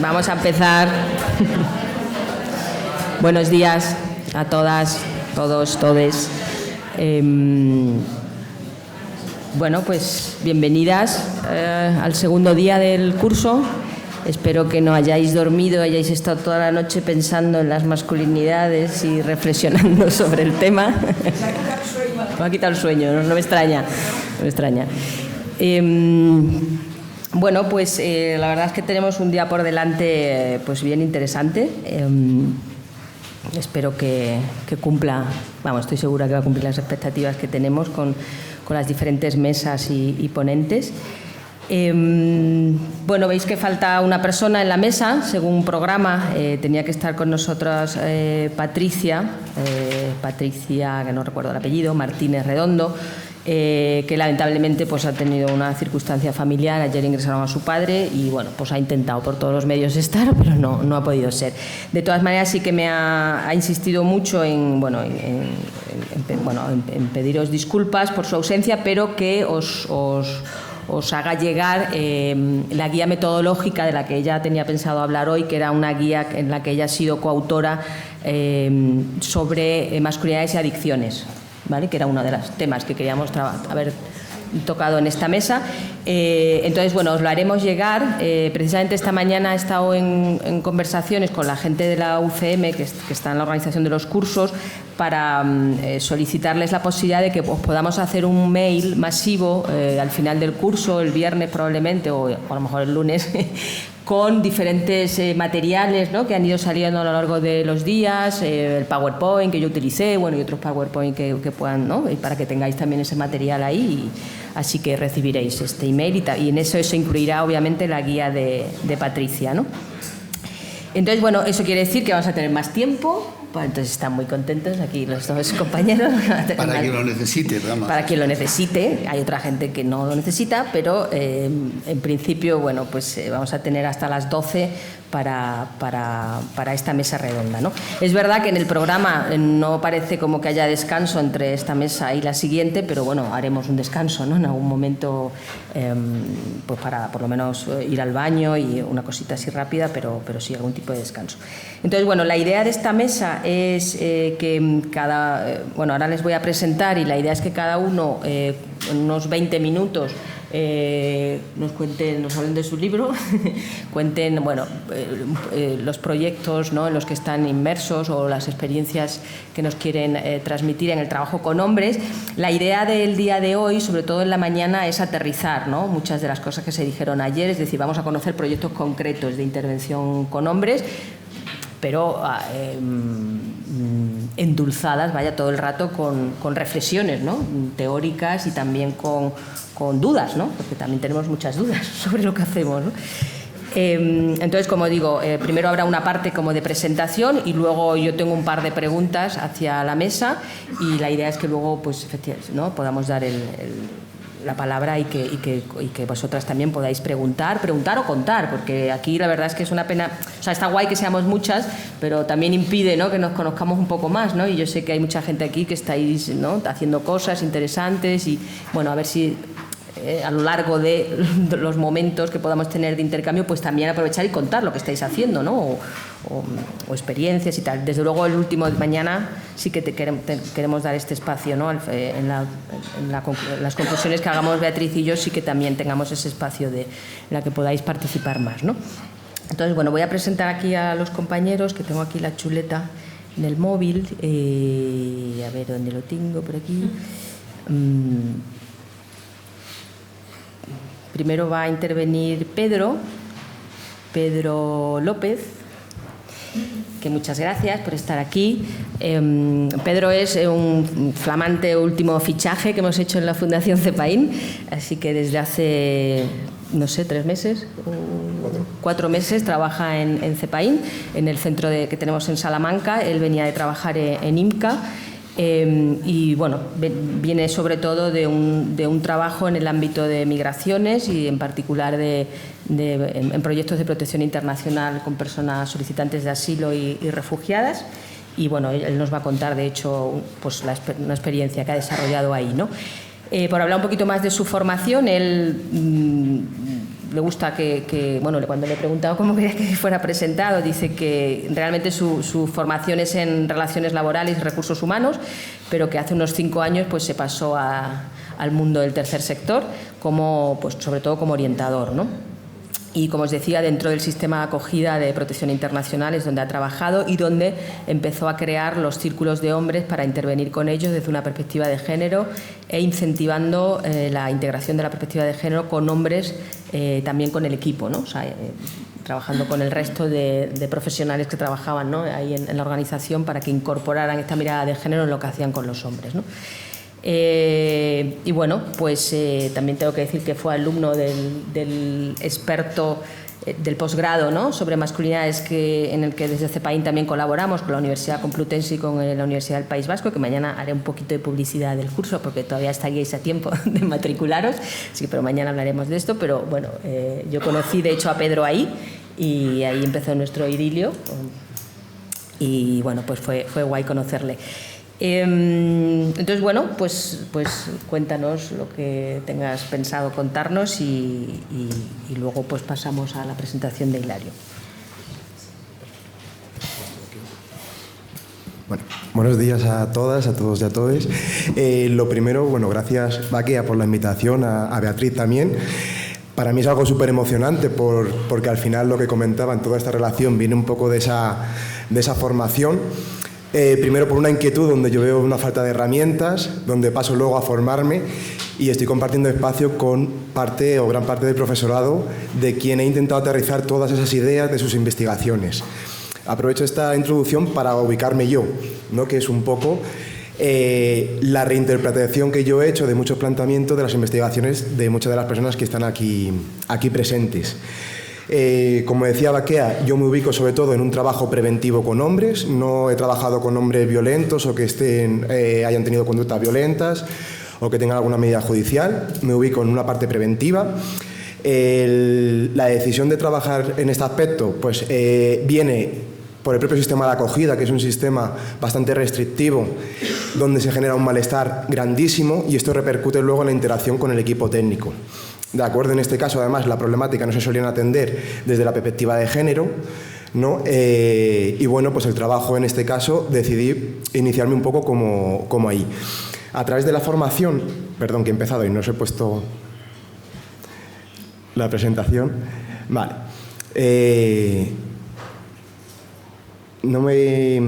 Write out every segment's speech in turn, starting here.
Vamos a empezar. Buenos días a todas, todos, todes. Bueno, pues bienvenidas al segundo día del curso. Espero que no hayáis dormido, hayáis estado toda la noche pensando en las masculinidades y reflexionando sobre el tema. Me ha quitado el sueño, no me extraña. No me extraña. Bueno, pues la verdad es que tenemos un día por delante pues bien interesante. Espero que cumpla, vamos, estoy segura que va a cumplir las expectativas que tenemos con las diferentes mesas y ponentes. Bueno, veis que falta una persona en la mesa, según programa. Tenía que estar con nosotros Patricia, que no recuerdo el apellido, Martínez Redondo, que lamentablemente pues ha tenido una circunstancia familiar. Ayer ingresaron a su padre y bueno, pues ha intentado por todos los medios estar, pero no ha podido ser. De todas maneras, sí que me ha insistido mucho en pediros disculpas por su ausencia, pero que os haga llegar la guía metodológica de la que ella tenía pensado hablar hoy, que era una guía en la que ella ha sido coautora sobre masculinidades y adicciones, ¿vale? Que era uno de los temas que queríamos haber tocado en esta mesa. Entonces, bueno, os lo haremos llegar. Precisamente esta mañana he estado en conversaciones con la gente de la UCM, que está en la organización de los cursos, para solicitarles la posibilidad de que os podamos hacer un mail masivo al final del curso, el viernes probablemente, o a lo mejor el lunes, con diferentes materiales, ¿no?, que han ido saliendo a lo largo de los días, el PowerPoint que yo utilicé, bueno, y otros PowerPoint que puedan, ¿no?, y para que tengáis también ese material ahí. Así que recibiréis este email y en eso se incluirá obviamente la guía de Patricia, ¿no? Entonces, bueno, eso quiere decir que vamos a tener más tiempo. Entonces están muy contentos aquí los dos compañeros. Para quien lo necesite, Rama. Para quien lo necesite. Hay otra gente que no lo necesita, pero en principio, bueno, pues vamos a tener hasta las 12 para esta mesa redonda, ¿no? Es verdad que en el programa no parece como que haya descanso entre esta mesa y la siguiente, pero bueno, haremos un descanso, ¿no?, en algún momento, pues para por lo menos ir al baño y una cosita así rápida, pero sí algún tipo de descanso. Entonces, bueno, la idea de esta mesa es que bueno, ahora les voy a presentar, y la idea es que cada uno en unos 20 minutos nos hablen de su libro, cuenten, bueno, los proyectos, ¿no?, en los que están inmersos o las experiencias que nos quieren transmitir en el trabajo con hombres. La idea del día de hoy, sobre todo en la mañana, es aterrizar, ¿no?, muchas de las cosas que se dijeron ayer, es decir, vamos a conocer proyectos concretos de intervención con hombres, pero endulzadas, vaya, todo el rato con reflexiones, ¿no?, teóricas, y también con dudas, ¿no?, porque también tenemos muchas dudas sobre lo que hacemos, ¿no? Entonces, como digo, primero habrá una parte como de presentación y luego yo tengo un par de preguntas hacia la mesa, y la idea es que luego, pues, efectivamente, ¿no?, podamos dar la palabra y que vosotras también podáis preguntar o contar, porque aquí la verdad es que es una pena, o sea, está guay que seamos muchas, pero también impide, ¿no?, que nos conozcamos un poco más, ¿no? Y yo sé que hay mucha gente aquí que estáis, ¿no?, haciendo cosas interesantes, y bueno, a ver si a lo largo de los momentos que podamos tener de intercambio, pues también aprovechar y contar lo que estáis haciendo, ¿no?, o experiencias y tal. Desde luego, el último de mañana sí que queremos dar este espacio, ¿no?, en las conclusiones que hagamos Beatriz y yo, sí que también tengamos ese espacio en la que podáis participar más, ¿no? Entonces, bueno, voy a presentar aquí a los compañeros, que tengo aquí la chuleta en el móvil, a ver dónde lo tengo, por aquí. Primero va a intervenir Pedro López, que muchas gracias por estar aquí. Pedro es un flamante último fichaje que hemos hecho en la Fundación CEPAIN, así que desde hace, no sé, 3 meses, 4 meses trabaja en CEPAIN, en el centro que tenemos en Salamanca. Él venía de trabajar en IMCA. Y bueno, viene sobre todo de un trabajo en el ámbito de migraciones, y en particular en proyectos de protección internacional con personas solicitantes de asilo y refugiadas. Y bueno, él nos va a contar, de hecho, pues una experiencia que ha desarrollado ahí, ¿no? Por hablar un poquito más de su formación, él le gusta bueno, cuando le he preguntado cómo quería que fuera presentado, dice que realmente su formación es en relaciones laborales y recursos humanos, pero que hace unos 5 años pues se pasó al mundo del tercer sector, pues sobre todo como orientador, ¿no? Y, como os decía, dentro del sistema de acogida de protección internacional es donde ha trabajado y donde empezó a crear los círculos de hombres para intervenir con ellos desde una perspectiva de género e incentivando la integración de la perspectiva de género con hombres, también con el equipo, ¿no? O sea, trabajando con el resto de profesionales que trabajaban, ¿no?, ahí en la organización para que incorporaran esta mirada de género en lo que hacían con los hombres, ¿no? Y bueno, pues también tengo que decir que fue alumno del experto del posgrado, ¿no?, sobre masculinidades en el que desde CEPAIN también colaboramos con la Universidad Complutense y con la Universidad del País Vasco, que mañana haré un poquito de publicidad del curso porque todavía estaríais a tiempo de matricularos, así que pero mañana hablaremos de esto. Pero bueno, yo conocí de hecho a Pedro ahí y ahí empezó nuestro idilio y bueno, pues fue guay conocerle. Entonces, bueno, pues cuéntanos lo que tengas pensado contarnos y luego pues pasamos a la presentación de Hilario. Bueno, buenos días a todas, a todos y a todes. Lo primero, bueno, gracias, Baquea, por la invitación, a Beatriz también. Para mí es algo súper emocionante porque al final lo que comentaba en toda esta relación viene un poco de esa formación. Primero por una inquietud donde yo veo una falta de herramientas, donde paso luego a formarme y estoy compartiendo espacio con parte o gran parte del profesorado de quien he intentado aterrizar todas esas ideas de sus investigaciones. Aprovecho esta introducción para ubicarme yo, ¿no?, que es un poco la reinterpretación que yo he hecho de muchos planteamientos de las investigaciones de muchas de las personas que están aquí presentes. Como decía Baquea, yo me ubico sobre todo en un trabajo preventivo con hombres. No he trabajado con hombres violentos o que hayan tenido conductas violentas o que tengan alguna medida judicial. Me ubico en una parte preventiva. La decisión de trabajar en este aspecto pues, viene por el propio sistema de acogida, que es un sistema bastante restrictivo, donde se genera un malestar grandísimo y esto repercute luego en la interacción con el equipo técnico. De acuerdo, en este caso, además, la problemática no se solían atender desde la perspectiva de género, ¿no? Y bueno, pues el trabajo en este caso decidí iniciarme un poco como ahí. A través de la formación, perdón que he empezado y no os he puesto la presentación, vale. No me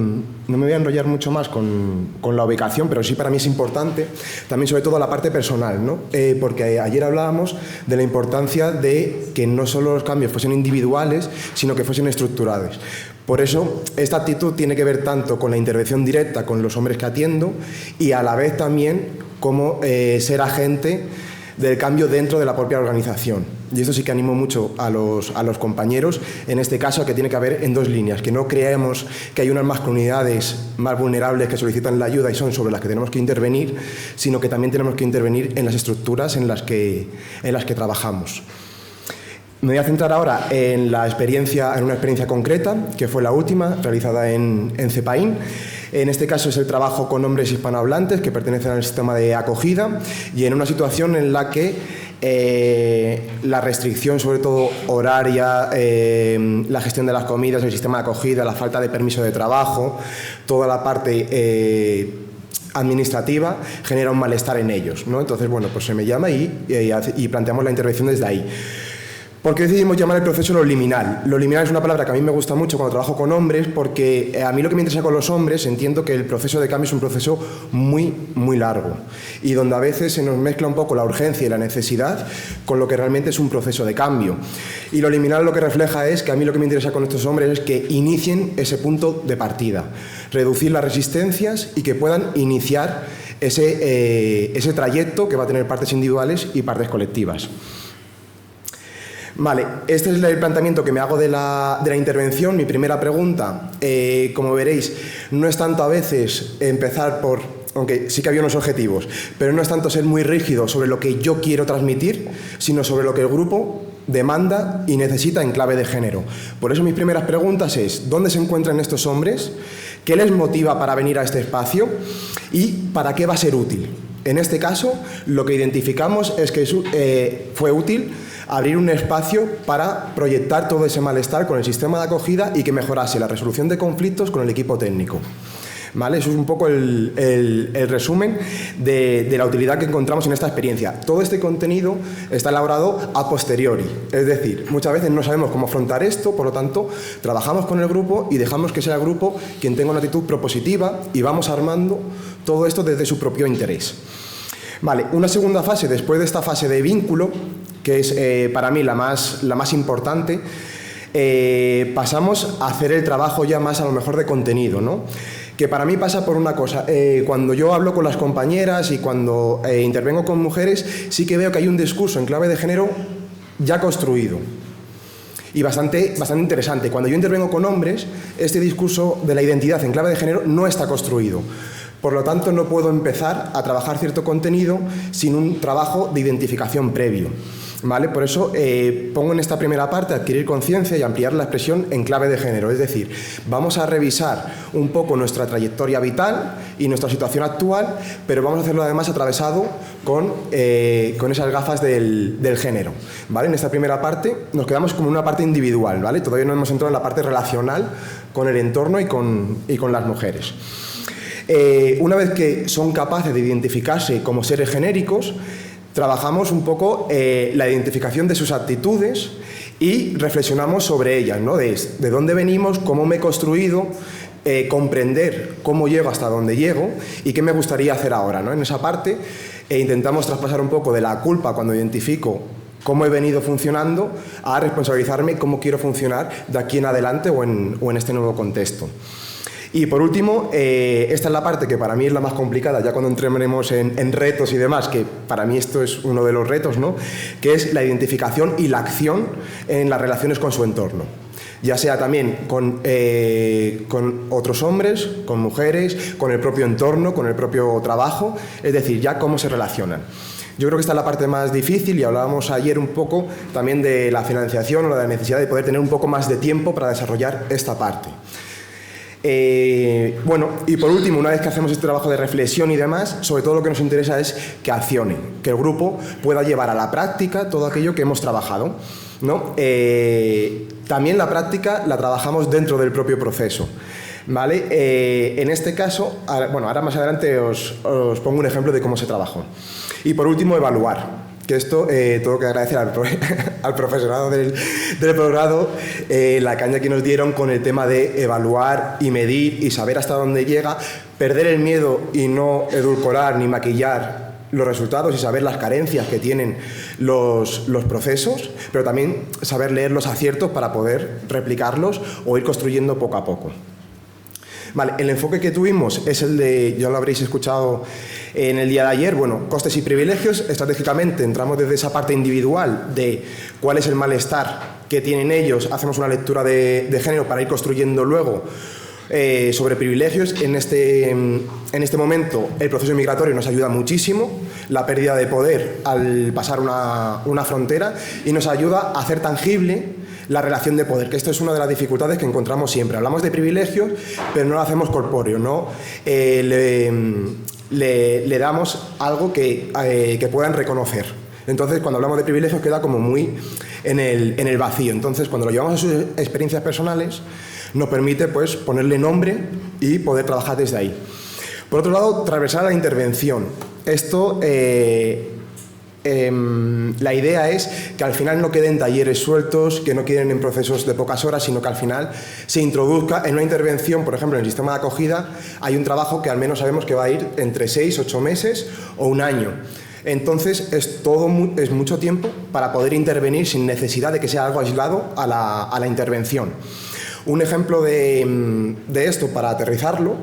voy a enrollar mucho más con la ubicación, pero sí para mí es importante, también sobre todo la parte personal, ¿no? Porque ayer hablábamos de la importancia de que no solo los cambios fuesen individuales, sino que fuesen estructurados. Por eso, esta actitud tiene que ver tanto con la intervención directa con los hombres que atiendo y a la vez también como ser agente del cambio dentro de la propia organización. Y esto sí que animo mucho a los compañeros, en este caso, que tiene que haber en dos líneas, que no creemos que hay unas masculinidades más vulnerables que solicitan la ayuda y son sobre las que tenemos que intervenir, sino que también tenemos que intervenir en las estructuras en las que trabajamos. Me voy a centrar ahora en una experiencia concreta, que fue la última, realizada en CEPAIN. En este caso es el trabajo con hombres hispanohablantes que pertenecen al sistema de acogida y en una situación en la que la restricción, sobre todo horaria, la gestión de las comidas, el sistema de acogida, la falta de permiso de trabajo, toda la parte administrativa genera un malestar en ellos, ¿no? Entonces, bueno, pues se me llama y planteamos la intervención desde ahí. ¿Por qué decidimos llamar el proceso lo liminal? Lo liminal es una palabra que a mí me gusta mucho cuando trabajo con hombres porque a mí lo que me interesa con los hombres, entiendo que el proceso de cambio es un proceso muy, muy largo y donde a veces se nos mezcla un poco la urgencia y la necesidad con lo que realmente es un proceso de cambio. Y lo liminal lo que refleja es que a mí lo que me interesa con estos hombres es que inicien ese punto de partida, reducir las resistencias y que puedan iniciar ese trayecto que va a tener partes individuales y partes colectivas. Vale, este es el planteamiento que me hago de la intervención. Mi primera pregunta, como veréis, no es tanto a veces empezar por, aunque sí que había unos objetivos, pero no es tanto ser muy rígido sobre lo que yo quiero transmitir, sino sobre lo que el grupo demanda y necesita en clave de género. Por eso mis primeras preguntas es, ¿dónde se encuentran estos hombres? ¿Qué les motiva para venir a este espacio? ¿Y para qué va a ser útil? En este caso, lo que identificamos es que fue útil abrir un espacio para proyectar todo ese malestar con el sistema de acogida y que mejorase la resolución de conflictos con el equipo técnico. ¿Vale? Eso es un poco el resumen de la utilidad que encontramos en esta experiencia. Todo este contenido está elaborado a posteriori, es decir, muchas veces no sabemos cómo afrontar esto, por lo tanto, trabajamos con el grupo y dejamos que sea el grupo quien tenga una actitud propositiva y vamos armando todo esto desde su propio interés. Vale, una segunda fase, después de esta fase de vínculo, que es para mí la más importante, pasamos a hacer el trabajo ya más a lo mejor de contenido, ¿no? Que para mí pasa por una cosa, cuando yo hablo con las compañeras y cuando intervengo con mujeres, sí que veo que hay un discurso en clave de género ya construido y bastante interesante. Cuando yo intervengo con hombres, este discurso de la identidad en clave de género no está construido. Por lo tanto, no puedo empezar a trabajar cierto contenido sin un trabajo de identificación previo. ¿Vale? Por eso pongo en esta primera parte adquirir conciencia y ampliar la expresión en clave de género. Es decir, vamos a revisar un poco nuestra trayectoria vital y nuestra situación actual, pero vamos a hacerlo además atravesado con esas gafas del género. ¿Vale? En esta primera parte nos quedamos como una parte individual, ¿vale? Todavía no hemos entrado en la parte relacional con el entorno y con las mujeres. Una vez que son capaces de identificarse como seres genéricos, trabajamos un poco la identificación de sus actitudes y reflexionamos sobre ellas, ¿no? De dónde venimos, cómo me he construido, comprender cómo llego hasta dónde llego y qué me gustaría hacer ahora, ¿no? En esa parte intentamos traspasar un poco de la culpa cuando identifico cómo he venido funcionando a responsabilizarme cómo quiero funcionar de aquí en adelante o en este nuevo contexto. Y por último, esta es la parte que para mí es la más complicada, ya cuando entremos en retos y demás, que para mí esto es uno de los retos, ¿no? Que es la identificación y la acción en las relaciones con su entorno. Ya sea también con otros hombres, con mujeres, con el propio entorno, con el propio trabajo, es decir, ya cómo se relacionan. Yo creo que esta es la parte más difícil y hablábamos ayer un poco también de la financiación o de la necesidad de poder tener un poco más de tiempo para desarrollar esta parte. Bueno, y por último, una vez que hacemos este trabajo de reflexión y demás, sobre todo lo que nos interesa es que accionen, que el grupo pueda llevar a la práctica todo aquello que hemos trabajado, ¿no? También la práctica la trabajamos dentro del propio proceso, ¿vale? En este caso, bueno, ahora más adelante os pongo un ejemplo de cómo se trabajó. Y por último, evaluar. Que esto tengo que agradecer al profesorado del programa la caña que nos dieron con el tema de evaluar y medir y saber hasta dónde llega, perder el miedo y no edulcorar ni maquillar los resultados y saber las carencias que tienen los procesos, pero también saber leer los aciertos para poder replicarlos o ir construyendo poco a poco. Vale, el enfoque que tuvimos es el de, ya lo habréis escuchado en el día de ayer, bueno, costes y privilegios. Estratégicamente entramos desde esa parte individual de cuál es el malestar que tienen ellos, hacemos una lectura de género para ir construyendo luego sobre privilegios. En este momento el proceso migratorio nos ayuda muchísimo, la pérdida de poder al pasar una frontera, y nos ayuda a hacer tangible la relación de poder, que esto es una de las dificultades que encontramos siempre. Hablamos de privilegios, pero no lo hacemos corpóreo, no le damos algo que puedan reconocer. Entonces, cuando hablamos de privilegios queda como muy en el vacío. Entonces, cuando lo llevamos a sus experiencias personales, nos permite pues ponerle nombre y poder trabajar desde ahí. Por otro lado, transversal a la intervención. Esto, la idea es que al final no queden talleres sueltos, que no queden en procesos de pocas horas, sino que al final se introduzca en una intervención. Por ejemplo, en el sistema de acogida hay un trabajo que al menos sabemos que va a ir entre 6, 8 meses o un año. Entonces es mucho tiempo para poder intervenir sin necesidad de que sea algo aislado a la intervención. Un ejemplo de esto, para aterrizarlo,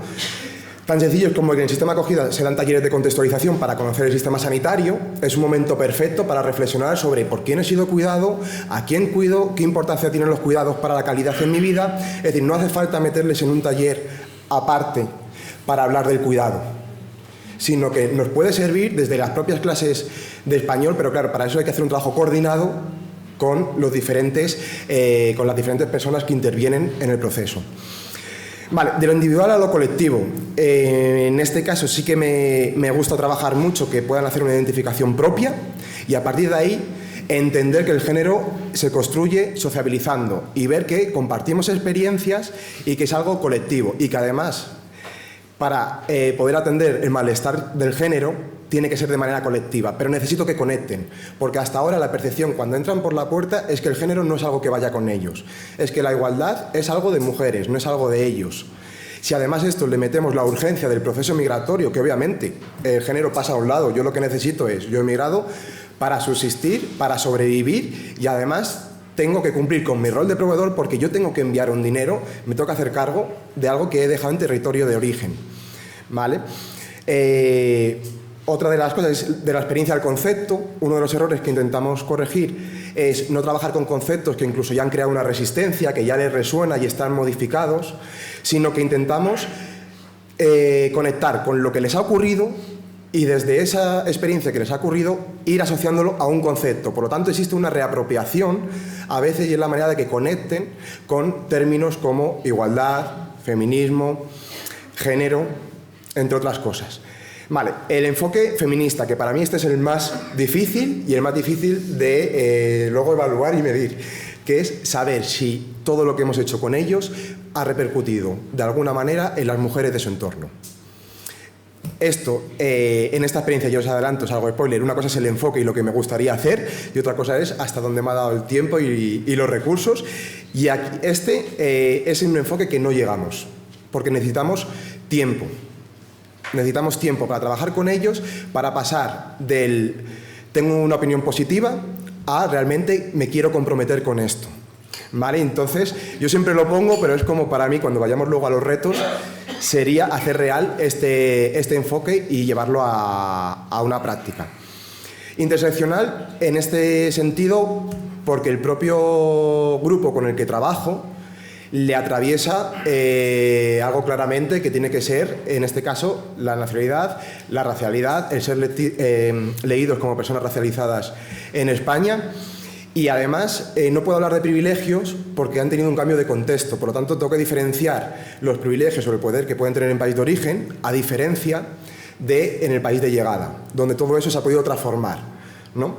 tan sencillo como que en el sistema de acogida se dan talleres de contextualización para conocer el sistema sanitario. Es un momento perfecto para reflexionar sobre por quién he sido cuidado, a quién cuido, qué importancia tienen los cuidados para la calidad en mi vida. Es decir, no hace falta meterles en un taller aparte para hablar del cuidado, sino que nos puede servir desde las propias clases de español, pero claro, para eso hay que hacer un trabajo coordinado con las diferentes personas que intervienen en el proceso. Vale, de lo individual a lo colectivo. En este caso sí que me gusta trabajar mucho que puedan hacer una identificación propia y a partir de ahí entender que el género se construye sociabilizando y ver que compartimos experiencias y que es algo colectivo y que además para poder atender el malestar del género tiene que ser de manera colectiva, pero necesito que conecten, porque hasta ahora la percepción cuando entran por la puerta es que el género no es algo que vaya con ellos, es que la igualdad es algo de mujeres, no es algo de ellos. Si además a esto le metemos la urgencia del proceso migratorio, que obviamente el género pasa a un lado, yo lo que necesito es, yo he migrado para subsistir, para sobrevivir y además tengo que cumplir con mi rol de proveedor porque yo tengo que enviar un dinero, me toca hacer cargo de algo que he dejado en territorio de origen, ¿vale? Otra de las cosas es de la experiencia del concepto. Uno de los errores que intentamos corregir es no trabajar con conceptos que incluso ya han creado una resistencia, que ya les resuena y están modificados, sino que intentamos conectar con lo que les ha ocurrido y desde esa experiencia que les ha ocurrido ir asociándolo a un concepto. Por lo tanto, existe una reapropiación a veces y es la manera de que conecten con términos como igualdad, feminismo, género, entre otras cosas. Vale, el enfoque feminista, que para mí este es el más difícil y el más difícil de luego evaluar y medir, que es saber si todo lo que hemos hecho con ellos ha repercutido de alguna manera en las mujeres de su entorno. Esto, en esta experiencia, yo os adelanto, es algo spoiler, una cosa es el enfoque y lo que me gustaría hacer y otra cosa es hasta dónde me ha dado el tiempo y los recursos. Y aquí, es un enfoque que no llegamos, porque necesitamos tiempo. Necesitamos tiempo para trabajar con ellos, para pasar del tengo una opinión positiva a realmente me quiero comprometer con esto. ¿Vale? Entonces, yo siempre lo pongo, pero es como para mí, cuando vayamos luego a los retos, sería hacer real este enfoque y llevarlo a una práctica. Interseccional, en este sentido, porque el propio grupo con el que trabajo le atraviesa algo claramente que tiene que ser, en este caso, la nacionalidad, la racialidad, el ser leídos como personas racializadas en España y además no puedo hablar de privilegios porque han tenido un cambio de contexto, por lo tanto tengo que diferenciar los privilegios o el poder que pueden tener en país de origen a diferencia de en el país de llegada, donde todo eso se ha podido transformar, ¿no?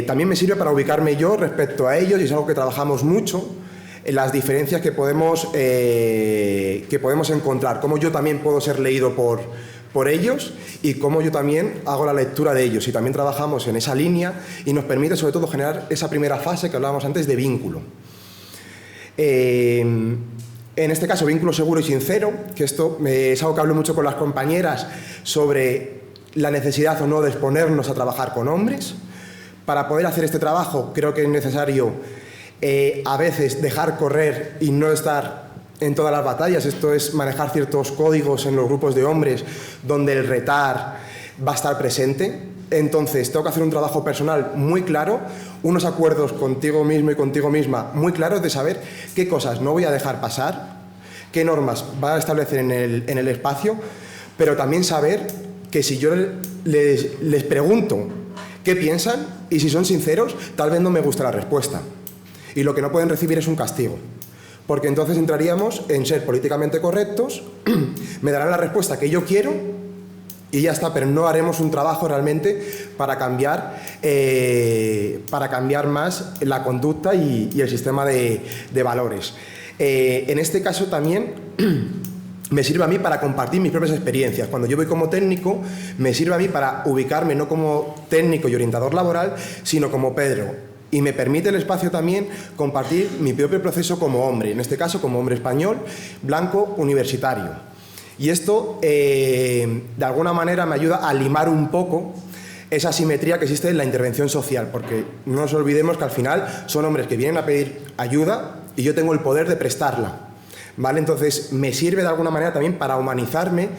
También me sirve para ubicarme yo respecto a ellos y es algo que trabajamos mucho, las diferencias que podemos encontrar, cómo yo también puedo ser leído por ellos y cómo yo también hago la lectura de ellos y también trabajamos en esa línea y nos permite sobre todo generar esa primera fase que hablábamos antes de vínculo. En este caso vínculo seguro y sincero, que esto es algo que hablo mucho con las compañeras sobre la necesidad o no de exponernos a trabajar con hombres. Para poder hacer este trabajo creo que es necesario a veces dejar correr y no estar en todas las batallas. Esto es manejar ciertos códigos en los grupos de hombres donde el retar va a estar presente. Entonces tengo que hacer un trabajo personal muy claro, unos acuerdos contigo mismo y contigo misma muy claros de saber qué cosas no voy a dejar pasar, qué normas va a establecer en el espacio, pero también saber que si yo les pregunto qué piensan y si son sinceros, tal vez no me gusta la respuesta. Y lo que no pueden recibir es un castigo, porque entonces entraríamos en ser políticamente correctos, me darán la respuesta que yo quiero y ya está, pero no haremos un trabajo realmente para cambiar más la conducta y el sistema de valores. En este caso también me sirve a mí para compartir mis propias experiencias. Cuando yo voy como técnico, me sirve a mí para ubicarme no como técnico y orientador laboral, sino como Pedro. Y me permite el espacio también compartir mi propio proceso como hombre, en este caso como hombre español, blanco, universitario. Y esto, de alguna manera, me ayuda a limar un poco esa asimetría que existe en la intervención social, porque no nos olvidemos que al final son hombres que vienen a pedir ayuda y yo tengo el poder de prestarla, ¿vale? Entonces, me sirve de alguna manera también para humanizarme,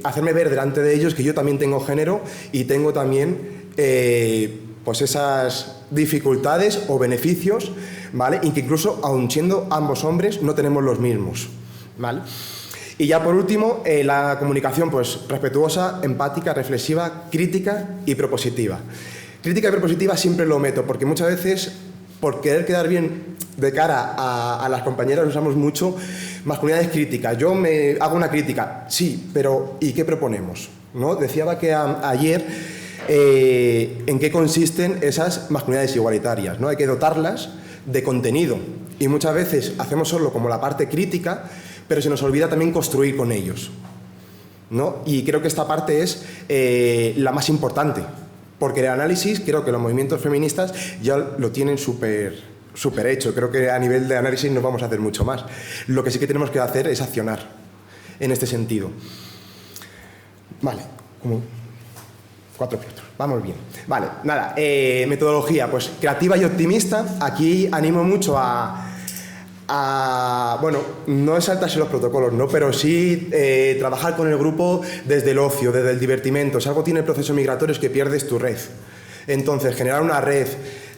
hacerme ver delante de ellos que yo también tengo género y tengo también pues esas dificultades o beneficios, ¿vale? Y que incluso, aun siendo ambos hombres, no tenemos los mismos, ¿vale? Y ya por último, la comunicación pues respetuosa, empática, reflexiva, crítica y propositiva. Crítica y propositiva siempre lo meto, porque muchas veces, por querer quedar bien de cara a las compañeras, usamos mucho masculinidades críticas. Yo me hago una crítica, sí, pero ¿y qué proponemos? ¿No? Decía que ayer en qué consisten esas masculinidades igualitarias, ¿no? Hay que dotarlas de contenido y muchas veces hacemos solo como la parte crítica, pero se nos olvida también construir con ellos, ¿no? Y creo que esta parte es la más importante, porque el análisis, creo que los movimientos feministas ya lo tienen súper hecho. Creo que a nivel de análisis no vamos a hacer mucho más. Lo que sí que tenemos que hacer es accionar en este sentido. Vale, como 4 filtros. Vamos bien. Vale, nada, metodología, pues creativa y optimista. Aquí animo mucho bueno, no es saltarse los protocolos, ¿no? Pero sí trabajar con el grupo desde el ocio, desde el divertimento. Si algo tiene el proceso migratorio es que pierdes tu red. Entonces, generar una red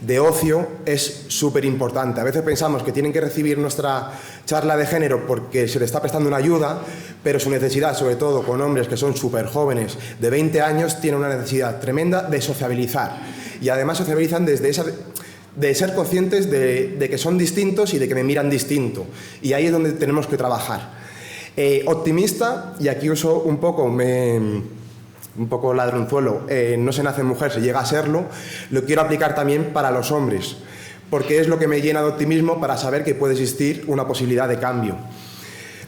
de ocio es súper importante. A veces pensamos que tienen que recibir nuestra charla de género porque se les está prestando una ayuda, pero su necesidad, sobre todo con hombres que son súper jóvenes, de 20 años, tiene una necesidad tremenda de sociabilizar. Y además sociabilizan desde esa... de ser conscientes de que son distintos y de que me miran distinto. Y ahí es donde tenemos que trabajar. Optimista, y aquí uso un poco ladronzuelo, no se nace mujer, se llega a serlo, lo quiero aplicar también para los hombres, porque es lo que me llena de optimismo para saber que puede existir una posibilidad de cambio.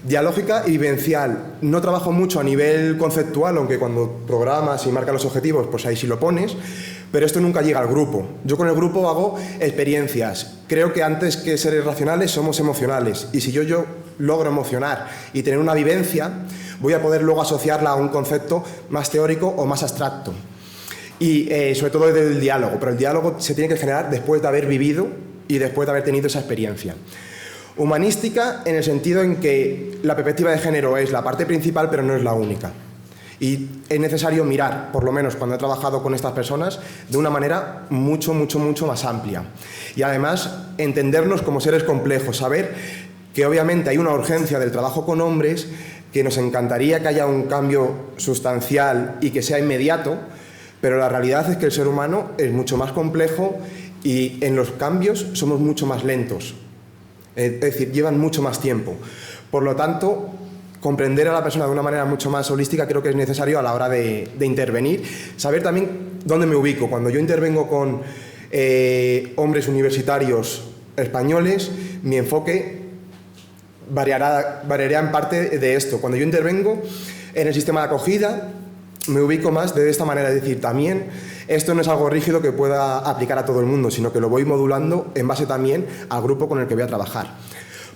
Dialógica y vivencial. No trabajo mucho a nivel conceptual, aunque cuando programas y marcas los objetivos, pues ahí sí lo pones, pero esto nunca llega al grupo. Yo con el grupo hago experiencias. Creo que antes que ser racionales somos emocionales, y si yo logro emocionar y tener una vivencia, voy a poder luego asociarla a un concepto más teórico o más abstracto. Y sobre todo desde el diálogo, pero el diálogo se tiene que generar después de haber vivido y después de haber tenido esa experiencia. Humanística en el sentido en que la perspectiva de género es la parte principal, pero no es la única. Y es necesario mirar, por lo menos cuando he trabajado con estas personas, de una manera mucho más amplia. Y además, entendernos como seres complejos, saber que obviamente hay una urgencia del trabajo con hombres, que nos encantaría que haya un cambio sustancial y que sea inmediato, pero la realidad es que el ser humano es mucho más complejo y en los cambios somos mucho más lentos. Es decir, llevan mucho más tiempo. Por lo tanto, comprender a la persona de una manera mucho más holística creo que es necesario a la hora de intervenir. Saber también dónde me ubico. Cuando yo intervengo con hombres universitarios españoles, mi enfoque variará en parte de esto. Cuando yo intervengo en el sistema de acogida, me ubico más de esta manera. Es decir, también esto no es algo rígido que pueda aplicar a todo el mundo, sino que lo voy modulando en base también al grupo con el que voy a trabajar.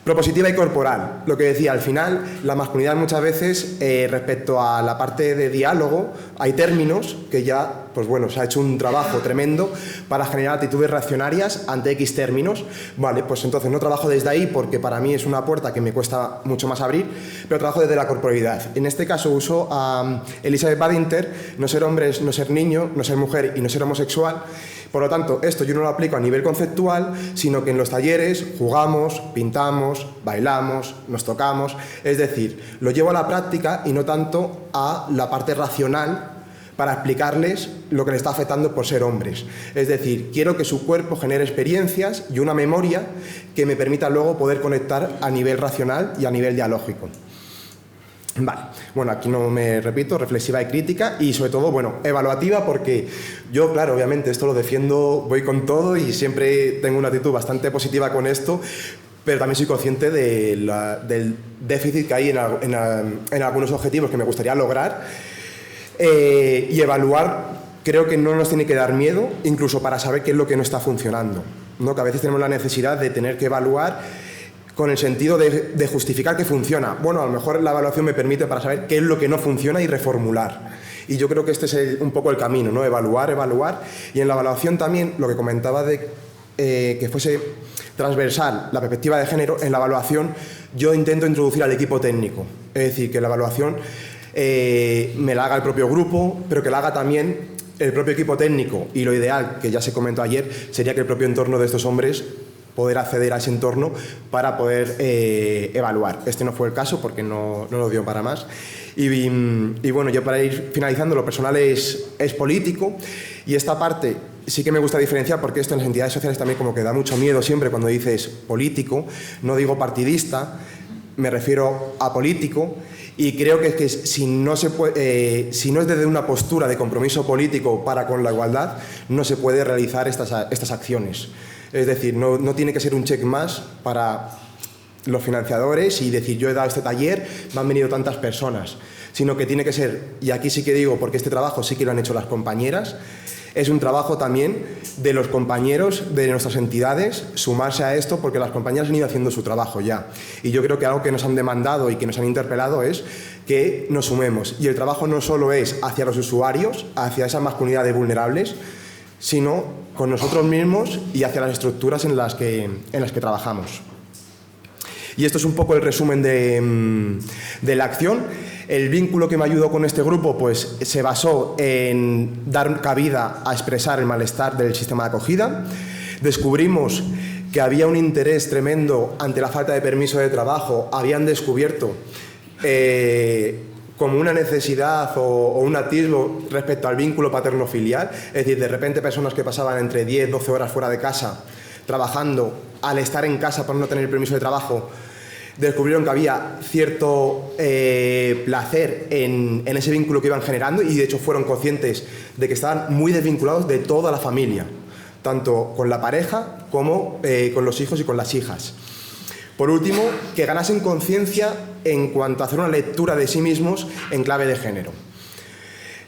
Propositiva y corporal. Lo que decía, al final, la masculinidad muchas veces, respecto a la parte de diálogo, hay términos que ya, pues bueno, se ha hecho un trabajo tremendo para generar actitudes reaccionarias ante X términos. Vale, pues entonces no trabajo desde ahí porque para mí es una puerta que me cuesta mucho más abrir, pero trabajo desde la corporalidad. En este caso uso a Elizabeth Badinter, no ser hombre es no ser niño, no ser mujer y no ser homosexual. Por lo tanto, esto yo no lo aplico a nivel conceptual, sino que en los talleres jugamos, pintamos, bailamos, nos tocamos. Es decir, lo llevo a la práctica y no tanto a la parte racional para explicarles lo que les está afectando por ser hombres. Es decir, quiero que su cuerpo genere experiencias y una memoria que me permita luego poder conectar a nivel racional y a nivel dialógico. Vale, bueno, aquí no me repito, reflexiva y crítica y sobre todo, bueno, evaluativa, porque yo, claro, obviamente esto lo defiendo, voy con todo y siempre tengo una actitud bastante positiva con esto, pero también soy consciente del déficit que hay en algunos objetivos que me gustaría lograr y evaluar creo que no nos tiene que dar miedo, incluso para saber qué es lo que no está funcionando, ¿no? Que a veces tenemos la necesidad de tener que evaluar con el sentido de justificar que funciona. Bueno, a lo mejor la evaluación me permite para saber qué es lo que no funciona y reformular. Y yo creo que este es un poco el camino, ¿no? Evaluar. Y en la evaluación también, lo que comentaba de que fuese transversal la perspectiva de género, en la evaluación yo intento introducir al equipo técnico. Es decir, que la evaluación me la haga el propio grupo, pero que la haga también el propio equipo técnico. Y lo ideal, que ya se comentó ayer, sería que el propio entorno de estos hombres poder acceder a ese entorno para poder evaluar. Este no fue el caso porque no lo dio para más. Y bueno, yo para ir finalizando, lo personal es político y esta parte sí que me gusta diferenciar porque esto en las entidades sociales también como que da mucho miedo siempre cuando dices político, no digo partidista, me refiero apolítico, y creo que si no es desde una postura de compromiso político para con la igualdad, no se puede realizar estas acciones. Es decir, no tiene que ser un check más para los financiadores y decir yo he dado este taller, me han venido tantas personas, sino que tiene que ser, y aquí sí que digo, porque este trabajo sí que lo han hecho las compañeras, es un trabajo también de los compañeros de nuestras entidades sumarse a esto, porque las compañeras han ido haciendo su trabajo ya. Y yo creo que algo que nos han demandado y que nos han interpelado es que nos sumemos. Y el trabajo no solo es hacia los usuarios, hacia esas masculinidades vulnerables, sino con nosotros mismos y hacia las estructuras en las que trabajamos. Y esto es un poco el resumen de la acción. El vínculo que me ayudó con este grupo pues, se basó en dar cabida a expresar el malestar del sistema de acogida. Descubrimos que había un interés tremendo ante la falta de permiso de trabajo. Habían descubierto como una necesidad o un atisbo respecto al vínculo paterno-filial. Es decir, de repente personas que pasaban entre 10 y 12 horas fuera de casa trabajando, al estar en casa por no tener permiso de trabajo, descubrieron que había cierto placer en ese vínculo que iban generando, y de hecho fueron conscientes de que estaban muy desvinculados de toda la familia, tanto con la pareja como con los hijos y con las hijas. Por último, que ganasen conciencia en cuanto a hacer una lectura de sí mismos en clave de género.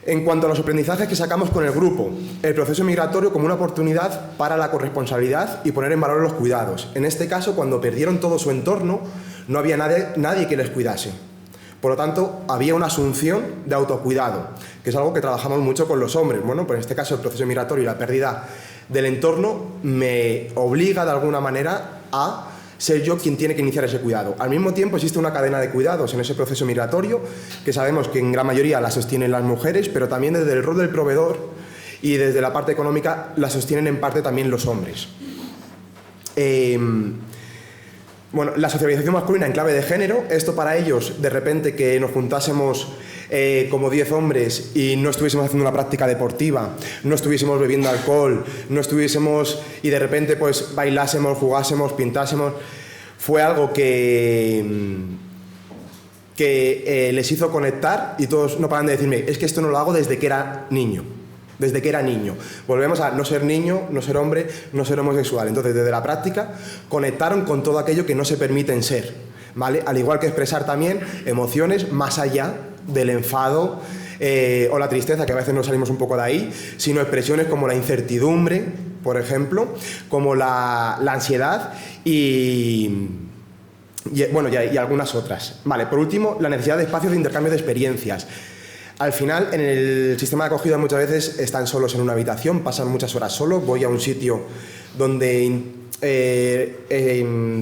En cuanto a los aprendizajes que sacamos con el grupo, el proceso migratorio como una oportunidad para la corresponsabilidad y poner en valor los cuidados. En este caso, cuando perdieron todo su entorno, no había nadie que les cuidase. Por lo tanto, había una asunción de autocuidado, que es algo que trabajamos mucho con los hombres. Bueno, pues en este caso el proceso migratorio y la pérdida del entorno me obliga de alguna manera a ser yo quien tiene que iniciar ese cuidado. Al mismo tiempo existe una cadena de cuidados en ese proceso migratorio que sabemos que en gran mayoría la sostienen las mujeres, pero también desde el rol del proveedor y desde la parte económica la sostienen en parte también los hombres. Bueno, la socialización masculina en clave de género, esto para ellos, de repente que nos juntásemos como 10 hombres y no estuviésemos haciendo una práctica deportiva, no estuviésemos bebiendo alcohol, no estuviésemos y de repente pues bailásemos, jugásemos, pintásemos, fue algo que les hizo conectar, y todos no paran de decirme, es que esto no lo hago desde que era niño. Desde que era niño. Volvemos a no ser niño, no ser hombre, no ser homosexual. Entonces, desde la práctica, conectaron con todo aquello que no se permiten ser, ¿vale? Al igual que expresar también emociones más allá del enfado o la tristeza, que a veces nos salimos un poco de ahí, sino expresiones como la incertidumbre, por ejemplo, como la ansiedad y algunas otras. Vale, por último, la necesidad de espacios de intercambio de experiencias. Al final, en el sistema de acogida muchas veces están solos en una habitación, pasan muchas horas solos. Voy a un sitio donde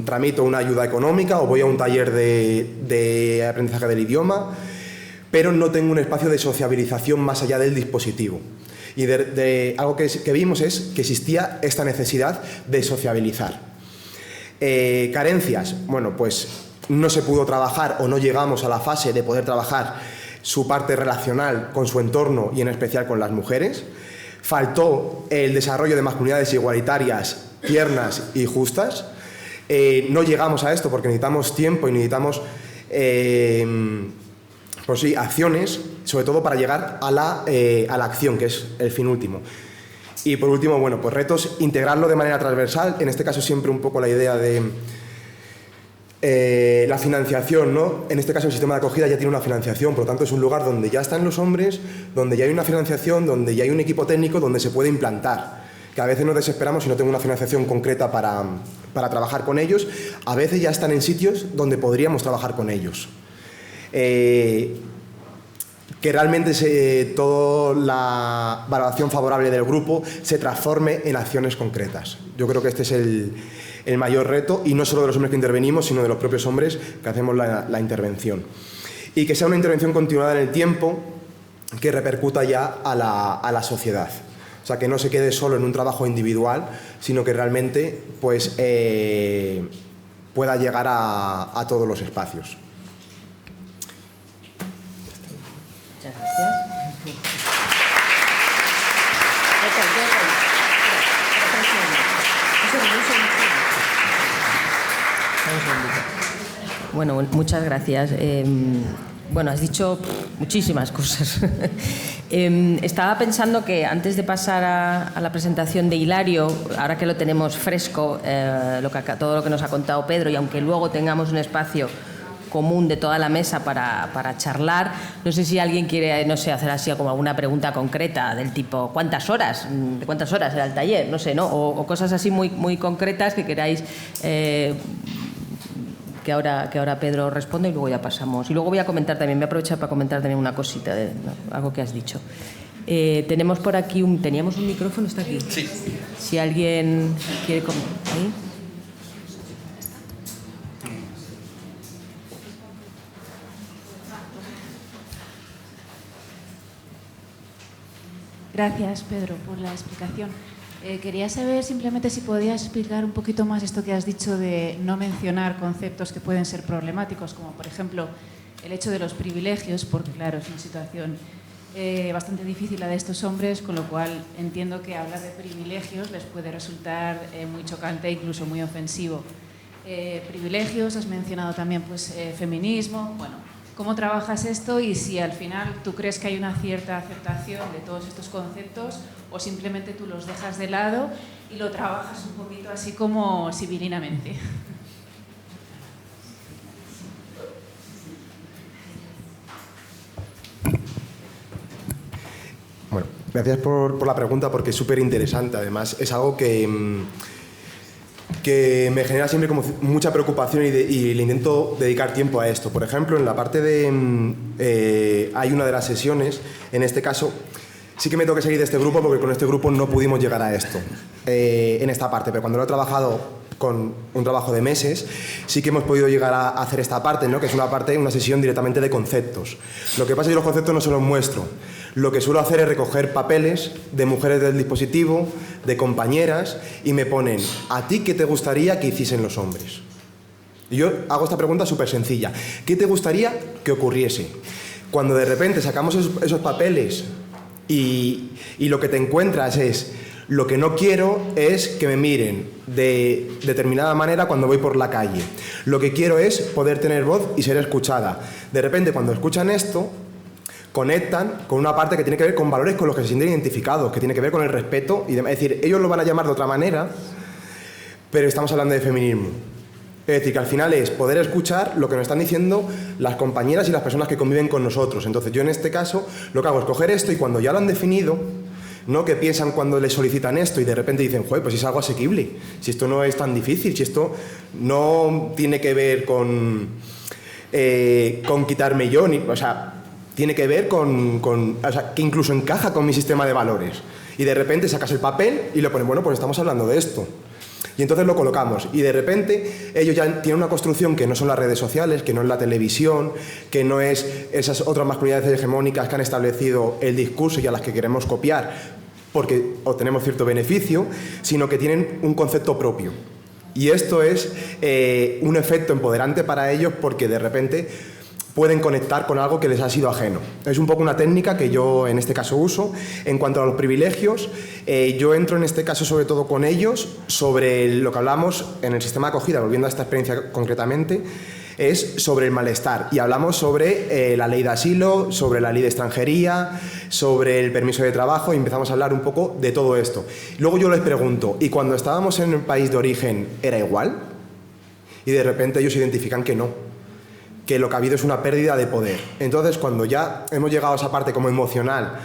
tramito una ayuda económica o voy a un taller de aprendizaje del idioma, pero no tengo un espacio de sociabilización más allá del dispositivo. Y algo que vimos es que existía esta necesidad de sociabilizar. Carencias, bueno, pues no se pudo trabajar o no llegamos a la fase de poder trabajar su parte relacional con su entorno y en especial con las mujeres. Faltó el desarrollo de masculinidades igualitarias, tiernas y justas. No llegamos a esto porque necesitamos tiempo y necesitamos pues sí, acciones, sobre todo para llegar a la acción, que es el fin último. Y por último, bueno, pues retos, integrarlo de manera transversal, en este caso siempre un poco la idea de la financiación, ¿no? En este caso el sistema de acogida ya tiene una financiación, por lo tanto es un lugar donde ya están los hombres, donde ya hay una financiación, donde ya hay un equipo técnico, donde se puede implantar. Que a veces nos desesperamos si no tengo una financiación concreta para trabajar con ellos. A veces ya están en sitios donde podríamos trabajar con ellos. Que realmente toda la valoración favorable del grupo se transforme en acciones concretas. Yo creo que este es el mayor reto, y no solo de los hombres que intervenimos, sino de los propios hombres que hacemos la intervención. Y que sea una intervención continuada en el tiempo que repercuta ya a la sociedad. O sea, que no se quede solo en un trabajo individual, sino que realmente pues, pueda llegar a todos los espacios. Muchas gracias. Bueno, muchas gracias. Bueno, has dicho muchísimas cosas. Estaba pensando que antes de pasar a la presentación de Hilario, ahora que lo tenemos fresco, todo lo que nos ha contado Pedro, y aunque luego tengamos un espacio común de toda la mesa para charlar, no sé si alguien quiere, no sé, hacer así como alguna pregunta concreta del tipo ¿cuántas horas? ¿De cuántas horas era el taller? No sé, ¿no? O cosas así muy, muy concretas que queráis que ahora Pedro responde y luego ya pasamos. Y luego voy a comentar también, voy a aprovechar para comentar también una cosita, algo que has dicho. Tenemos por aquí ¿teníamos un micrófono? ¿Está aquí? Sí. Si alguien quiere... ¿Ahí? Gracias, Pedro, por la explicación. Quería saber simplemente si podías explicar un poquito más esto que has dicho de no mencionar conceptos que pueden ser problemáticos, como por ejemplo el hecho de los privilegios, porque claro, es una situación bastante difícil la de estos hombres, con lo cual entiendo que hablar de privilegios les puede resultar muy chocante e incluso muy ofensivo. Privilegios, has mencionado también pues, feminismo, bueno, ¿cómo trabajas esto y si al final tú crees que hay una cierta aceptación de todos estos conceptos o simplemente tú los dejas de lado y lo trabajas un poquito así como civilinamente? Bueno, gracias por la pregunta porque es súper interesante. Además, es algo que me genera siempre como mucha preocupación y le intento dedicar tiempo a esto. Por ejemplo, en la parte de... hay una de las sesiones, en este caso, sí que me tengo que seguir de este grupo porque con este grupo no pudimos llegar a esto, en esta parte, pero cuando lo he trabajado con un trabajo de meses, sí que hemos podido llegar a hacer esta parte, ¿no? Que es una sesión directamente de conceptos. Lo que pasa es que los conceptos no se los muestro. Lo que suelo hacer es recoger papeles de mujeres del dispositivo, de compañeras, y me ponen, ¿a ti qué te gustaría que hiciesen los hombres? Y yo hago esta pregunta súper sencilla. ¿Qué te gustaría que ocurriese? Cuando de repente sacamos esos papeles y lo que te encuentras es, lo que no quiero es que me miren de determinada manera cuando voy por la calle. Lo que quiero es poder tener voz y ser escuchada. De repente, cuando escuchan esto, conectan con una parte que tiene que ver con valores con los que se sienten identificados, que tiene que ver con el respeto y demás. Es decir, ellos lo van a llamar de otra manera, pero estamos hablando de feminismo. Es decir, que al final es poder escuchar lo que nos están diciendo las compañeras y las personas que conviven con nosotros. Entonces yo en este caso lo que hago es coger esto y cuando ya lo han definido, ¿no? Que piensan cuando les solicitan esto y de repente dicen, joder, pues es algo asequible, si esto no es tan difícil, si esto no tiene que ver con quitarme yo, o sea, tiene que ver o sea, que incluso encaja con mi sistema de valores. Y de repente sacas el papel y lo pones, bueno, pues estamos hablando de esto. Y entonces lo colocamos y de repente ellos ya tienen una construcción que no son las redes sociales, que no es la televisión, que no es esas otras masculinidades hegemónicas que han establecido el discurso y a las que queremos copiar porque obtenemos cierto beneficio, sino que tienen un concepto propio. Y esto es un efecto empoderante para ellos porque de repente pueden conectar con algo que les ha sido ajeno. Es un poco una técnica que yo en este caso uso. En cuanto a los privilegios, yo entro en este caso sobre todo con ellos sobre lo que hablamos en el sistema de acogida, volviendo a esta experiencia concretamente, es sobre el malestar. Y hablamos sobre la ley de asilo, sobre la ley de extranjería, sobre el permiso de trabajo y empezamos a hablar un poco de todo esto. Luego yo les pregunto, ¿y cuando estábamos en el país de origen era igual? Y de repente ellos identifican que no, que lo que ha habido es una pérdida de poder. Entonces, cuando ya hemos llegado a esa parte como emocional,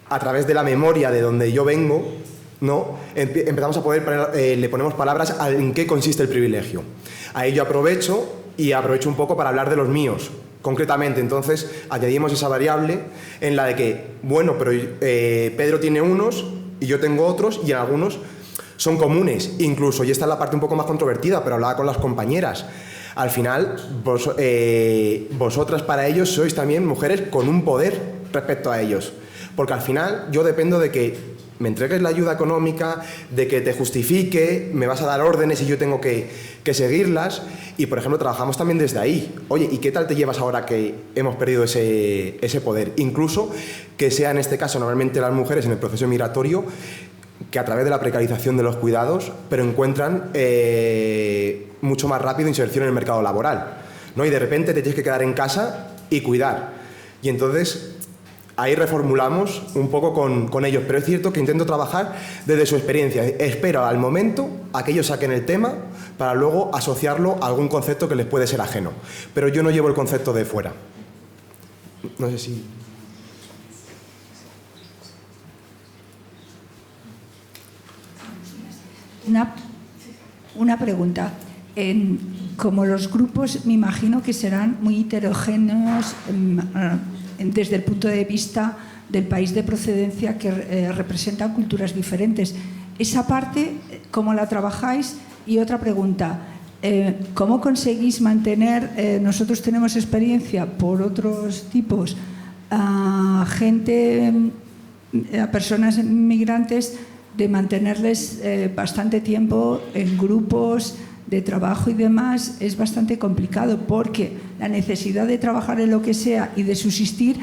a través de la memoria de donde yo vengo, ¿no? Empezamos a poder le ponemos palabras a en qué consiste el privilegio. Ahí yo aprovecho un poco para hablar de los míos, concretamente. Entonces, añadimos esa variable en la de que, bueno, pero Pedro tiene unos y yo tengo otros y en algunos son comunes, incluso, y esta es la parte un poco más controvertida, pero hablaba con las compañeras. Al final, vosotras para ellos sois también mujeres con un poder respecto a ellos. Porque al final yo dependo de que me entregues la ayuda económica, de que te justifique, me vas a dar órdenes y yo tengo que seguirlas. Y, por ejemplo, trabajamos también desde ahí. Oye, ¿y qué tal te llevas ahora que hemos perdido ese poder? Incluso que sea en este caso normalmente las mujeres en el proceso migratorio que a través de la precarización de los cuidados, pero encuentran mucho más rápido inserción en el mercado laboral. ¿no? Y de repente te tienes que quedar en casa y cuidar. Y entonces ahí reformulamos un poco con ellos, pero es cierto que intento trabajar desde su experiencia. Espero al momento a que ellos saquen el tema para luego asociarlo a algún concepto que les puede ser ajeno. Pero yo no llevo el concepto de fuera. No sé si... Una pregunta. Como los grupos me imagino que serán muy heterogéneos desde el punto de vista del país de procedencia, que representan culturas diferentes. Esa parte, ¿cómo la trabajáis? Y otra pregunta, ¿cómo conseguís mantener, nosotros tenemos experiencia por otros tipos, a gente, a personas migrantes, de mantenerles bastante tiempo en grupos de trabajo y demás? Es bastante complicado porque la necesidad de trabajar en lo que sea y de subsistir,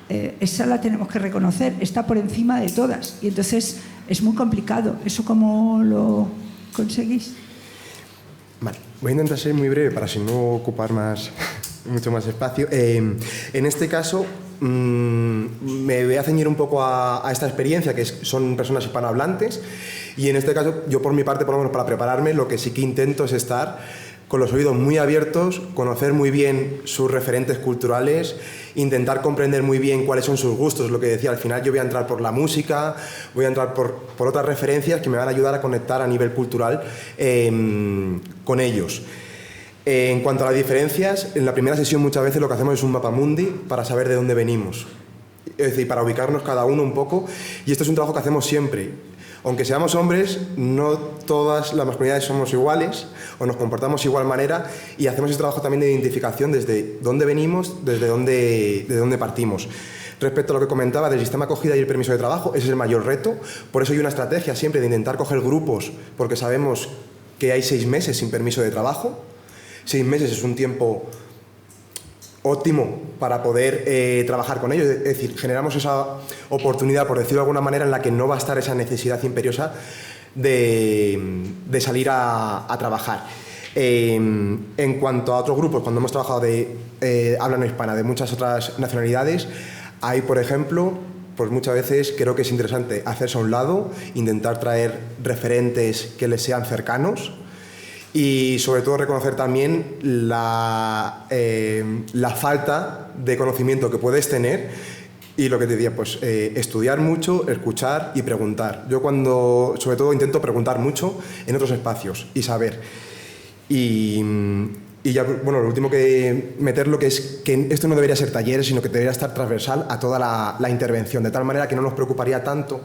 esa la tenemos que reconocer, está por encima de todas, y entonces es muy complicado. ¿Eso cómo lo conseguís? Vale, voy a intentar ser muy breve para así no ocupar mucho más espacio. En este caso me voy a ceñir un poco a esta experiencia, que son personas hispanohablantes, y en este caso yo por mi parte, por lo menos para prepararme, lo que sí que intento es estar con los oídos muy abiertos, conocer muy bien sus referentes culturales, intentar comprender muy bien cuáles son sus gustos. Lo que decía, al final yo voy a entrar por la música, voy a entrar por otras referencias que me van a ayudar a conectar a nivel cultural con ellos. En cuanto a las diferencias, en la primera sesión muchas veces lo que hacemos es un mapamundi para saber de dónde venimos, es decir, para ubicarnos cada uno un poco, y esto es un trabajo que hacemos siempre. Aunque seamos hombres, no todas las masculinidades somos iguales o nos comportamos de igual manera, y hacemos ese trabajo también de identificación desde dónde venimos, desde dónde partimos. Respecto a lo que comentaba del sistema de acogida y el permiso de trabajo, ese es el mayor reto. Por eso hay una estrategia siempre de intentar coger grupos, porque sabemos que hay 6 meses sin permiso de trabajo. 6 meses es un tiempo óptimo para poder trabajar con ellos, es decir, generamos esa oportunidad, por decirlo de alguna manera, en la que no va a estar esa necesidad imperiosa de salir a trabajar. En cuanto a otros grupos, cuando hemos trabajado de habla no hispana, de muchas otras nacionalidades, hay, por ejemplo, pues muchas veces creo que es interesante hacerse a un lado, intentar traer referentes que les sean cercanos, y sobre todo reconocer también la falta de conocimiento que puedes tener, y lo que te diría, pues estudiar mucho, escuchar y preguntar. Yo sobre todo intento preguntar mucho en otros espacios y saber. Y ya, bueno, lo último que meterlo, que es que esto no debería ser talleres, sino que debería estar transversal a toda la intervención, de tal manera que no nos preocuparía tanto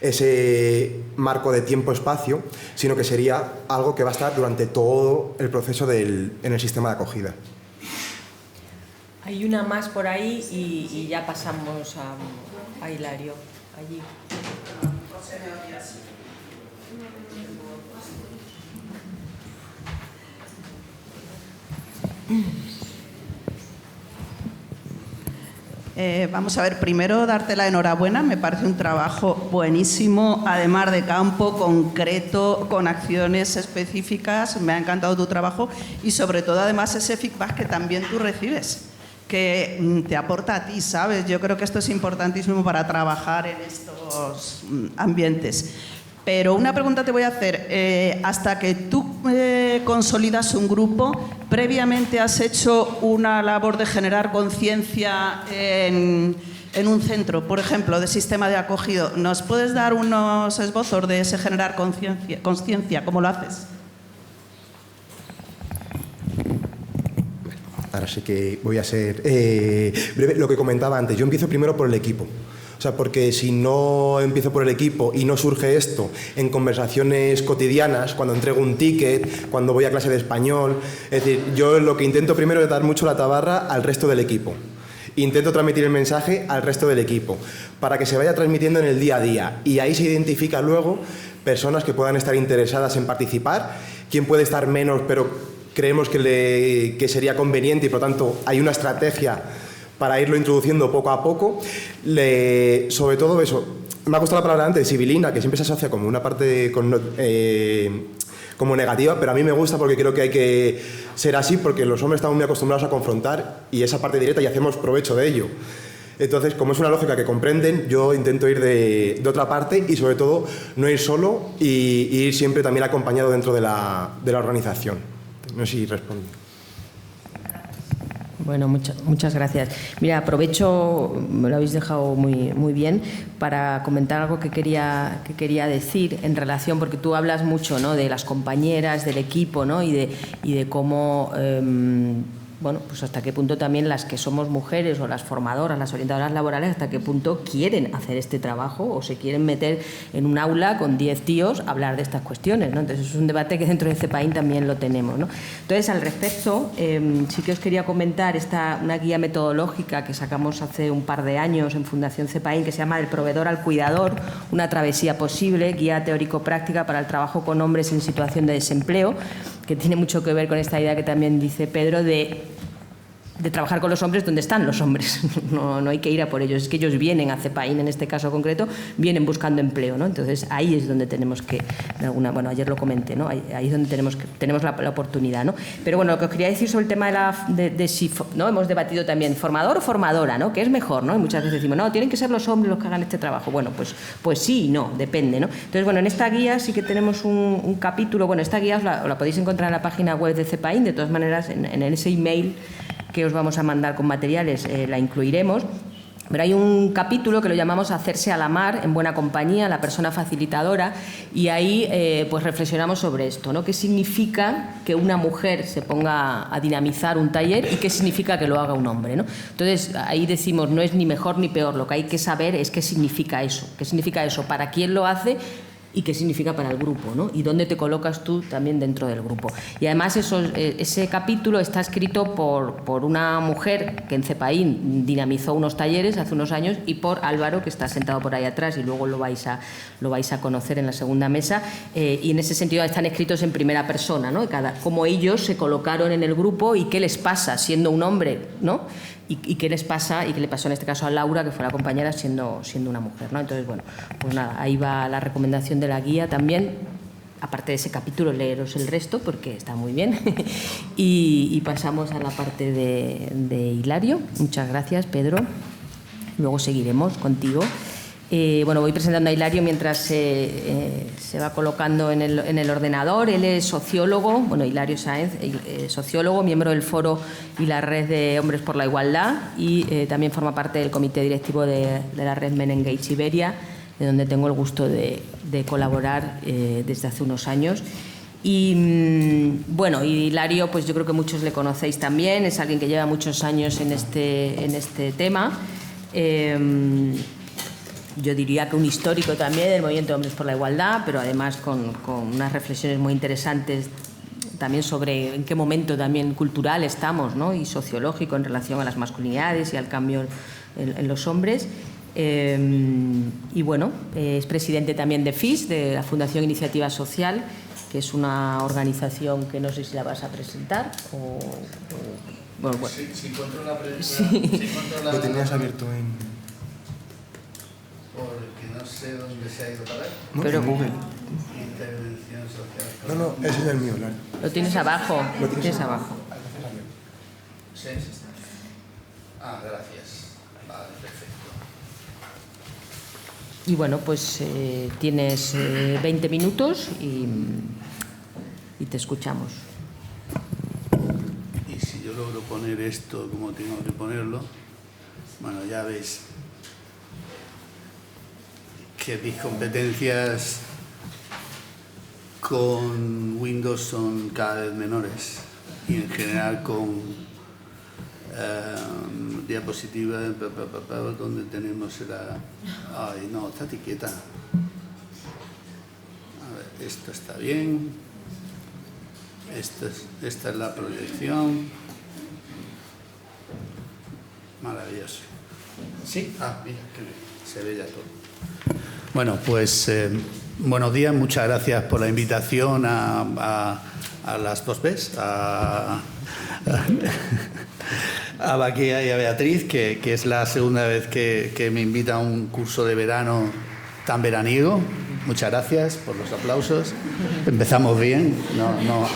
ese marco de tiempo-espacio, sino que sería algo que va a estar durante todo el proceso en el sistema de acogida. Hay una más por ahí y ya pasamos a Hilario. Allí. Vamos a ver, primero darte la enhorabuena, me parece un trabajo buenísimo, además de campo, concreto, con acciones específicas. Me ha encantado tu trabajo y sobre todo además ese feedback que también tú recibes, que te aporta a ti, ¿sabes? Yo creo que esto es importantísimo para trabajar en estos ambientes. Pero una pregunta te voy a hacer. Hasta que tú consolidas un grupo, ¿previamente has hecho una labor de generar conciencia en un centro, por ejemplo, de sistema de acogido? ¿Nos puedes dar unos esbozos de ese generar conciencia? ¿Cómo lo haces? Ahora sí que voy a ser breve. Lo que comentaba antes, yo empiezo primero por el equipo. O sea, porque si no empiezo por el equipo y no surge esto en conversaciones cotidianas, cuando entrego un ticket, cuando voy a clase de español, es decir, yo lo que intento primero es dar mucho la tabarra al resto del equipo. Intento transmitir el mensaje al resto del equipo para que se vaya transmitiendo en el día a día, y ahí se identifica luego personas que puedan estar interesadas en participar, quién puede estar menos pero creemos que sería conveniente, y por lo tanto hay una estrategia para irlo introduciendo poco a poco. Sobre todo eso, me ha gustado la palabra antes, sibilina, que siempre se asocia como una parte como negativa, pero a mí me gusta porque creo que hay que ser así, porque los hombres estamos muy acostumbrados a confrontar y esa parte directa y hacemos provecho de ello. Entonces, como es una lógica que comprenden, yo intento ir de otra parte y sobre todo no ir solo y ir siempre también acompañado dentro de la organización. No sé si respondo. Bueno, muchas gracias. Mira, aprovecho, me lo habéis dejado muy bien, para comentar algo que quería decir en relación, porque tú hablas mucho, ¿no?, de las compañeras, del equipo, ¿no?, y de cómo, bueno, pues hasta qué punto también las que somos mujeres o las formadoras, las orientadoras laborales, hasta qué punto quieren hacer este trabajo o se quieren meter en un aula con 10 tíos a hablar de estas cuestiones, ¿no? Entonces es un debate que dentro de CEPAIN también lo tenemos, ¿no? Entonces, al respecto, sí que os quería comentar una guía metodológica que sacamos hace un par de años en Fundación CEPAIN, que se llama Del proveedor al cuidador, una travesía posible, guía teórico-práctica para el trabajo con hombres en situación de desempleo, que tiene mucho que ver con esta idea que también dice Pedro de trabajar con los hombres donde están los hombres. No hay que ir a por ellos, es que ellos vienen a CEPAIN, en este caso concreto, vienen buscando empleo, ¿no? Entonces ahí es donde tenemos que, bueno, ayer lo comenté, ¿no? Ahí es donde tenemos la oportunidad, ¿no? Pero bueno, lo que os quería decir sobre el tema de si, ¿no?, hemos debatido también formador o formadora, ¿no?, que es mejor, ¿no? Y muchas veces decimos, no, tienen que ser los hombres los que hagan este trabajo. Bueno, pues sí y no, depende, ¿no? Entonces, bueno, en esta guía sí que tenemos un capítulo, bueno, esta guía os la podéis encontrar en la página web de CEPAIN, de todas maneras en ese email que os vamos a mandar con materiales la incluiremos. Pero hay un capítulo que lo llamamos Hacerse a la mar en buena compañía, la persona facilitadora, y ahí pues reflexionamos sobre esto, ¿no? ¿Qué significa que una mujer se ponga a dinamizar un taller y qué significa que lo haga un hombre, ¿no? Entonces ahí decimos, no es ni mejor ni peor, lo que hay que saber es qué significa eso, para quién lo hace y qué significa para el grupo, ¿no? Y dónde te colocas tú también dentro del grupo. Y además ese capítulo está escrito por una mujer que en CEPAIN dinamizó unos talleres hace unos años y por Álvaro, que está sentado por ahí atrás y luego lo vais a conocer en la segunda mesa, y en ese sentido están escritos en primera persona, ¿no? Cómo ellos se colocaron en el grupo y qué les pasa siendo un hombre, ¿no? Y qué les pasa y qué le pasó en este caso a Laura, que fue la compañera, siendo una mujer, ¿no? Entonces, bueno, pues nada, ahí va la recomendación de la guía también. Aparte de ese capítulo, leeros el resto porque está muy bien. y pasamos a la parte de Hilario. Muchas gracias, Pedro. Luego seguiremos contigo. Bueno, voy presentando a Hilario mientras se va colocando en el ordenador. Él es sociólogo, bueno, Hilario Sáenz, sociólogo, miembro del Foro y la Red de Hombres por la Igualdad, y también forma parte del comité directivo de la Red Men Engage Iberia, de donde tengo el gusto de colaborar desde hace unos años. Y bueno, Hilario, pues yo creo que muchos le conocéis también, es alguien que lleva muchos años en este tema. Yo diría que un histórico también del movimiento de Hombres por la Igualdad, pero además con unas reflexiones muy interesantes también sobre en qué momento también cultural estamos, ¿no?, y sociológico en relación a las masculinidades y al cambio en los hombres. Y bueno, es presidente también de FIS, de la Fundación Iniciativa Social, que es una organización que no sé si la vas a presentar o bueno. Si encuentro la sí. Lo tenías abierto en... Porque no sé dónde se ha ido para él. No, pero en Google. Intervención social. No, ese es el mío, Hilario. Lo tienes abajo. Lo tienes abajo. Sí. Gracias. Vale, perfecto. Y bueno, pues tienes 20 minutos y te escuchamos. Y si yo logro poner esto como tengo que ponerlo, bueno, ya veis que mis competencias con Windows son cada vez menores y en general con diapositivas donde tenemos la... Ay, no, está etiqueta. A ver, esto está bien. Esta es la proyección. Maravilloso. ¿Sí? Mira, qué bien. Se ve ya todo. Bueno, pues buenos días, muchas gracias por la invitación a las dos Bs, a Baquea y a Beatriz, que es la segunda vez que me invita a un curso de verano tan veraniego. muchas gracias por los aplausos. Empezamos bien, no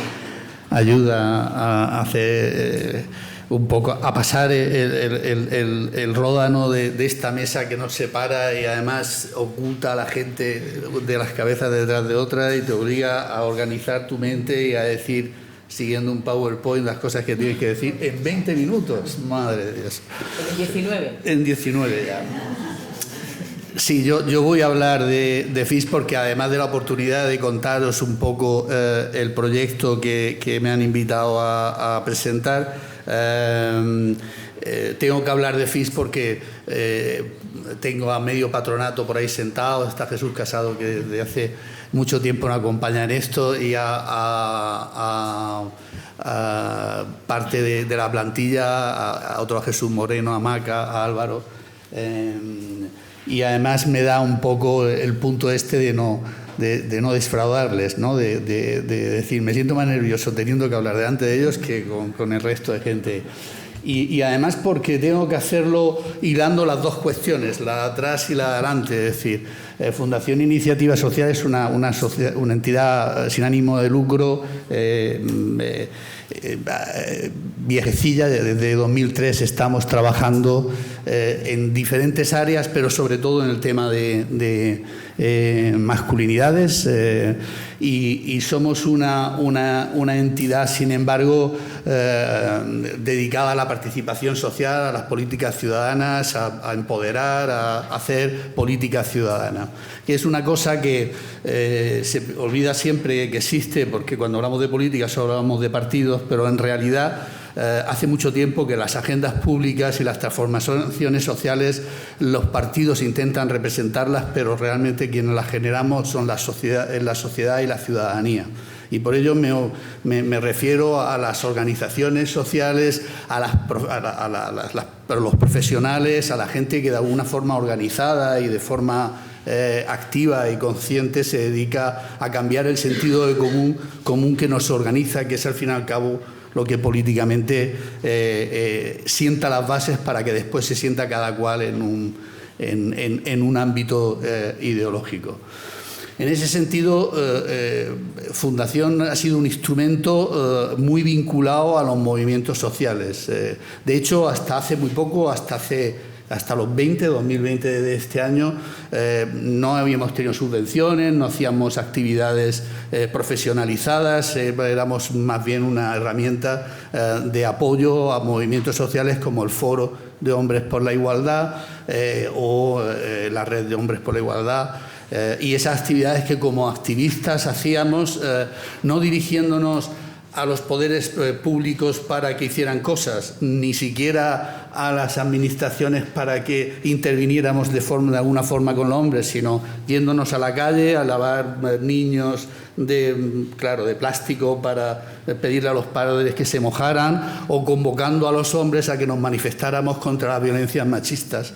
ayuda a hacer un poco, a pasar el ródano de esta mesa que nos separa y además oculta a la gente de las cabezas detrás de otra y te obliga a organizar tu mente y a decir, siguiendo un PowerPoint, las cosas que tienes que decir en 20 minutos. Madre de Dios. En 19. En 19 ya. Sí, yo voy a hablar de FIS porque además de la oportunidad de contaros un poco el proyecto que me han invitado a presentar, tengo que hablar de FIS porque tengo a medio patronato por ahí sentado, está Jesús Casado que desde hace mucho tiempo me acompaña en esto y a parte de la plantilla, a otro a Jesús Moreno, a Maca, a Álvaro. Y además me da un poco el punto este de no defraudarles, ¿no? De decir, me siento más nervioso teniendo que hablar delante de ellos que con el resto de gente. Y además porque tengo que hacerlo hilando las dos cuestiones, la de atrás y la de adelante. Es decir, Fundación Iniciativa Social es una entidad sin ánimo de lucro, viejecilla, desde 2003 estamos trabajando en diferentes áreas, pero sobre todo en el tema de masculinidades y somos una entidad, sin embargo, dedicada a la participación social, a las políticas ciudadanas, a empoderar, a hacer política ciudadana, que es una cosa que se olvida siempre que existe, porque cuando hablamos de política solo hablamos de partidos, pero en realidad hace mucho tiempo que las agendas públicas y las transformaciones sociales, los partidos intentan representarlas, pero realmente quienes las generamos son la sociedad y la ciudadanía. Y por ello me refiero a las organizaciones sociales, a los profesionales, a la gente que de alguna forma organizada y de forma activa y consciente se dedica a cambiar el sentido de común que nos organiza, que es al fin y al cabo lo que políticamente sienta las bases para que después se sienta cada cual en un ámbito ideológico. En ese sentido, Fundación ha sido un instrumento muy vinculado a los movimientos sociales. De hecho, hasta hace muy poco, hasta los 2020 de este año, no habíamos tenido subvenciones, no hacíamos actividades profesionalizadas, éramos más bien una herramienta de apoyo a movimientos sociales como el Foro de Hombres por la Igualdad o la Red de Hombres por la Igualdad. Y esas actividades que como activistas hacíamos, no dirigiéndonos a los poderes públicos para que hicieran cosas, ni siquiera a las administraciones para que interviniéramos de alguna forma con los hombres, sino yéndonos a la calle a lavar niños de plástico para pedirle a los padres que se mojaran, o convocando a los hombres a que nos manifestáramos contra las violencias machistas.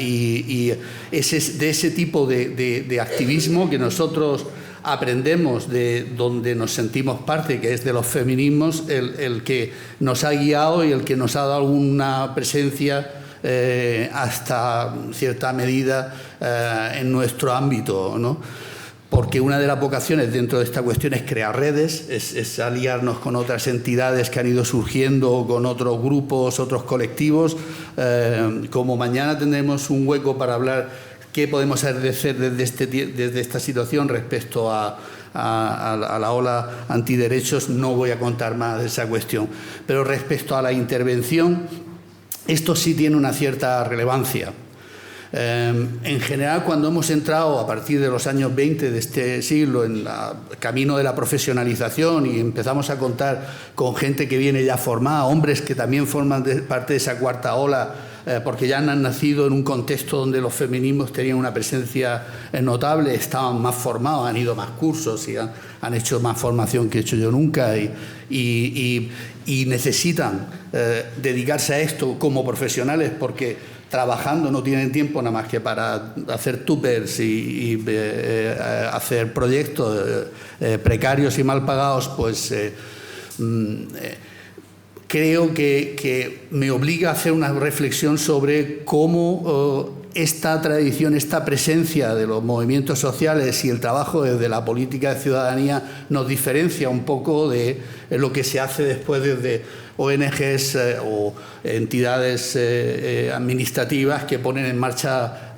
Y es de ese tipo de activismo que nosotros aprendemos, de donde nos sentimos parte, que es de los feminismos, el que nos ha guiado y el que nos ha dado alguna presencia hasta cierta medida en nuestro ámbito, ¿no? Porque una de las vocaciones dentro de esta cuestión es crear redes, es aliarnos con otras entidades que han ido surgiendo, con otros grupos, otros colectivos. Como mañana tendremos un hueco para hablar qué podemos hacer desde esta situación respecto a la ola antiderechos, no voy a contar más de esa cuestión. Pero respecto a la intervención, esto sí tiene una cierta relevancia. En general, cuando hemos entrado a partir de los años 20 de este siglo en el camino de la profesionalización y empezamos a contar con gente que viene ya formada, hombres que también forman parte de esa cuarta ola, porque ya han nacido en un contexto donde los feminismos tenían una presencia notable, estaban más formados, han ido a más cursos y han hecho más formación que he hecho yo nunca y necesitan dedicarse a esto como profesionales, porque trabajando no tienen tiempo nada más que para hacer tuppers y hacer proyectos precarios y mal pagados, pues creo que me obliga a hacer una reflexión sobre cómo esta tradición, esta presencia de los movimientos sociales y el trabajo desde la política de ciudadanía nos diferencia un poco de lo que se hace después desde ONGs o entidades administrativas que ponen en marcha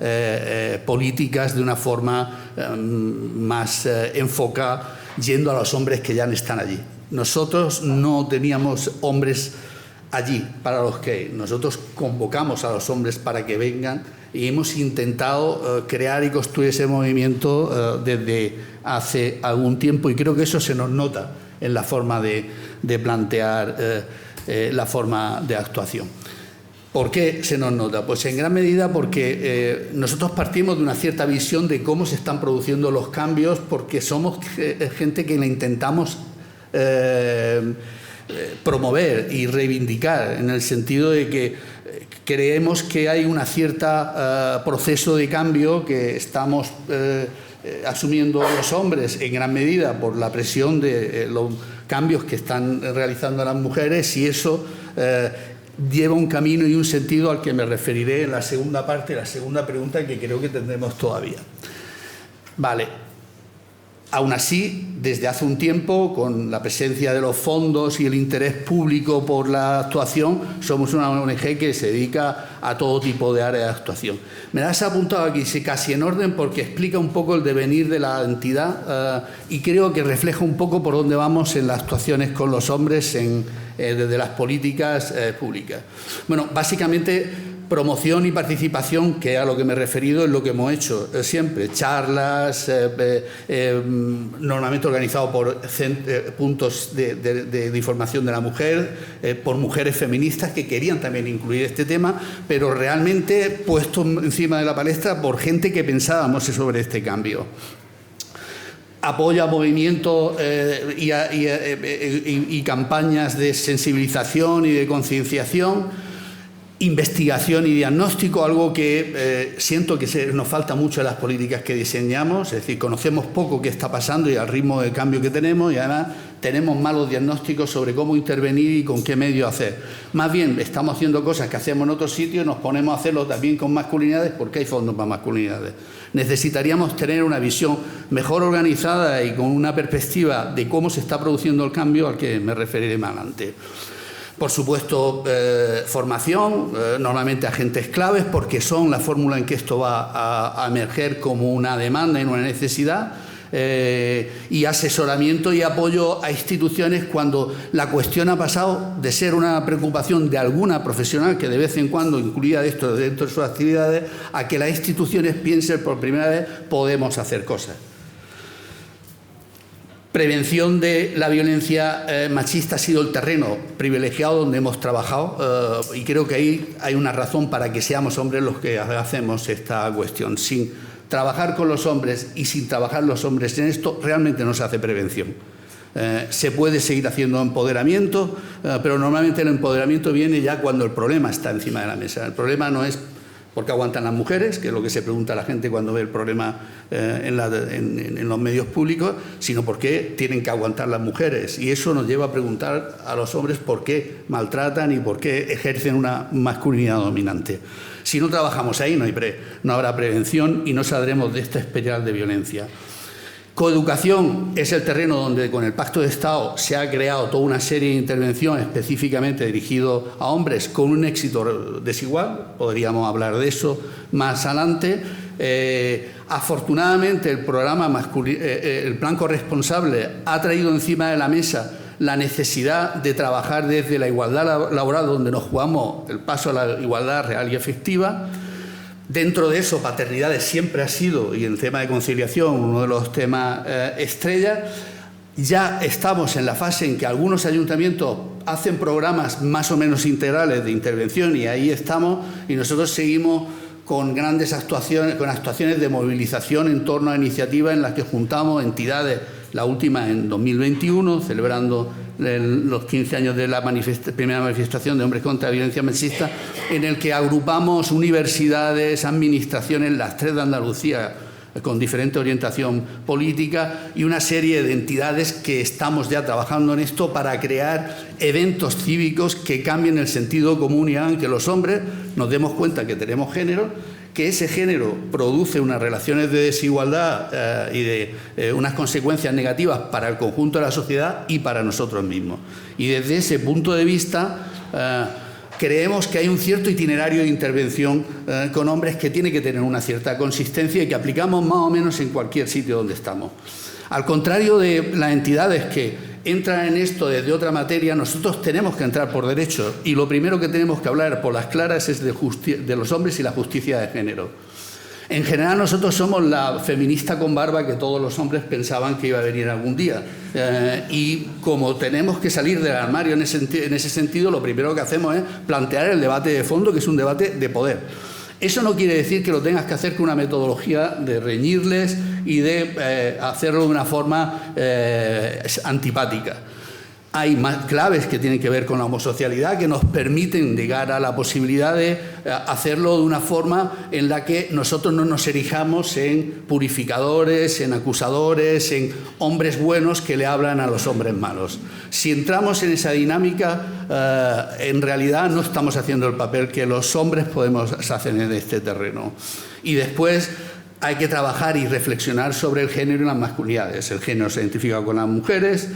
políticas de una forma más enfocada, yendo a los hombres que ya están allí. Nosotros no teníamos hombres allí para los que nosotros convocamos a los hombres para que vengan y hemos intentado crear y construir ese movimiento desde hace algún tiempo, y creo que eso se nos nota en la forma de plantear la forma de actuación. ¿Por qué se nos nota? Pues en gran medida porque nosotros partimos de una cierta visión de cómo se están produciendo los cambios, porque somos gente que la intentamos promover y reivindicar, en el sentido de que creemos que hay un cierto proceso de cambio que estamos asumiendo los hombres en gran medida por la presión de los cambios que están realizando las mujeres, y eso lleva un camino y un sentido al que me referiré en la segunda parte, la segunda pregunta, que creo que tendremos todavía. Vale. Aún así, desde hace un tiempo, con la presencia de los fondos y el interés público por la actuación, somos una ONG que se dedica a todo tipo de áreas de actuación. Me las he apuntado aquí casi en orden porque explica un poco el devenir de la entidad y creo que refleja un poco por dónde vamos en las actuaciones con los hombres desde las políticas públicas. Bueno, básicamente promoción y participación, que a lo que me he referido es lo que hemos hecho siempre, charlas, normalmente organizado por puntos de información de la mujer, por mujeres feministas que querían también incluir este tema, pero realmente puesto encima de la palestra por gente que pensábamos sobre este cambio. Apoya movimientos y campañas de sensibilización y de concienciación. Investigación y diagnóstico, algo que siento que nos falta mucho en las políticas que diseñamos, es decir, conocemos poco qué está pasando y al ritmo de cambio que tenemos, y además tenemos malos diagnósticos sobre cómo intervenir y con qué medio hacer. Más bien, estamos haciendo cosas que hacemos en otros sitios, nos ponemos a hacerlo también con masculinidades porque hay fondos para masculinidades. Necesitaríamos tener una visión mejor organizada y con una perspectiva de cómo se está produciendo el cambio, al que me referiré más adelante. Por supuesto, formación, normalmente agentes claves, porque son la fórmula en que esto va a emerger como una demanda y una necesidad, y asesoramiento y apoyo a instituciones cuando la cuestión ha pasado de ser una preocupación de alguna profesional que de vez en cuando incluía esto dentro de sus actividades, a que las instituciones piensen por primera vez podemos hacer cosas. Prevención de la violencia machista ha sido el terreno privilegiado donde hemos trabajado, y creo que ahí hay una razón para que seamos hombres los que hacemos esta cuestión. Sin trabajar con los hombres y sin trabajar los hombres en esto, realmente no se hace prevención. Se puede seguir haciendo empoderamiento, pero normalmente el empoderamiento viene ya cuando el problema está encima de la mesa. El problema no es porque aguantan las mujeres, que es lo que se pregunta a la gente cuando ve el problema en los medios públicos, sino por qué tienen que aguantar las mujeres. Y eso nos lleva a preguntar a los hombres por qué maltratan y por qué ejercen una masculinidad dominante. Si no trabajamos ahí, no habrá prevención y no saldremos de esta espiral de violencia. Coeducación es el terreno donde con el Pacto de Estado se ha creado toda una serie de intervenciones específicamente dirigidas a hombres con un éxito desigual, podríamos hablar de eso más adelante. Afortunadamente el Plan Corresponsable ha traído encima de la mesa la necesidad de trabajar desde la igualdad laboral, donde nos jugamos el paso a la igualdad real y efectiva. Dentro de eso, paternidades siempre ha sido, y el tema de conciliación, uno de los temas estrella. Ya estamos en la fase en que algunos ayuntamientos hacen programas más o menos integrales de intervención, y ahí estamos, y nosotros seguimos con grandes actuaciones, con actuaciones de movilización en torno a iniciativas en las que juntamos entidades, la última en 2021, celebrando los 15 años de la primera manifestación de hombres contra la violencia machista, en el que agrupamos universidades, administraciones, las 3 de Andalucía, con diferente orientación política, y una serie de entidades que estamos ya trabajando en esto para crear eventos cívicos que cambien el sentido común y hagan que los hombres nos demos cuenta que tenemos género, que ese género produce unas relaciones de desigualdad y de unas consecuencias negativas para el conjunto de la sociedad y para nosotros mismos. Y desde ese punto de vista creemos que hay un cierto itinerario de intervención con hombres que tiene que tener una cierta consistencia y que aplicamos más o menos en cualquier sitio donde estamos. Al contrario de las entidades que entran en esto desde otra materia, nosotros tenemos que entrar por derecho y lo primero que tenemos que hablar por las claras es de los hombres y la justicia de género. En general nosotros somos la feminista con barba que todos los hombres pensaban que iba a venir algún día y como tenemos que salir del armario en ese sentido, lo primero que hacemos es plantear el debate de fondo, que es un debate de poder. Eso no quiere decir que lo tengas que hacer con una metodología de reñirles y de hacerlo de una forma antipática. Hay más claves que tienen que ver con la homosocialidad que nos permiten llegar a la posibilidad de hacerlo de una forma en la que nosotros no nos erijamos en purificadores, en acusadores, en hombres buenos que le hablan a los hombres malos. Si entramos en esa dinámica, en realidad no estamos haciendo el papel que los hombres podemos hacer en este terreno. Y después hay que trabajar y reflexionar sobre el género y las masculinidades. El género se identifica con las mujeres,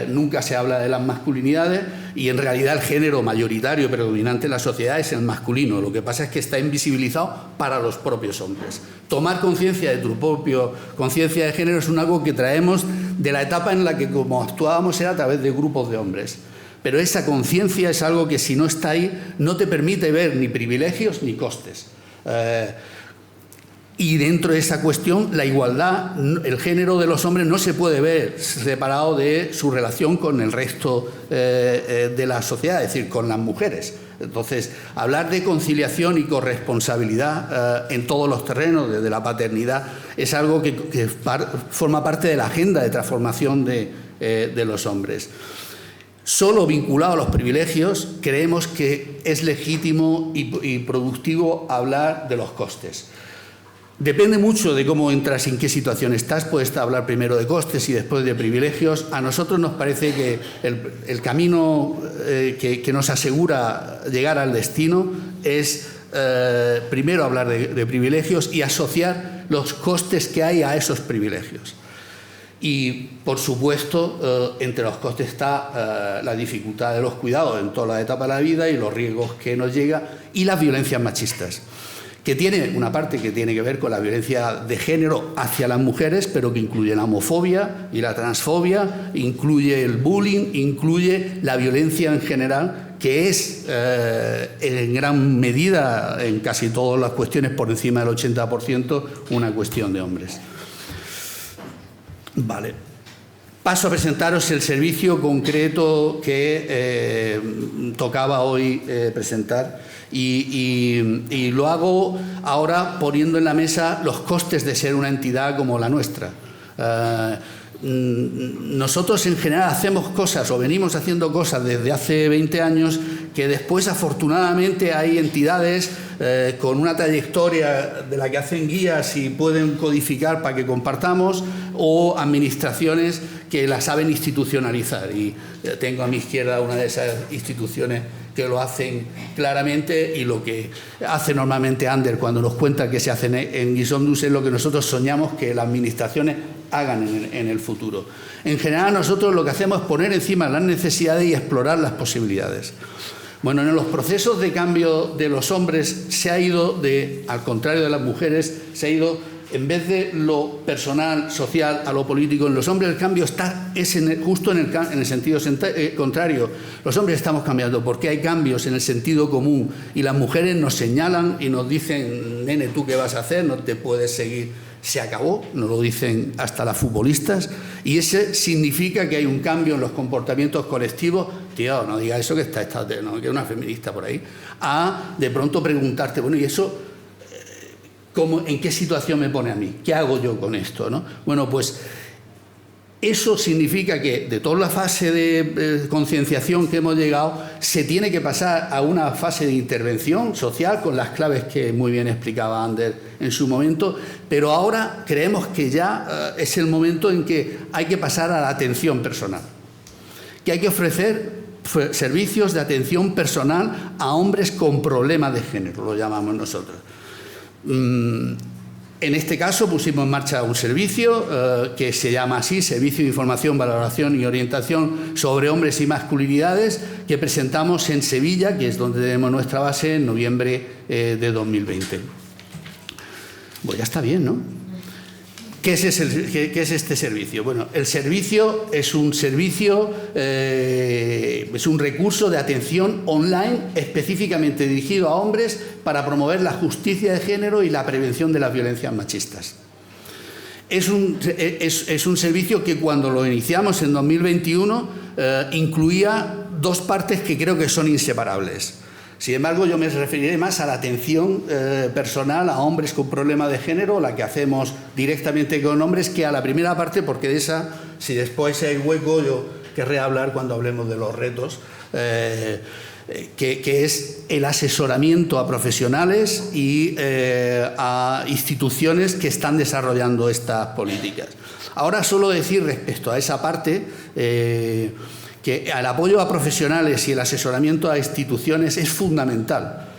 nunca se habla de las masculinidades y en realidad el género mayoritario predominante en la sociedad es el masculino. Lo que pasa es que está invisibilizado para los propios hombres. Tomar conciencia de tu propio conciencia de género es algo que traemos de la etapa en la que como actuábamos era a través de grupos de hombres. Pero esa conciencia es algo que si no está ahí no te permite ver ni privilegios ni costes. Y dentro de esa cuestión, la igualdad, el género de los hombres no se puede ver separado de su relación con el resto de la sociedad, es decir, con las mujeres. Entonces, hablar de conciliación y corresponsabilidad en todos los terrenos, desde la paternidad, es algo que forma parte de la agenda de transformación de los hombres. Solo vinculado a los privilegios, creemos que es legítimo y productivo hablar de los costes. Depende mucho de cómo entras y en qué situación estás. Puedes hablar primero de costes y después de privilegios. A nosotros nos parece que el camino que nos asegura llegar al destino es primero hablar de privilegios y asociar los costes que hay a esos privilegios. Y, por supuesto, entre los costes está la dificultad de los cuidados en toda la etapa de la vida y los riesgos que nos llega y las violencias machistas, que tiene una parte que tiene que ver con la violencia de género hacia las mujeres, pero que incluye la homofobia y la transfobia, incluye el bullying, incluye la violencia en general, que es en gran medida, en casi todas las cuestiones, por encima del 80%, una cuestión de hombres. Vale. Paso a presentaros el servicio concreto que tocaba hoy presentar. Y lo hago ahora poniendo en la mesa los costes de ser una entidad como la nuestra. Nosotros en general hacemos cosas o venimos haciendo cosas desde hace 20 años que después afortunadamente hay entidades con una trayectoria de la que hacen guías y pueden codificar para que compartamos, o administraciones que la saben institucionalizar. Y tengo a mi izquierda una de esas instituciones que lo hacen claramente, y lo que hace normalmente Ander cuando nos cuenta que se hace en Gizondus es lo que nosotros soñamos que las administraciones hagan en el futuro. En general nosotros lo que hacemos es poner encima las necesidades y explorar las posibilidades. Bueno, en los procesos de cambio de los hombres se ha ido al contrario de las mujeres, se ha ido, en vez de lo personal, social, a lo político. En los hombres el cambio es justo en el sentido contrario. Los hombres estamos cambiando porque hay cambios en el sentido común y las mujeres nos señalan y nos dicen: nene, ¿tú qué vas a hacer? No te puedes seguir. Se acabó, nos lo dicen hasta las futbolistas, y ese significa que hay un cambio en los comportamientos colectivos. Tío, no diga eso, que no, que es una feminista por ahí. A de pronto preguntarte, bueno, ¿y eso en qué situación me pone a mí? ¿Qué hago yo con esto, no? Bueno, pues eso significa que de toda la fase de concienciación que hemos llegado, se tiene que pasar a una fase de intervención social con las claves que muy bien explicaba Ander en su momento, pero ahora creemos que ya es el momento en que hay que pasar a la atención personal, que hay que ofrecer servicios de atención personal a hombres con problemas de género, lo llamamos nosotros. En este caso pusimos en marcha un servicio que se llama así, Servicio de Información, Valoración y Orientación sobre Hombres y Masculinidades, que presentamos en Sevilla, que es donde tenemos nuestra base, en noviembre de 2020. Pues ya está bien, ¿no? ¿Qué es este servicio? Bueno, el servicio es un recurso de atención online específicamente dirigido a hombres para promover la justicia de género y la prevención de las violencias machistas. Es un servicio que cuando lo iniciamos en 2021 incluía dos partes que creo que son inseparables. Sin embargo, yo me referiré más a la atención personal a hombres con problemas de género, la que hacemos directamente con hombres, que a la primera parte, porque de esa, si después hay hueco, yo querré hablar cuando hablemos de los retos, que es el asesoramiento a profesionales y a instituciones que están desarrollando estas políticas. Ahora, solo decir respecto a esa parte, que el apoyo a profesionales y el asesoramiento a instituciones es fundamental.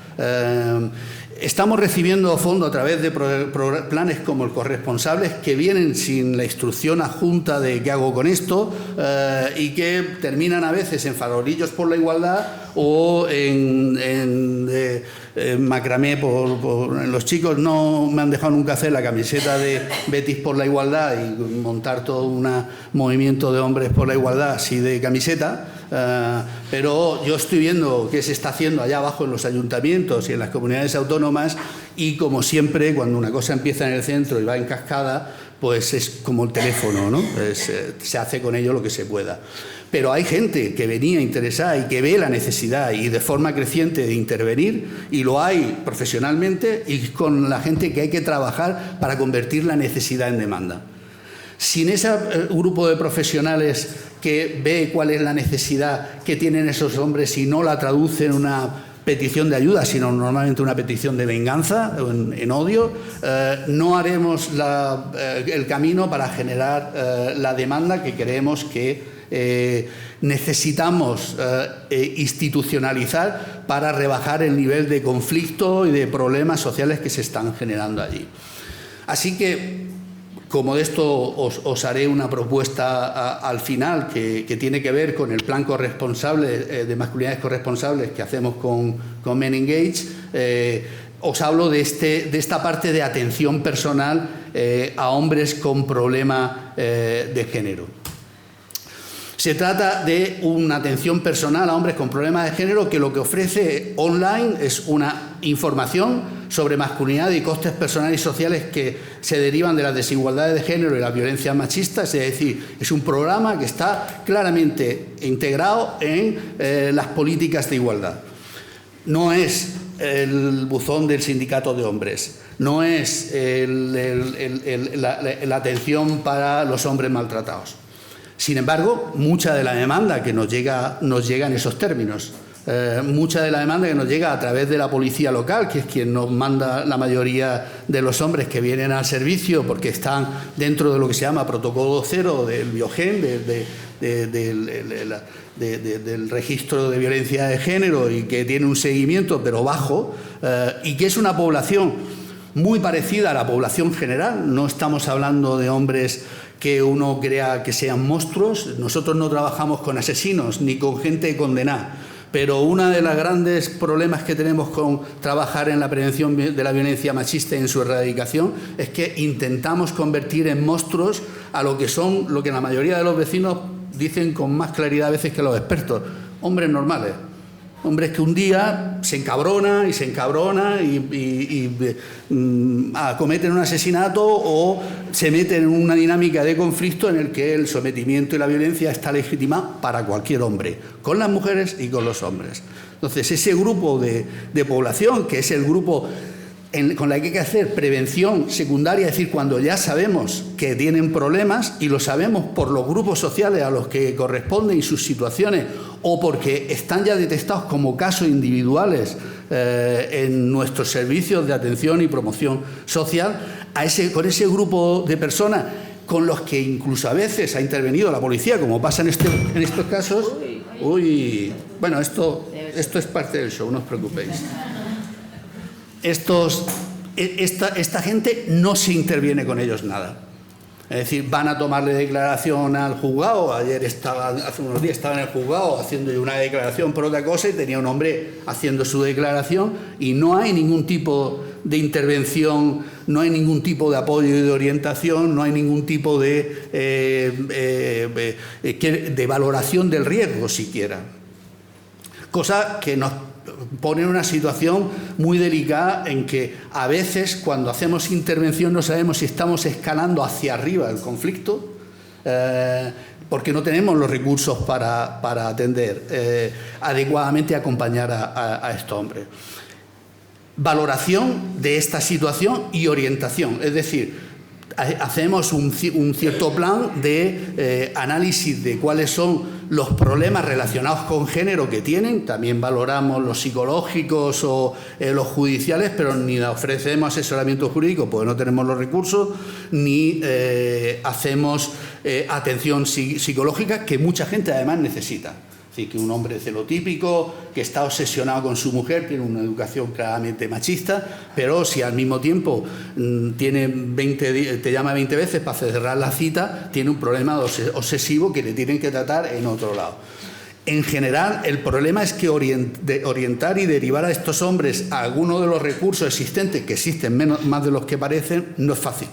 Estamos recibiendo fondos a través de planes como el Corresponsables, que vienen sin la instrucción adjunta de qué hago con esto y que terminan a veces en farolillos por la igualdad o en macramé en los chicos. No me han dejado nunca hacer la camiseta de Betis por la igualdad y montar todo un movimiento de hombres por la igualdad así de camiseta. Pero yo estoy viendo qué se está haciendo allá abajo en los ayuntamientos y en las comunidades autónomas, y como siempre, cuando una cosa empieza en el centro y va en cascada, pues es como el teléfono, ¿no? Se hace con ello lo que se pueda. Pero hay gente que venía interesada y que ve la necesidad y de forma creciente de intervenir, y lo hay profesionalmente y con la gente que hay que trabajar para convertir la necesidad en demanda. Sin ese grupo de profesionales que ve cuál es la necesidad que tienen esos hombres y no la traduce en una petición de ayuda, sino normalmente una petición de venganza, en odio, no haremos el camino para generar la demanda que creemos que necesitamos institucionalizar para rebajar el nivel de conflicto y de problemas sociales que se están generando allí. Así que, como de esto os haré una propuesta al final que tiene que ver con el plan corresponsable de masculinidades corresponsables que hacemos con Men Engage, os hablo de esta parte de atención personal a hombres con problema de género. Se trata de una atención personal a hombres con problemas de género que lo que ofrece online es una información sobre masculinidad y costes personales y sociales que se derivan de las desigualdades de género y las violencias machistas. Es decir, es un programa que está claramente integrado en las políticas de igualdad. No es el buzón del sindicato de hombres, no es la atención para los hombres maltratados. Sin embargo, mucha de la demanda que nos llega en esos términos. Mucha de la demanda que nos llega a través de la policía local, que es quien nos manda la mayoría de los hombres que vienen al servicio porque están dentro de lo que se llama protocolo cero del Biogen, del registro de violencia de género, y que tiene un seguimiento pero bajo, y que es una población muy parecida a la población general. No estamos hablando de hombres que uno crea que sean monstruos. Nosotros no trabajamos con asesinos ni con gente condenada, pero uno de los grandes problemas que tenemos con trabajar en la prevención de la violencia machista y en su erradicación es que intentamos convertir en monstruos a lo que son, lo que la mayoría de los vecinos dicen con más claridad a veces que los expertos: hombres normales. Hombres que un día se encabrona y acometen un asesinato o se meten en una dinámica de conflicto en el que el sometimiento y la violencia está legitimada para cualquier hombre, con las mujeres y con los hombres. Entonces, ese grupo de población, que es el grupo con la que hay que hacer prevención secundaria, es decir, cuando ya sabemos que tienen problemas y lo sabemos por los grupos sociales a los que corresponden y sus situaciones, o porque están ya detectados como casos individuales en nuestros servicios de atención y promoción social, con ese grupo de personas con los que incluso a veces ha intervenido la policía, como pasa en estos casos. Bueno, esto es parte del show, no os preocupéis. esta gente no se interviene con ellos nada. Es decir, van a tomarle declaración al juzgado. Hace unos días estaba en el juzgado haciendo una declaración por otra cosa y tenía un hombre haciendo su declaración y no hay ningún tipo de intervención, no hay ningún tipo de apoyo y de orientación, no hay ningún tipo de valoración del riesgo siquiera. Cosa que nos pone en una situación muy delicada en que a veces cuando hacemos intervención no sabemos si estamos escalando hacia arriba el conflicto porque no tenemos los recursos para atender adecuadamente y acompañar a estos hombres. Valoración de esta situación y orientación, es decir, hacemos un cierto plan de análisis de cuáles son los problemas relacionados con género que tienen, también valoramos los psicológicos o los judiciales, pero ni ofrecemos asesoramiento jurídico porque no tenemos los recursos, ni hacemos atención psicológica que mucha gente además necesita. Es decir, que un hombre celotípico, que está obsesionado con su mujer, tiene una educación claramente machista, pero si al mismo tiempo te llama 20 veces para cerrar la cita, tiene un problema obsesivo que le tienen que tratar en otro lado. En general, el problema es que orientar y derivar a estos hombres a alguno de los recursos existentes, que existen más de los que parecen, no es fácil.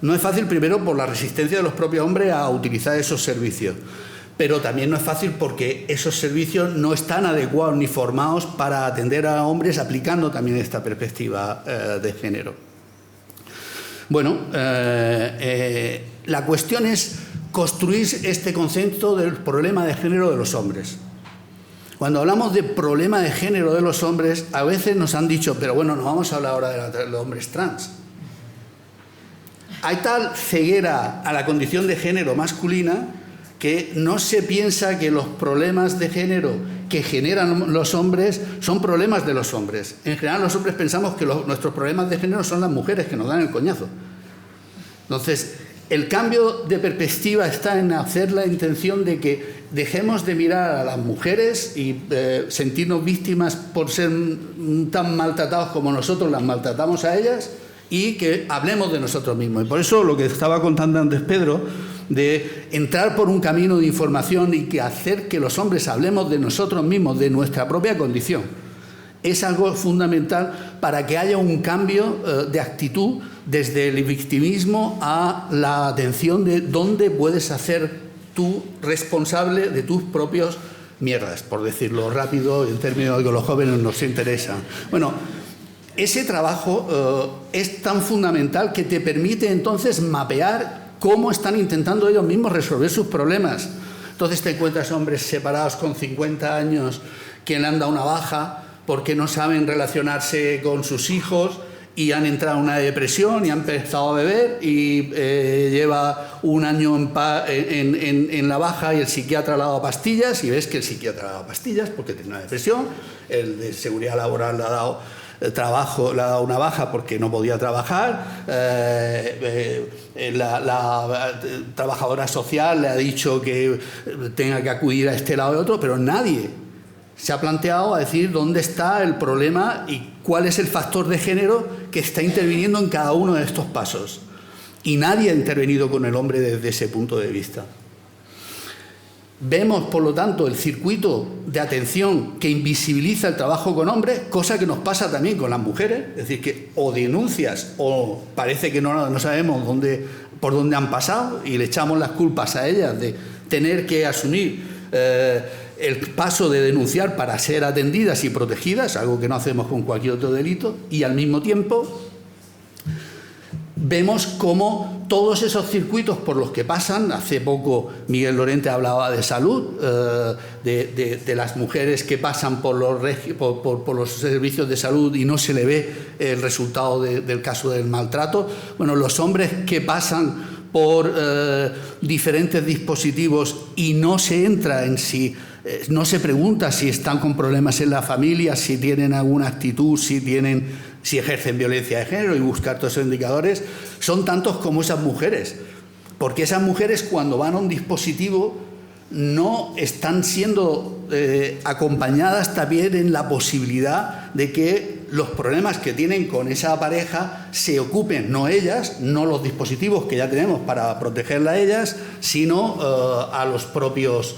No es fácil primero por la resistencia de los propios hombres a utilizar esos servicios. Pero también no es fácil porque esos servicios no están adecuados ni formados para atender a hombres aplicando también esta perspectiva de género. Bueno, la cuestión es construir este concepto del problema de género de los hombres. Cuando hablamos de problema de género de los hombres, a veces nos han dicho, pero bueno, no vamos a hablar ahora de los hombres trans. Hay tal ceguera a la condición de género masculina que no se piensa que los problemas de género que generan los hombres son problemas de los hombres. En general los hombres pensamos que nuestros problemas de género son las mujeres que nos dan el coñazo. Entonces, el cambio de perspectiva está en hacer la intención de que dejemos de mirar a las mujeres y sentirnos víctimas por ser tan maltratados como nosotros las maltratamos a ellas y que hablemos de nosotros mismos. Y por eso lo que estaba contando antes Pedro, de entrar por un camino de información y que hacer que los hombres hablemos de nosotros mismos, de nuestra propia condición, es algo fundamental para que haya un cambio de actitud desde el victimismo a la atención de dónde puedes hacer tú responsable de tus propios mierdas, por decirlo rápido, en términos de que los jóvenes nos interesan. Bueno, ese trabajo es tan fundamental que te permite entonces mapear cómo están intentando ellos mismos resolver sus problemas. Entonces te encuentras hombres separados con 50 años que le han dado una baja porque no saben relacionarse con sus hijos y han entrado en una depresión y han empezado a beber y lleva un año en la baja y el psiquiatra le ha dado pastillas y ves que el psiquiatra le ha dado pastillas porque tiene una depresión, el de seguridad laboral le ha dado trabajo, le ha dado una baja porque no podía trabajar, la trabajadora social le ha dicho que tenga que acudir a este lado y otro, pero nadie se ha planteado a decir dónde está el problema y cuál es el factor de género que está interviniendo en cada uno de estos pasos. Y nadie ha intervenido con el hombre desde ese punto de vista. Vemos, por lo tanto, el circuito de atención que invisibiliza el trabajo con hombres, cosa que nos pasa también con las mujeres, es decir, que o denuncias o parece que no sabemos por dónde han pasado y le echamos las culpas a ellas de tener que asumir el paso de denunciar para ser atendidas y protegidas, algo que no hacemos con cualquier otro delito, y al mismo tiempo vemos cómo todos esos circuitos por los que pasan, hace poco Miguel Lorente hablaba de salud, de las mujeres que pasan por los servicios de salud y no se le ve el resultado del caso del maltrato. Bueno, los hombres que pasan por diferentes dispositivos y no se entra en si no se pregunta si están con problemas en la familia, si tienen alguna actitud, si ejercen violencia de género y buscar todos esos indicadores, son tantos como esas mujeres. Porque esas mujeres cuando van a un dispositivo no están siendo acompañadas también en la posibilidad de que los problemas que tienen con esa pareja se ocupen, no ellas, no los dispositivos que ya tenemos para protegerla a ellas, sino a los propios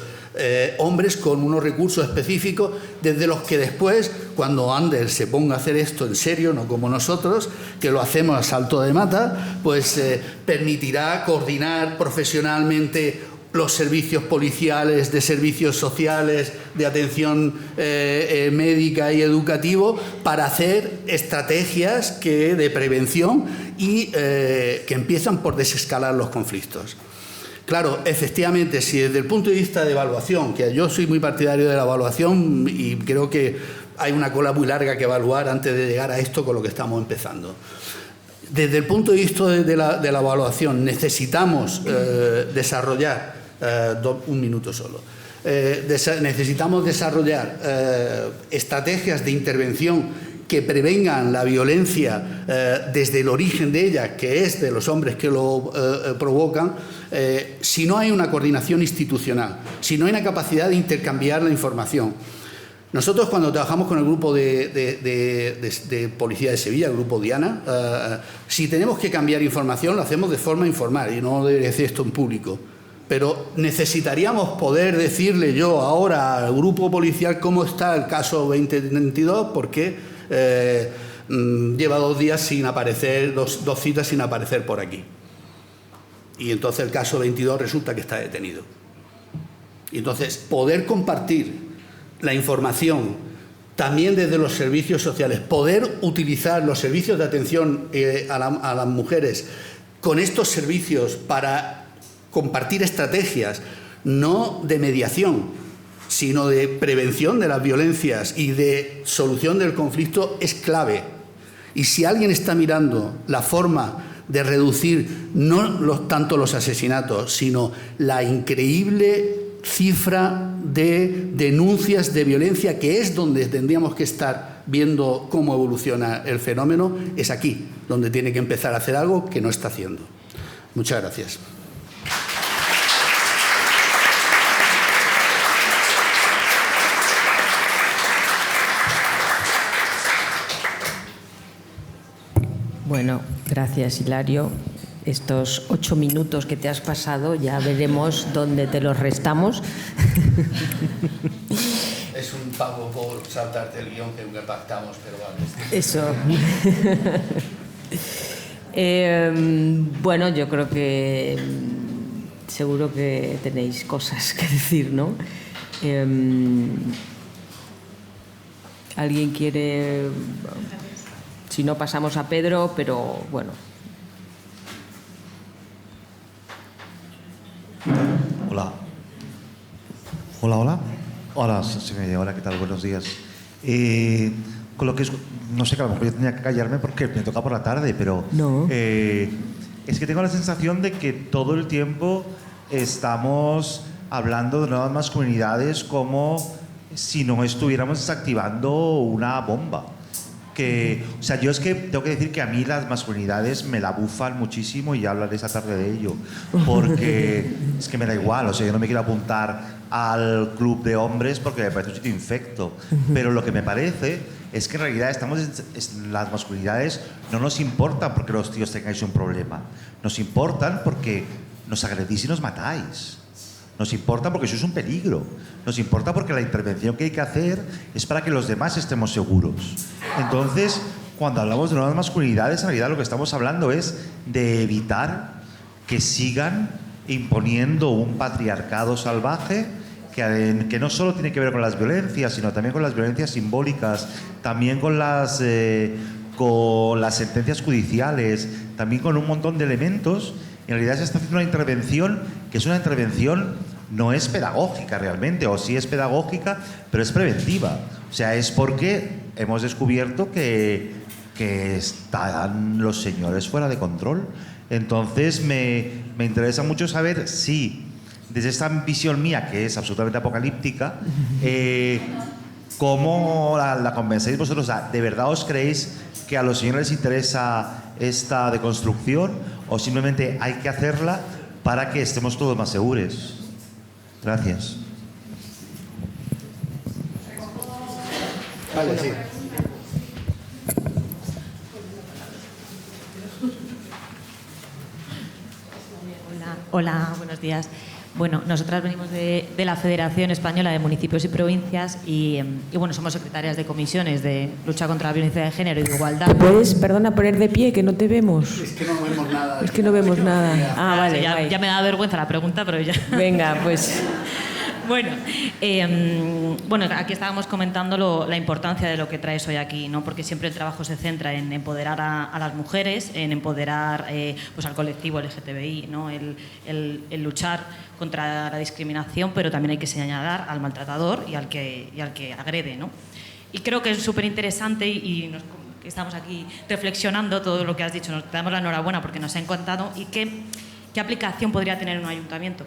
hombres con unos recursos específicos desde los que después, cuando Ander se ponga a hacer esto en serio, no como nosotros, que lo hacemos a salto de mata, pues permitirá coordinar profesionalmente los servicios policiales, de servicios sociales, de atención médica y educativo, para hacer estrategias de prevención y que empiezan por desescalar los conflictos. Claro, efectivamente, si desde el punto de vista de evaluación, que yo soy muy partidario de la evaluación y creo que hay una cola muy larga que evaluar antes de llegar a esto con lo que estamos empezando. Desde el punto de vista de la evaluación necesitamos desarrollar, un minuto solo, necesitamos desarrollar estrategias de intervención que prevengan la violencia desde el origen de ella, que es de los hombres que lo provocan, si no hay una coordinación institucional, si no hay una capacidad de intercambiar la información. Nosotros, cuando trabajamos con el grupo de Policía de Sevilla, el grupo Diana, si tenemos que cambiar información, lo hacemos de forma informal, y no debería decir esto en público. Pero necesitaríamos poder decirle yo ahora al grupo policial cómo está el caso 2022, porque lleva 2 días sin aparecer, dos citas sin aparecer por aquí. Y entonces el caso 22 resulta que está detenido. Y entonces poder compartir la información también desde los servicios sociales, poder utilizar los servicios de atención a las mujeres con estos servicios para compartir estrategias, no de mediación, sino de prevención de las violencias y de solución del conflicto, es clave. Y si alguien está mirando la forma de reducir no tanto los asesinatos, sino la increíble cifra de denuncias de violencia, que es donde tendríamos que estar viendo cómo evoluciona el fenómeno, es aquí donde tiene que empezar a hacer algo que no está haciendo. Muchas gracias. Bueno, gracias, Hilario. Estos 8 minutos que te has pasado, ya veremos dónde te los restamos. Es un pago por saltarte el guión que pactamos, pero vale. Eso. Bueno, yo creo que seguro que tenéis cosas que decir, ¿no? ¿Alguien quiere...? Si no, pasamos a Pedro, pero bueno. Hola. Hola, hola. Hola, sí, hola, ¿qué tal? Buenos días. Con lo que es, no sé, que a lo mejor yo tenía que callarme porque me toca por la tarde, pero no. Es que tengo la sensación de que todo el tiempo estamos hablando de nuevas masculinidades como si no estuviéramos desactivando una bomba. O sea, yo es que tengo que decir que a mí las masculinidades me la bufan muchísimo y ya hablaré esta tarde de ello, porque es que me da igual, o sea, yo no me quiero apuntar al club de hombres porque me parece un sitio infecto, pero lo que me parece es que en realidad las masculinidades no nos importan porque los tíos tengáis un problema, nos importan porque nos agredís y nos matáis. Nos importa porque sois un peligro. Nos importa porque la intervención que hay que hacer es para que los demás estemos seguros. Entonces, cuando hablamos de nuevas masculinidades, en realidad lo que estamos hablando es de evitar que sigan imponiendo un patriarcado salvaje que no solo tiene que ver con las violencias, sino también con las violencias simbólicas, también con las sentencias judiciales, también con un montón de elementos. En realidad se está haciendo una intervención que es una intervención, no es pedagógica realmente, o sí es pedagógica, pero es preventiva. O sea, es porque hemos descubierto que están los señores fuera de control. Entonces me interesa mucho saber si, desde esta visión mía, que es absolutamente apocalíptica, ¿cómo la convencéis vosotros? ¿De verdad os creéis que a los señores les interesa esta deconstrucción o simplemente hay que hacerla para que estemos todos más seguros? Gracias. Vale, sí. Hola, buenos días. Bueno, nosotras venimos de la Federación Española de Municipios y Provincias y bueno, somos secretarias de comisiones de lucha contra la violencia de género y de igualdad. ¿Te puedes, perdona, poner de pie, que no te vemos? Es que no vemos nada. Es que no vemos nada. Ah, vale, Ya me da vergüenza la pregunta, pero ya... Venga, pues... Bueno, aquí estábamos comentando la importancia de lo que traes hoy aquí, ¿no? Porque siempre el trabajo se centra en empoderar a las mujeres, en empoderar pues al colectivo LGTBI, ¿no? El luchar contra la discriminación, pero también hay que señalar al maltratador y al que agrede, ¿no? Y creo que es súper interesante y estamos aquí reflexionando todo lo que has dicho. Nos damos la enhorabuena porque nos ha encantado. ¿Y qué aplicación podría tener en un ayuntamiento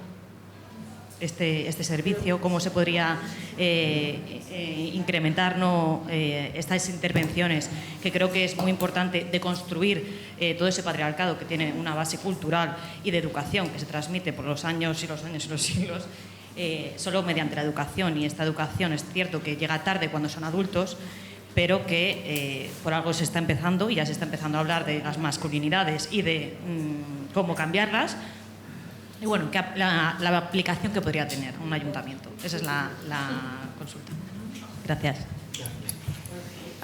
este servicio? ¿Cómo se podría incrementar, ¿no? Estas intervenciones? Que creo que es muy importante de construir todo ese patriarcado que tiene una base cultural y de educación que se transmite por los años y los años y los siglos, solo mediante la educación. Y esta educación es cierto que llega tarde cuando son adultos, pero que por algo se está empezando y ya se está empezando a hablar de las masculinidades y de cómo cambiarlas. Y bueno, la aplicación que podría tener un ayuntamiento. Esa es la consulta. Gracias.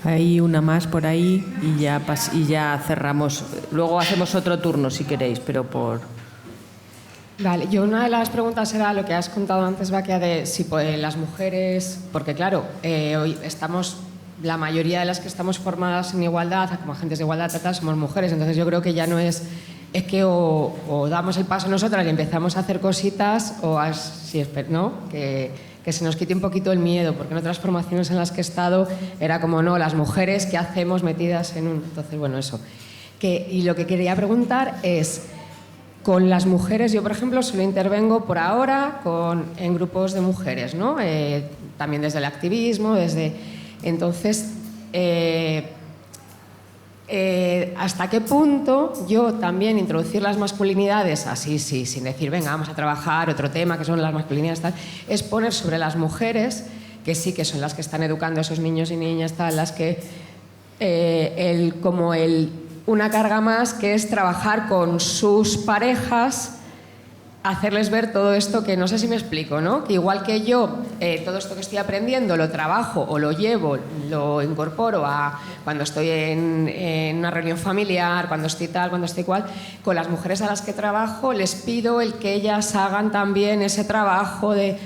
Hay una más por ahí y ya cerramos. Luego hacemos otro turno si queréis, pero por... Vale, yo una de las preguntas era lo que has contado antes, Baquea, de si las mujeres... Porque claro, hoy estamos... La mayoría de las que estamos formadas en igualdad, como agentes de igualdad, somos mujeres. Entonces yo creo que ya no es que o damos el paso nosotras y empezamos a hacer cositas o ¿no? Que se nos quite un poquito el miedo, porque en otras formaciones en las que he estado era como, no, las mujeres, ¿qué hacemos metidas en un...? Entonces, bueno, eso. Y lo que quería preguntar es, con las mujeres, yo por ejemplo solo intervengo por ahora en grupos de mujeres, ¿no? También desde el activismo, Entonces, ¿hasta qué punto yo también introducir las masculinidades así, sí, sin decir, venga, vamos a trabajar otro tema que son las masculinidades, tal, es poner sobre las mujeres, que sí que son las que están educando a esos niños y niñas, tal, las que una carga más que es trabajar con sus parejas, hacerles ver todo esto que no sé si me explico, ¿no? Que igual que yo, todo esto que estoy aprendiendo lo trabajo o lo llevo, lo incorporo a cuando estoy en una reunión familiar, cuando estoy tal, cuando estoy cual, con las mujeres a las que trabajo les pido el que ellas hagan también ese trabajo de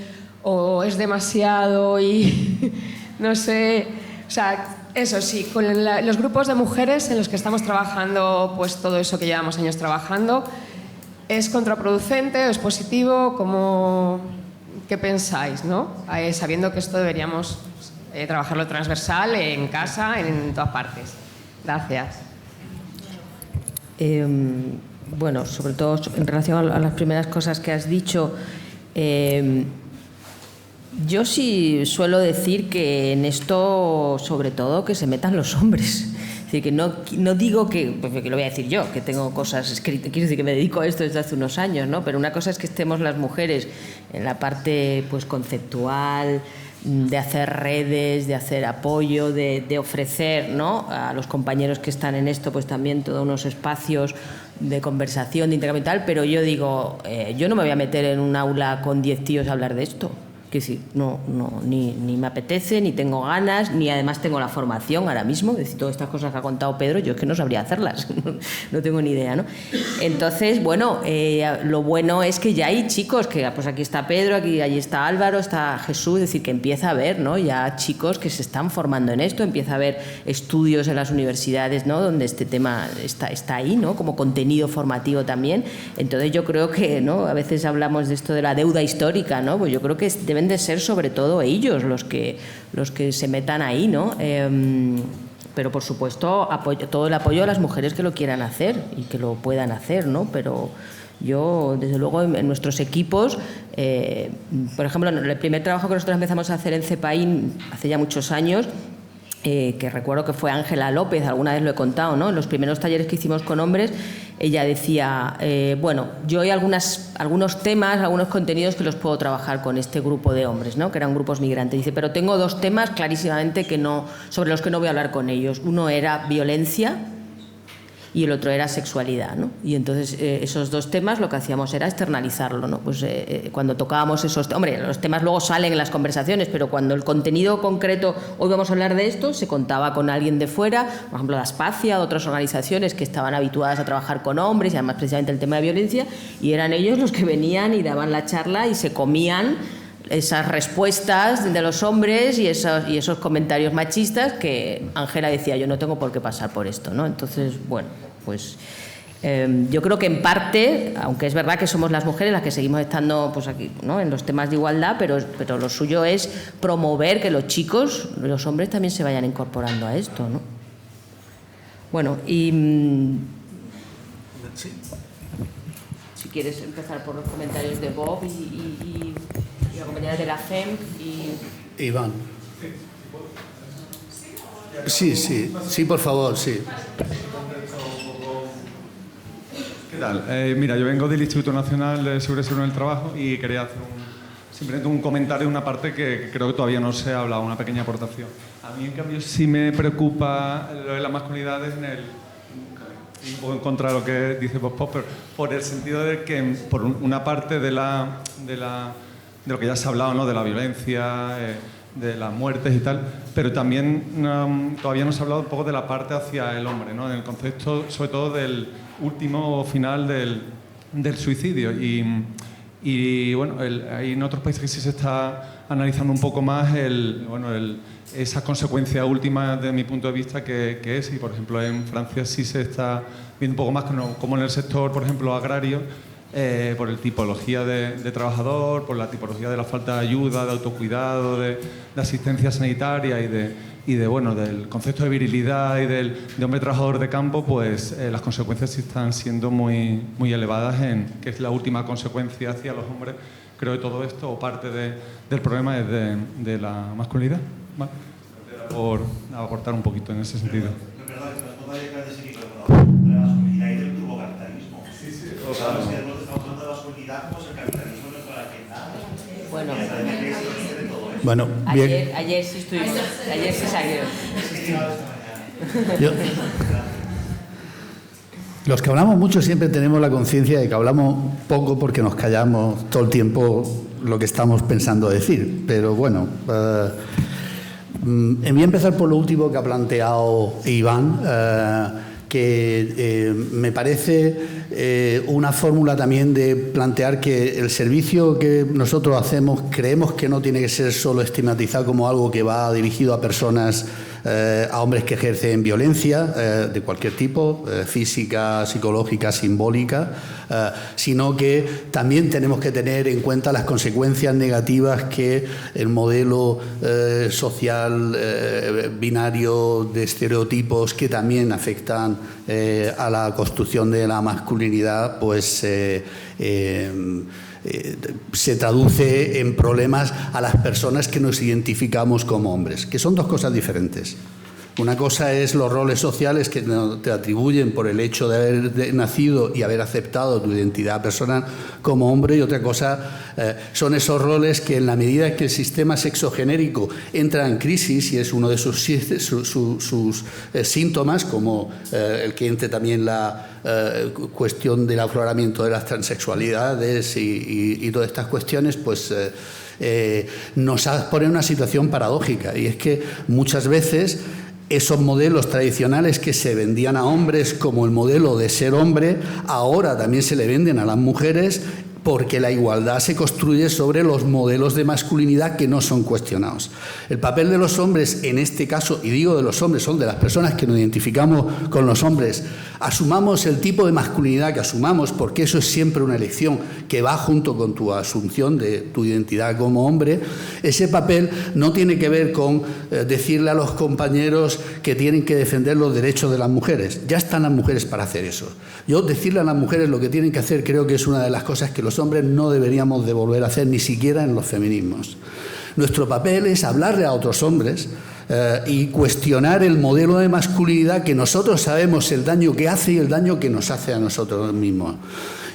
o es demasiado y no sé, o sea, eso sí, con los grupos de mujeres en los que estamos trabajando, pues todo eso que llevamos años trabajando, ¿es contraproducente o es positivo? ¿Qué pensáis, no? Sabiendo que esto deberíamos trabajarlo transversal en casa, en todas partes. Gracias. Bueno, sobre todo en relación a las primeras cosas que has dicho, yo sí suelo decir que en esto, sobre todo, que se metan los hombres. Es decir, que no digo que lo voy a decir yo, que tengo cosas escritas, quiero decir que me dedico a esto desde hace unos años, ¿no? Pero una cosa es que estemos las mujeres en la parte pues conceptual, de hacer redes, de hacer apoyo, de ofrecer, ¿no?, a los compañeros que están en esto pues también todos unos espacios de conversación, de intercambio y tal, pero yo digo, yo no me voy a meter en un aula con 10 tíos a hablar de esto. Que sí, ni me apetece, ni tengo ganas, ni además tengo la formación ahora mismo. Es decir, todas estas cosas que ha contado Pedro, yo es que no sabría hacerlas, no tengo ni idea, ¿no? Entonces, bueno, lo bueno es que ya hay chicos, que pues aquí está Pedro, allí está Álvaro, está Jesús, es decir, que empieza a haber, ¿no?, ya chicos que se están formando en esto, empieza a haber estudios en las universidades, ¿no?, donde este tema está ahí, ¿no?, como contenido formativo también. Entonces yo creo que, ¿no?, a veces hablamos de esto de la deuda histórica, ¿no?, pues yo creo que deben de ser sobre todo ellos los que se metan ahí, ¿no? Pero por supuesto todo el apoyo a las mujeres que lo quieran hacer y que lo puedan hacer, ¿no? Pero yo, desde luego, en nuestros equipos, por ejemplo, el primer trabajo que nosotros empezamos a hacer en CEPAIN hace ya muchos años, que recuerdo que fue Ángela López, alguna vez lo he contado, ¿no?, en los primeros talleres que hicimos con hombres, ella decía, bueno, yo hay algunos temas, algunos contenidos que los puedo trabajar con este grupo de hombres, ¿no?, que eran grupos migrantes. Dice, pero tengo 2 temas clarísimamente sobre los que no voy a hablar con ellos. Uno era violencia y el otro era sexualidad, ¿no? Y entonces esos dos temas lo que hacíamos era externalizarlo, ¿no? Pues cuando tocábamos esos... Hombre, los temas luego salen en las conversaciones, pero cuando el contenido concreto, hoy vamos a hablar de esto, se contaba con alguien de fuera, por ejemplo, la Aspacia, otras organizaciones que estaban habituadas a trabajar con hombres, y además precisamente el tema de violencia, y eran ellos los que venían y daban la charla y se comían esas respuestas de los hombres y esos comentarios machistas que Ángela decía, yo no tengo por qué pasar por esto, ¿no? Entonces, bueno, pues yo creo que en parte, aunque es verdad que somos las mujeres las que seguimos estando pues aquí, ¿no?, en los temas de igualdad, pero lo suyo es promover que los chicos, los hombres también se vayan incorporando a esto, ¿no? Bueno, y Sí. si quieres empezar por los comentarios de Bob y la compañera de la FEM y... Iván. Sí, por favor, sí. ¿Qué tal? Mira, yo vengo del Instituto Nacional de Seguridad en el Trabajo y quería hacer simplemente un comentario de una parte que creo que todavía no se ha hablado, una pequeña aportación. A mí, en cambio, sí me preocupa lo de las masculinidades un poco en contra de lo que dice Bob Popper, por el sentido de que, por una parte de lo que ya se ha hablado, ¿no?, de la violencia, de las muertes y tal, pero también todavía no se ha hablado un poco de la parte hacia el hombre, ¿no?, en el concepto, sobre todo, del último final del suicidio. Y bueno, hay en otros países que sí se está analizando un poco más esa consecuencia última, de mi punto de vista, que es, y por ejemplo en Francia sí se está viendo un poco más como en el sector, por ejemplo, agrario, por la tipología de trabajador, por la tipología de la falta de ayuda, de autocuidado, de asistencia sanitaria y del concepto de virilidad y de hombre trabajador de campo, pues las consecuencias sí están siendo muy, muy elevadas, que es la última consecuencia hacia los hombres, creo, de todo esto, o parte del problema es de la masculinidad. ¿Vale? Por aportar un poquito en ese sentido. Perdón, no vaya a decir de la masculinidad y del turbocapitalismo. Sí. Claro, es que estamos hablando de masculinidad como si el capitalismo no fuera que nada. Bueno, bien. Ayer sí estuvimos, ayer sí salieron. Los que hablamos mucho siempre tenemos la conciencia de que hablamos poco porque nos callamos todo el tiempo lo que estamos pensando decir. Pero bueno, voy a empezar por lo último que ha planteado Iván, que me parece una fórmula también de plantear que el servicio que nosotros hacemos creemos que no tiene que ser solo estigmatizado como algo que va dirigido a personas, a hombres que ejercen violencia de cualquier tipo, física, psicológica, simbólica, sino que también tenemos que tener en cuenta las consecuencias negativas que el modelo social binario de estereotipos que también afectan a la construcción de la masculinidad, pues se traduce en problemas a las personas que nos identificamos como hombres, que son dos cosas diferentes. Una cosa es los roles sociales que te atribuyen por el hecho de haber nacido y haber aceptado tu identidad personal como hombre, y otra cosa son esos roles que, en la medida que el sistema sexogenérico entra en crisis, y es uno de sus síntomas, como el que entre también la cuestión del afloramiento de las transexualidades y todas estas cuestiones, pues nos pone en una situación paradójica, y es que muchas veces esos modelos tradicionales que se vendían a hombres como el modelo de ser hombre, ahora también se le venden a las mujeres, porque la igualdad se construye sobre los modelos de masculinidad que no son cuestionados. El papel de los hombres en este caso, y digo de los hombres, son de las personas que nos identificamos con los hombres, asumamos el tipo de masculinidad que asumamos, porque eso es siempre una elección que va junto con tu asunción de tu identidad como hombre. Ese papel no tiene que ver con decirle a los compañeros que tienen que defender los derechos de las mujeres. Ya están las mujeres para hacer eso. Yo decirle a las mujeres lo que tienen que hacer creo que es una de las cosas que los hombres no deberíamos de volver a hacer, ni siquiera en los feminismos. Nuestro papel es hablarle a otros hombres y cuestionar el modelo de masculinidad que nosotros sabemos el daño que hace y el daño que nos hace a nosotros mismos.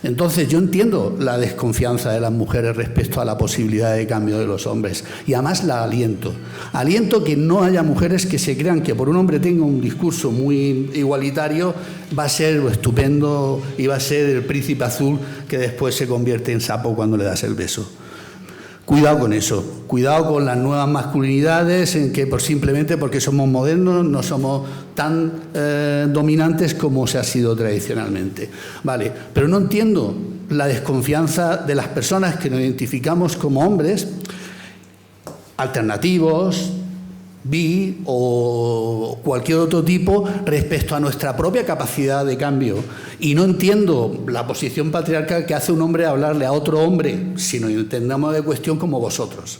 Entonces yo entiendo la desconfianza de las mujeres respecto a la posibilidad de cambio de los hombres y además la aliento. Aliento que no haya mujeres que se crean que por un hombre tenga un discurso muy igualitario va a ser lo estupendo y va a ser el príncipe azul que después se convierte en sapo cuando le das el beso. Cuidado con eso, cuidado con las nuevas masculinidades en que simplemente porque somos modernos no somos tan dominantes como se ha sido tradicionalmente. Vale, pero no entiendo la desconfianza de las personas que nos identificamos como hombres alternativos, bi o cualquier otro tipo respecto a nuestra propia capacidad de cambio. Y no entiendo la posición patriarcal que hace un hombre hablarle a otro hombre, si nos entendamos de cuestión como vosotros.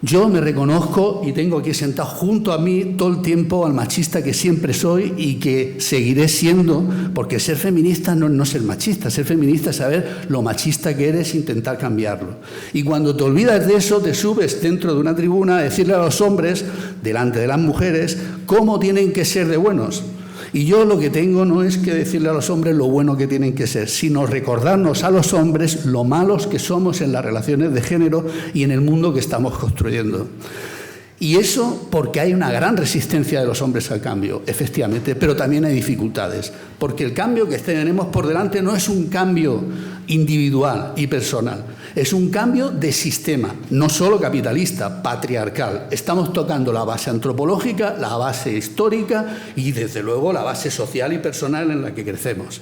Yo me reconozco y tengo aquí sentado junto a mí todo el tiempo al machista que siempre soy y que seguiré siendo, porque ser feminista no es ser machista, ser feminista es saber lo machista que eres e intentar cambiarlo. Y cuando te olvidas de eso, te subes dentro de una tribuna a decirle a los hombres, delante de las mujeres, cómo tienen que ser de buenos. Y yo lo que tengo no es que decirle a los hombres lo bueno que tienen que ser, sino recordarnos a los hombres lo malos que somos en las relaciones de género y en el mundo que estamos construyendo. Y eso porque hay una gran resistencia de los hombres al cambio, efectivamente, pero también hay dificultades, porque el cambio que tenemos por delante no es un cambio individual y personal, es un cambio de sistema, no solo capitalista, patriarcal. Estamos tocando la base antropológica, la base histórica y, desde luego, la base social y personal en la que crecemos.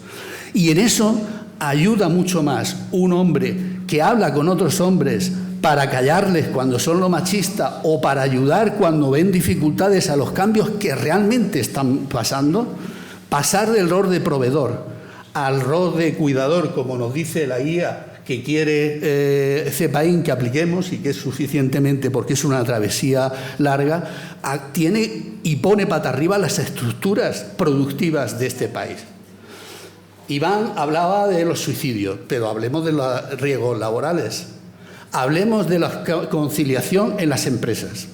Y en eso ayuda mucho más un hombre que habla con otros hombres para callarles cuando son lo machista o para ayudar cuando ven dificultades a los cambios que realmente están pasando, pasar del rol de proveedor al rol de cuidador, como nos dice la guía que quiere CEPAIN que apliquemos y que es suficientemente, porque es una travesía larga, tiene y pone pata arriba las estructuras productivas de este país. Iván hablaba de los suicidios, pero hablemos de los riesgos laborales. Hablemos de la conciliación en las empresas.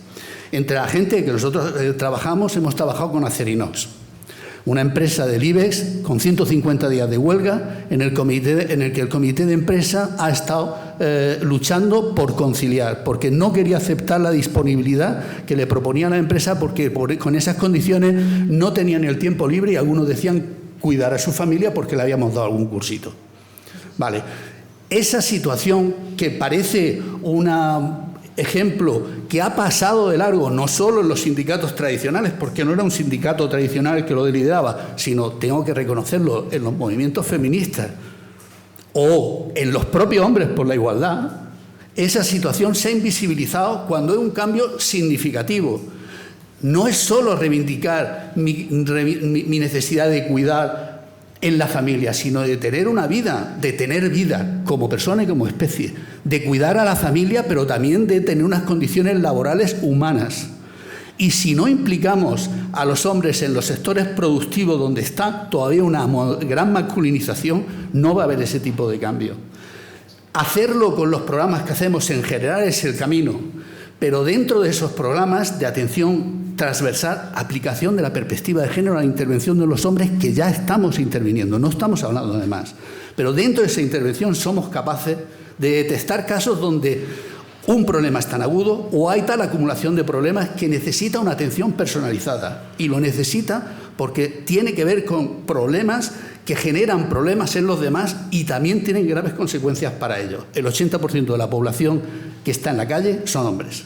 Entre la gente que nosotros trabajamos, hemos trabajado con Acerinox, una empresa del IBEX con 150 días de huelga en el que el comité de empresa ha estado luchando por conciliar, porque no quería aceptar la disponibilidad que le proponía la empresa, porque con esas condiciones no tenían el tiempo libre y algunos decían cuidar a su familia porque le habíamos dado algún cursito. Vale. Esa situación que parece un ejemplo que ha pasado de largo, no solo en los sindicatos tradicionales, porque no era un sindicato tradicional el que lo lideraba, sino, tengo que reconocerlo, en los movimientos feministas o en los propios hombres por la igualdad, esa situación se ha invisibilizado cuando hay un cambio significativo. No es solo reivindicar mi necesidad de cuidar en la familia, sino de tener una vida, de tener vida como persona y como especie, de cuidar a la familia, pero también de tener unas condiciones laborales humanas. Y si no implicamos a los hombres en los sectores productivos donde está todavía una gran masculinización, no va a haber ese tipo de cambio. Hacerlo con los programas que hacemos en general es el camino, pero dentro de esos programas de atención transversal, aplicación de la perspectiva de género a la intervención de los hombres, que ya estamos interviniendo, no estamos hablando de más. Pero dentro de esa intervención somos capaces de detectar casos donde un problema es tan agudo o hay tal acumulación de problemas que necesita una atención personalizada. Y lo necesita porque tiene que ver con problemas que generan problemas en los demás y también tienen graves consecuencias para ellos. El 80% de la población que está en la calle son hombres.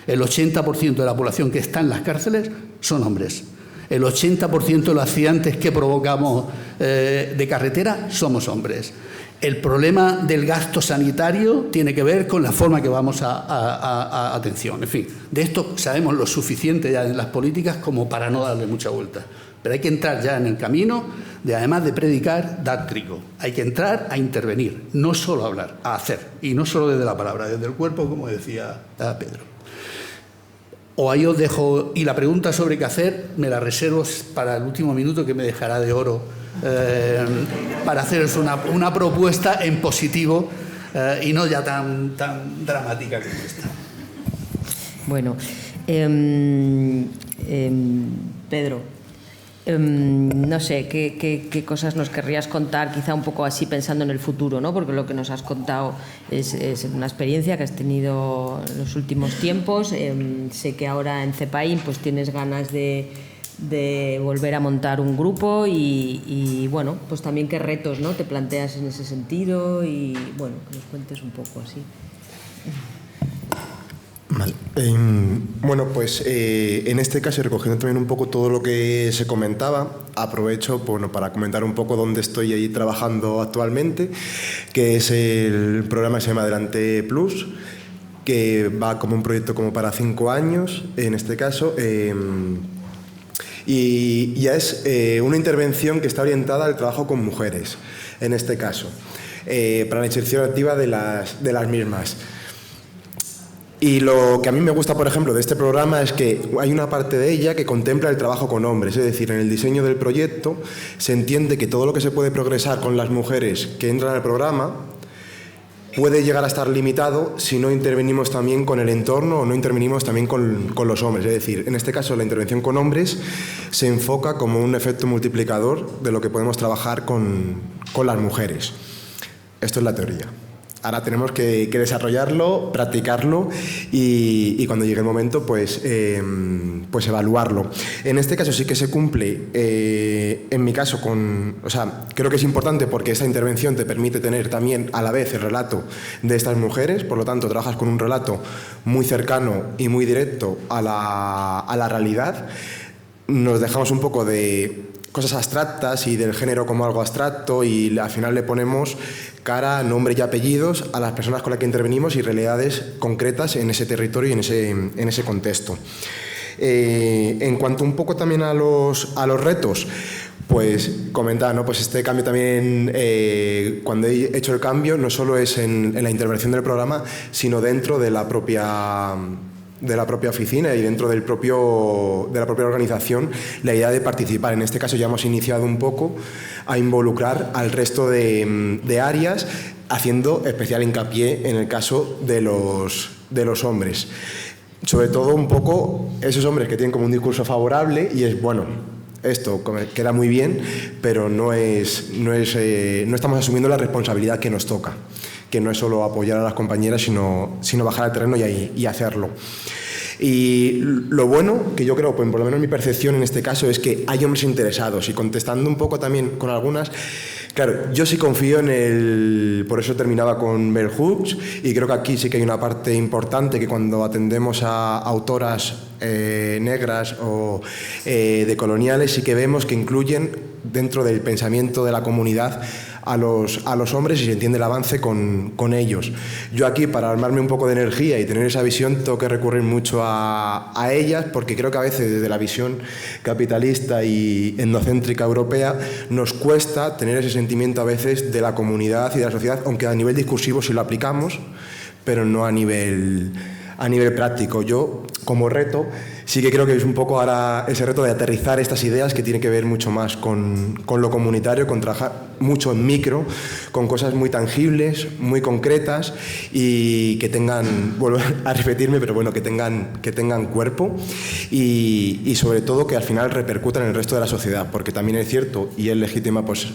El 80% de la población que está en las cárceles son hombres. El 80% de los accidentes que provocamos de carretera somos hombres. El problema del gasto sanitario tiene que ver con la forma que vamos a atención. En fin, de esto sabemos lo suficiente ya en las políticas como para no darle mucha vuelta. Pero hay que entrar ya en el camino de, además de predicar, dar trigo. Hay que entrar a intervenir, no solo a hablar, a hacer. Y no solo desde la palabra, desde el cuerpo, como decía Pedro. O ahí os dejo, y la pregunta sobre qué hacer me la reservo para el último minuto que me dejará de oro para haceros una propuesta en positivo y no ya tan dramática como esta. Bueno, Pedro, No sé, ¿qué cosas nos querrías contar, quizá un poco así pensando en el futuro, ¿no? Porque lo que nos has contado es una experiencia que has tenido en los últimos tiempos. Sé que ahora en CEPAIN pues tienes ganas de volver a montar un grupo y bueno, pues también qué retos, ¿no?, te planteas en ese sentido y bueno, que nos cuentes un poco así. Vale. Bueno, pues en este caso, recogiendo también un poco todo lo que se comentaba, aprovecho para comentar un poco dónde estoy ahí trabajando actualmente, que es el programa que se llama Adelante Plus, que va como un proyecto como para 5 años, en este caso, y ya es una intervención que está orientada al trabajo con mujeres, en este caso, para la inserción activa de las mismas. Y lo que a mí me gusta, por ejemplo, de este programa es que hay una parte de ella que contempla el trabajo con hombres, es decir, en el diseño del proyecto se entiende que todo lo que se puede progresar con las mujeres que entran al programa puede llegar a estar limitado si no intervenimos también con el entorno o no intervenimos también con los hombres. Es decir, en este caso la intervención con hombres se enfoca como un efecto multiplicador de lo que podemos trabajar con las mujeres. Esto es la teoría. Ahora tenemos que desarrollarlo, practicarlo y cuando llegue el momento pues evaluarlo. En este caso sí que se cumple, en mi caso, creo que es importante porque esta intervención te permite tener también a la vez el relato de estas mujeres, por lo tanto trabajas con un relato muy cercano y muy directo a la realidad. Nos dejamos un poco de cosas abstractas y del género como algo abstracto y al final le ponemos cara, nombre y apellidos a las personas con las que intervenimos y realidades concretas en ese territorio y en ese contexto. En cuanto un poco también a los retos, pues comentaba, ¿no? Pues este cambio también, cuando he hecho el cambio, no solo es en la intervención del programa, sino dentro de la propia oficina y dentro de la propia organización, la idea de participar. En este caso ya hemos iniciado un poco a involucrar al resto de áreas, haciendo especial hincapié en el caso de los hombres. Sobre todo un poco esos hombres que tienen como un discurso favorable y es, bueno, esto queda muy bien, pero no estamos asumiendo la responsabilidad que nos toca, que no es solo apoyar a las compañeras, sino bajar al terreno y hacerlo. Y lo bueno, que yo creo, pues por lo menos mi percepción en este caso, es que hay hombres interesados y contestando un poco también con algunas, claro, yo sí confío por eso terminaba con Bell Hooks y creo que aquí sí que hay una parte importante que cuando atendemos a autoras negras o decoloniales sí que vemos que incluyen dentro del pensamiento de la comunidad a los hombres y se entiende el avance con ellos. Yo aquí, para armarme un poco de energía y tener esa visión, tengo que recurrir mucho a ellas porque creo que a veces desde la visión capitalista y endocéntrica europea nos cuesta tener ese sentimiento a veces de la comunidad y de la sociedad, aunque a nivel discursivo sí lo aplicamos, pero no a nivel práctico. Yo, como reto, sí que creo que es un poco ahora ese reto de aterrizar estas ideas que tiene que ver mucho más con lo comunitario, con trabajar mucho en micro, con cosas muy tangibles, muy concretas y que tengan, vuelvo a repetirme, pero bueno, que tengan cuerpo y sobre todo que al final repercutan en el resto de la sociedad, porque también es cierto y es legítima pues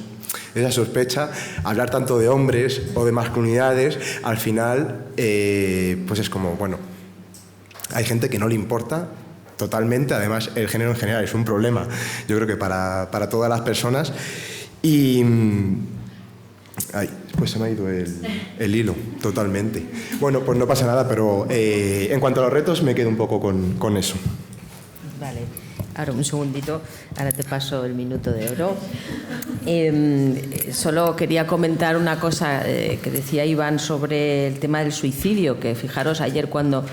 esa sospecha, hablar tanto de hombres o de masculinidades, al final pues es como, bueno, hay gente que no le importa totalmente, además el género en general es un problema, yo creo que para todas las personas y... pues se me ha ido el hilo, totalmente. Bueno, pues no pasa nada, pero en cuanto a los retos me quedo un poco con eso. Vale, ahora un segundito, ahora te paso el minuto de oro. Solo quería comentar una cosa que decía Iván sobre el tema del suicidio, que fijaros ayer cuando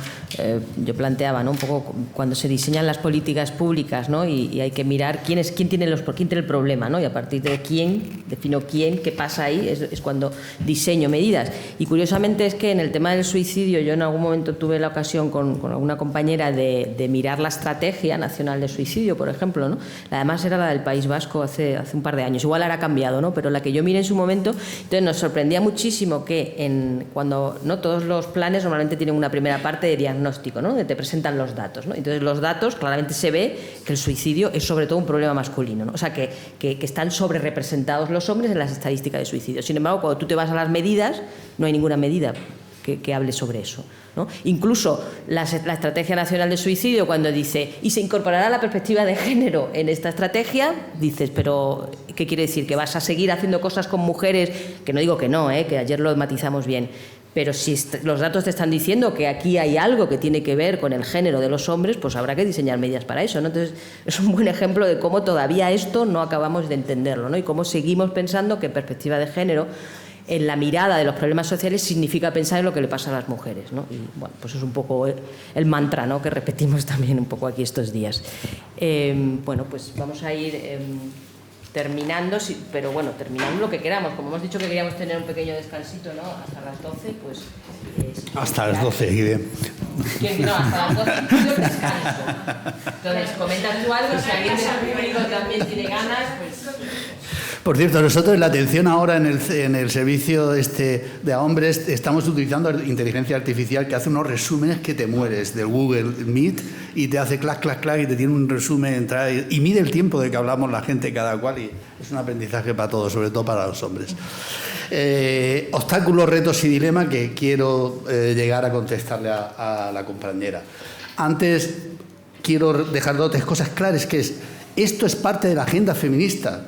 yo planteaba, ¿no?, un poco cuando se diseñan las políticas públicas, ¿no?, y hay que mirar quién tiene el problema, ¿no?, y a partir de quién, defino quién, qué pasa ahí, es cuando diseño medidas. Y curiosamente es que en el tema del suicidio yo en algún momento tuve la ocasión con alguna compañera de mirar la Estrategia Nacional de Suicidio, por ejemplo, ¿no? Además era la del País Vasco hace un par de años. años. Igual ahora ha cambiado, ¿no? Pero la que yo miré en su momento, entonces nos sorprendía muchísimo que cuando no todos los planes normalmente tienen una primera parte de diagnóstico, ¿no? Donde te presentan los datos, ¿no? Entonces los datos claramente se ve que el suicidio es sobre todo un problema masculino, ¿no? O sea que están sobre representados los hombres en las estadísticas de suicidio. Sin embargo, cuando tú te vas a las medidas, no hay ninguna medida que hable sobre eso, ¿no? Incluso la Estrategia Nacional de Suicidio, cuando dice y se incorporará la perspectiva de género en esta estrategia, dices, pero ¿qué quiere decir? ¿Que vas a seguir haciendo cosas con mujeres? Que no digo que no, que ayer lo matizamos bien, pero si los datos te están diciendo que aquí hay algo que tiene que ver con el género de los hombres, pues habrá que diseñar medidas para eso, ¿no? Entonces es un buen ejemplo de cómo todavía esto no acabamos de entenderlo, ¿no? Y cómo seguimos pensando que perspectiva de género en la mirada de los problemas sociales significa pensar en lo que le pasa a las mujeres, ¿no? Y bueno, pues es un poco el mantra, ¿no?, que repetimos también un poco aquí estos días. Bueno, pues vamos a ir terminando, pero bueno, terminando lo que queramos. Como hemos dicho que queríamos tener un pequeño descansito, ¿no?, hasta las 12, pues... hasta las 12, bien. No, hasta las 12 yo descanso. Entonces, comenta tú algo, si alguien del público también tiene ganas, pues... Por cierto, nosotros en la atención ahora en el servicio de hombres estamos utilizando inteligencia artificial que hace unos resúmenes que te mueres del Google Meet y te hace clac, clac, clac y te tiene un resumen y mide el tiempo de que hablamos la gente cada cual y es un aprendizaje para todos, sobre todo para los hombres. Obstáculos, retos y dilemas que quiero llegar a contestarle a la compañera. Antes quiero dejar dos o tres cosas claras, que esto es parte de la agenda feminista.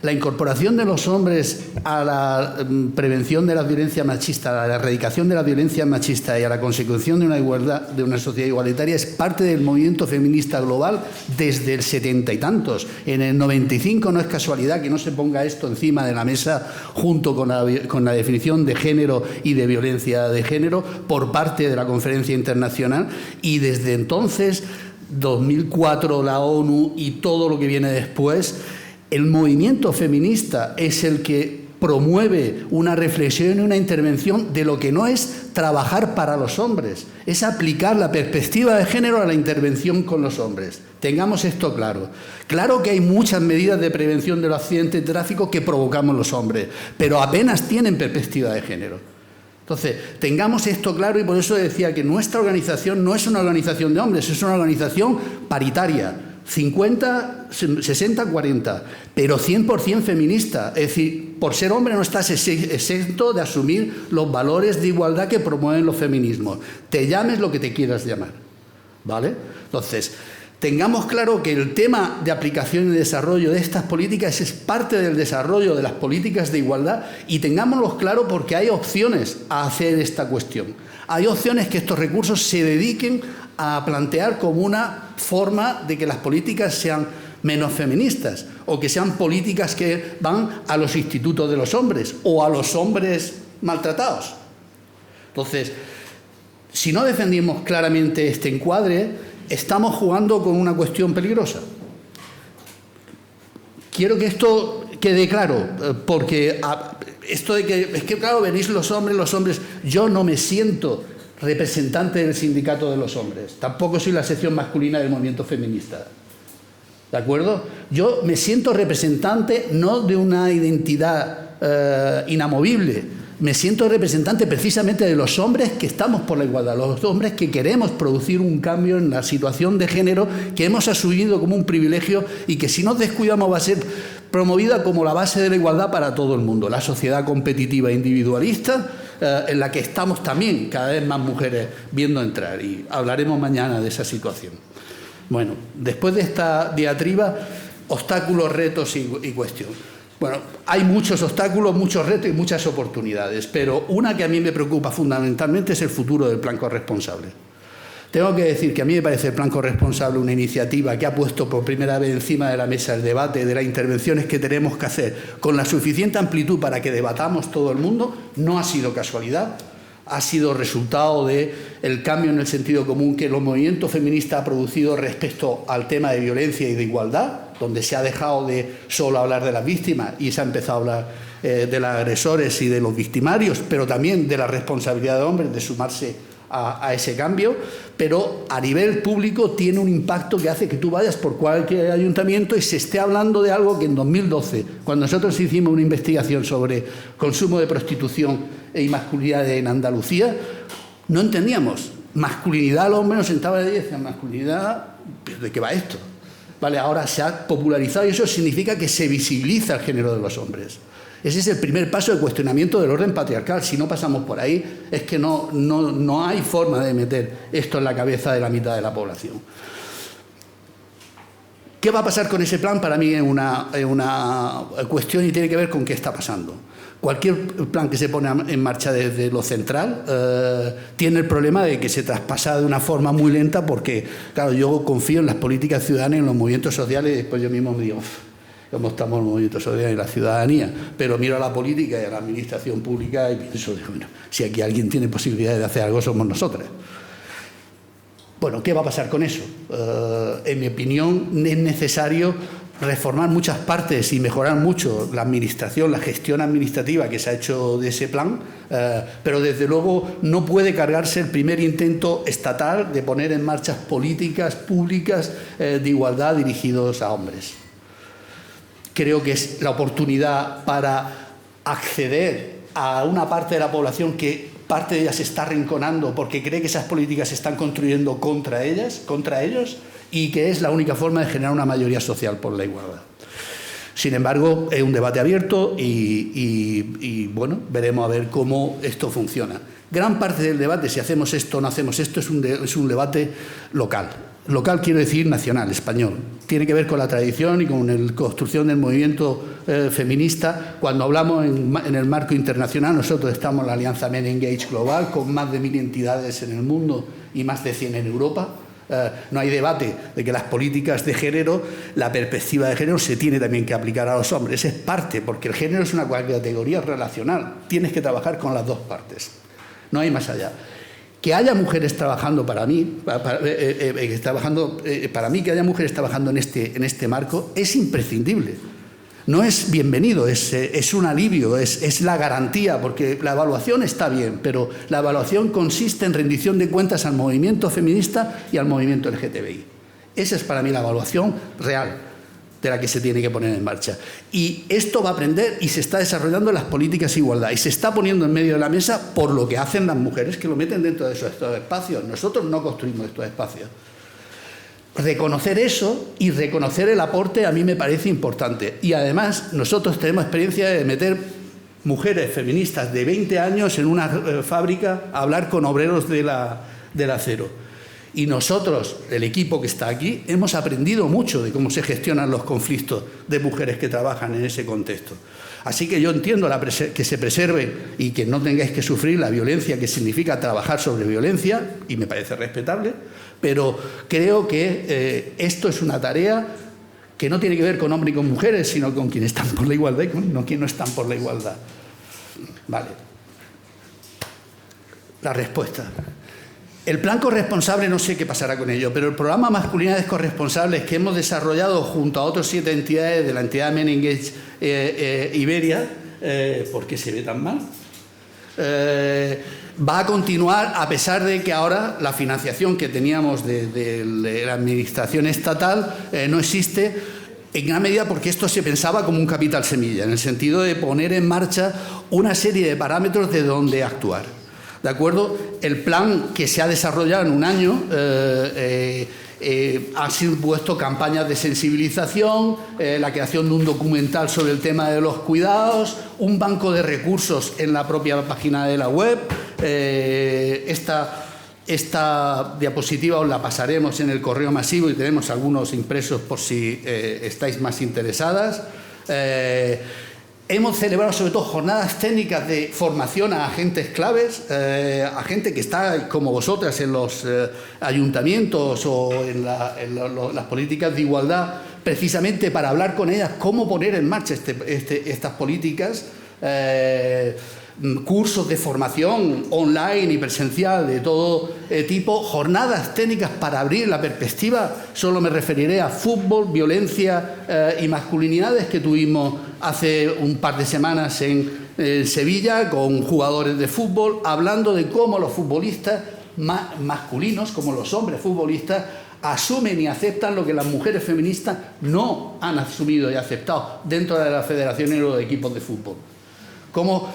La incorporación de los hombres a la prevención de la violencia machista, a la erradicación de la violencia machista y a la consecución de una igualdad, de una sociedad igualitaria es parte del movimiento feminista global desde el 70 y tantos. En el 95 no es casualidad que no se ponga esto encima de la mesa junto con la definición de género y de violencia de género por parte de la Conferencia Internacional, y desde entonces, 2004, la ONU y todo lo que viene después. El movimiento feminista es el que promueve una reflexión y una intervención de lo que no es trabajar para los hombres, es aplicar la perspectiva de género a la intervención con los hombres. Tengamos esto claro. Claro que hay muchas medidas de prevención de los accidentes de tráfico que provocamos los hombres, pero apenas tienen perspectiva de género. Entonces, tengamos esto claro, y por eso decía que nuestra organización no es una organización de hombres, es una organización paritaria. 50, 60, 40, pero 100% feminista. Es decir, por ser hombre no estás exento de asumir los valores de igualdad que promueven los feminismos. Te llames lo que te quieras llamar, ¿vale? Entonces, tengamos claro que el tema de aplicación y desarrollo de estas políticas es parte del desarrollo de las políticas de igualdad, y tengámoslo claro porque hay opciones a hacer esta cuestión. Hay opciones que estos recursos se dediquen a plantear como una forma de que las políticas sean menos feministas, o que sean políticas que van a los institutos de los hombres o a los hombres maltratados. Entonces, si no defendimos claramente este encuadre, estamos jugando con una cuestión peligrosa. Quiero que esto quede claro, porque esto de que, es que claro, venís los hombres, yo no me siento representante del sindicato de los hombres, tampoco soy la sección masculina del movimiento feminista, ¿de acuerdo? Yo me siento representante no de una identidad inamovible, me siento representante precisamente de los hombres que estamos por la igualdad, los hombres que queremos producir un cambio en la situación de género que hemos asumido como un privilegio y que si nos descuidamos va a ser promovida como la base de la igualdad para todo el mundo, la sociedad competitiva e individualista en la que estamos también cada vez más mujeres viendo entrar, y hablaremos mañana de esa situación. Bueno, después de esta diatriba, obstáculos, retos y cuestión. Bueno, hay muchos obstáculos, muchos retos y muchas oportunidades, pero una que a mí me preocupa fundamentalmente es el futuro del plan corresponsable. Tengo que decir que a mí me parece el plan corresponsable una iniciativa que ha puesto por primera vez encima de la mesa el debate de las intervenciones que tenemos que hacer con la suficiente amplitud para que debatamos todo el mundo. No ha sido casualidad, ha sido resultado del cambio en el sentido común que los movimientos feministas han producido respecto al tema de violencia y de igualdad, donde se ha dejado de solo hablar de las víctimas y se ha empezado a hablar de los agresores y de los victimarios, pero también de la responsabilidad de hombres de sumarse a ese cambio, pero a nivel público tiene un impacto que hace que tú vayas por cualquier ayuntamiento y se esté hablando de algo que en 2012, cuando nosotros hicimos una investigación sobre consumo de prostitución y masculinidad en Andalucía, no entendíamos. Masculinidad, al hombre nos sentaba de 10, masculinidad, ¿de qué va esto? Vale, ahora se ha popularizado y eso significa que se visibiliza el género de los hombres. Ese es el primer paso de cuestionamiento del orden patriarcal. Si no pasamos por ahí, es que no hay forma de meter esto en la cabeza de la mitad de la población. ¿Qué va a pasar con ese plan? Para mí es una cuestión y tiene que ver con qué está pasando. Cualquier plan que se pone en marcha desde lo central tiene el problema de que se traspasa de una forma muy lenta porque, claro, yo confío en las políticas ciudadanas y en los movimientos sociales y después yo mismo me digo, cómo estamos en los movimientos sociales y la ciudadanía, pero miro a la política y a la administración pública y pienso, bueno, si aquí alguien tiene posibilidades de hacer algo somos nosotros. Bueno, ¿qué va a pasar con eso? En mi opinión es necesario reformar muchas partes y mejorar mucho la administración, la gestión administrativa que se ha hecho de ese plan, pero desde luego no puede cargarse el primer intento estatal de poner en marcha políticas públicas de igualdad dirigidos a hombres. Creo que es la oportunidad para acceder a una parte de la población que parte de ella se está arrinconando porque cree que esas políticas se están construyendo contra ellas, contra ellos, y que es la única forma de generar una mayoría social por la igualdad. Sin embargo, es un debate abierto y bueno, veremos a ver cómo esto funciona. Gran parte del debate, si hacemos esto o no hacemos esto, es un debate local. Local quiero decir nacional, español. Tiene que ver con la tradición y con la construcción del movimiento feminista. Cuando hablamos en el marco internacional, nosotros estamos en la Alianza Men Engage Global, con más de 1000 entidades en el mundo y más de 100 en Europa. No hay debate de que las políticas de género, la perspectiva de género se tiene también que aplicar a los hombres. Es parte, porque el género es una categoría relacional. Tienes que trabajar con las dos partes. No hay más allá. Que haya mujeres trabajando para mí, que haya mujeres trabajando en este marco, es imprescindible. No es bienvenido, es un alivio, es la garantía, porque la evaluación está bien, pero la evaluación consiste en rendición de cuentas al movimiento feminista y al movimiento LGTBI. Esa es para mí la evaluación real de la que se tiene que poner en marcha. Y esto va a aprender y se está desarrollando en las políticas de igualdad y se está poniendo en medio de la mesa por lo que hacen las mujeres que lo meten dentro de estos espacios. Nosotros no construimos estos espacios. Reconocer eso y reconocer el aporte a mí me parece importante. Y además nosotros tenemos experiencia de meter mujeres feministas de 20 años en una fábrica a hablar con obreros del acero. Y nosotros, el equipo que está aquí, hemos aprendido mucho de cómo se gestionan los conflictos de mujeres que trabajan en ese contexto. Así que yo entiendo que se preserve y que no tengáis que sufrir la violencia que significa trabajar sobre violencia, y me parece respetable, pero creo que esto es una tarea que no tiene que ver con hombres y con mujeres, sino con quienes están por la igualdad y con quienes no están por la igualdad. Vale. La respuesta. El plan corresponsable no sé qué pasará con ello, pero el programa Masculinidades Corresponsables que hemos desarrollado junto a otras 7 entidades de la entidad Men Engage Iberia, ¿por qué se ve tan mal? Va a continuar a pesar de que ahora la financiación que teníamos de la administración estatal no existe, en gran medida porque esto se pensaba como un capital semilla, en el sentido de poner en marcha una serie de parámetros de dónde actuar. ¿De acuerdo? El plan que se ha desarrollado en un año ha sido puesto campañas de sensibilización, la creación de un documental sobre el tema de los cuidados, un banco de recursos en la propia página de la web. Esta diapositiva os la pasaremos en el correo masivo y tenemos algunos impresos por si estáis más interesadas. Hemos celebrado sobre todo jornadas técnicas de formación a agentes claves, a gente que está como vosotras en los ayuntamientos o en las políticas de igualdad, precisamente para hablar con ellas cómo poner en marcha estas políticas, cursos de formación online y presencial de todo tipo, jornadas técnicas para abrir la perspectiva. Solo me referiré a fútbol, violencia y masculinidades que tuvimos hace un par de semanas en Sevilla con jugadores de fútbol, hablando de cómo los futbolistas masculinos, como los hombres futbolistas, asumen y aceptan lo que las mujeres feministas no han asumido y aceptado dentro de la Federación Euro de Equipos de Fútbol. Como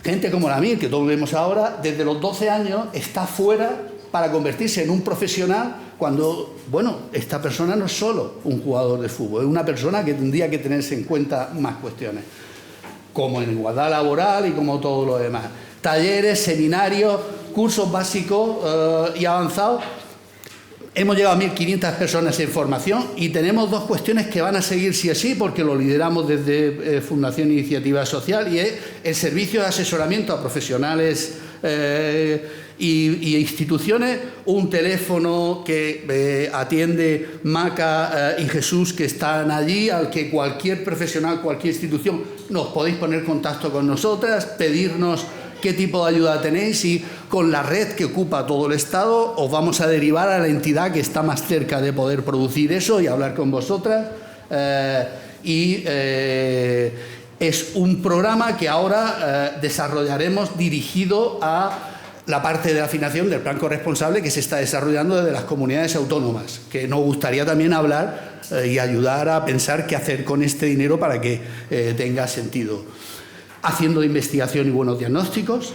gente como la mía, que todos vemos ahora, desde los 12 años está fuera para convertirse en un profesional cuando, bueno, esta persona no es solo un jugador de fútbol, es una persona que tendría que tenerse en cuenta más cuestiones, como en igualdad laboral y como todo lo demás. Talleres, seminarios, cursos básicos y avanzados. Hemos llegado a 1.500 personas en formación y tenemos dos cuestiones que van a seguir sí o sí, porque lo lideramos desde Fundación Iniciativa Social, y es el servicio de asesoramiento a profesionales y instituciones, un teléfono que atiende Maca y Jesús, que están allí, al que cualquier profesional, cualquier institución, nos podéis poner en contacto con nosotras, pedirnos qué tipo de ayuda tenéis, y con la red que ocupa todo el Estado os vamos a derivar a la entidad que está más cerca de poder producir eso y hablar con vosotras. Es un programa que ahora desarrollaremos dirigido a la parte de la financiación del plan corresponsable que se está desarrollando desde las comunidades autónomas, que nos gustaría también hablar y ayudar a pensar qué hacer con este dinero para que tenga sentido. Haciendo investigación y buenos diagnósticos,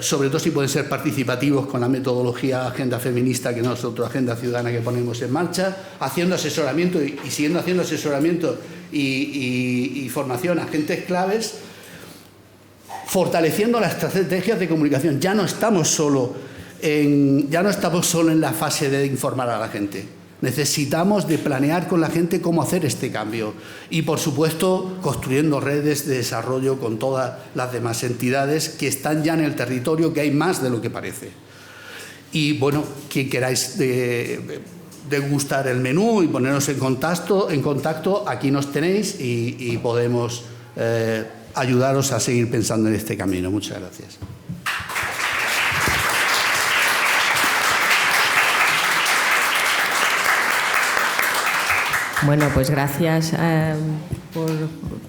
sobre todo si pueden ser participativos con la metodología Agenda Feminista, que nosotros, Agenda Ciudadana, que ponemos en marcha, haciendo asesoramiento y siguiendo haciendo asesoramiento y formación a agentes claves, fortaleciendo las estrategias de comunicación. Ya no estamos solo en la fase de informar a la gente. Necesitamos de planear con la gente cómo hacer este cambio y, por supuesto, construyendo redes de desarrollo con todas las demás entidades que están ya en el territorio, que hay más de lo que parece. Y, bueno, quien queráis degustar el menú y ponernos en contacto, aquí nos tenéis y podemos ayudaros a seguir pensando en este camino. Muchas gracias. Bueno, pues gracias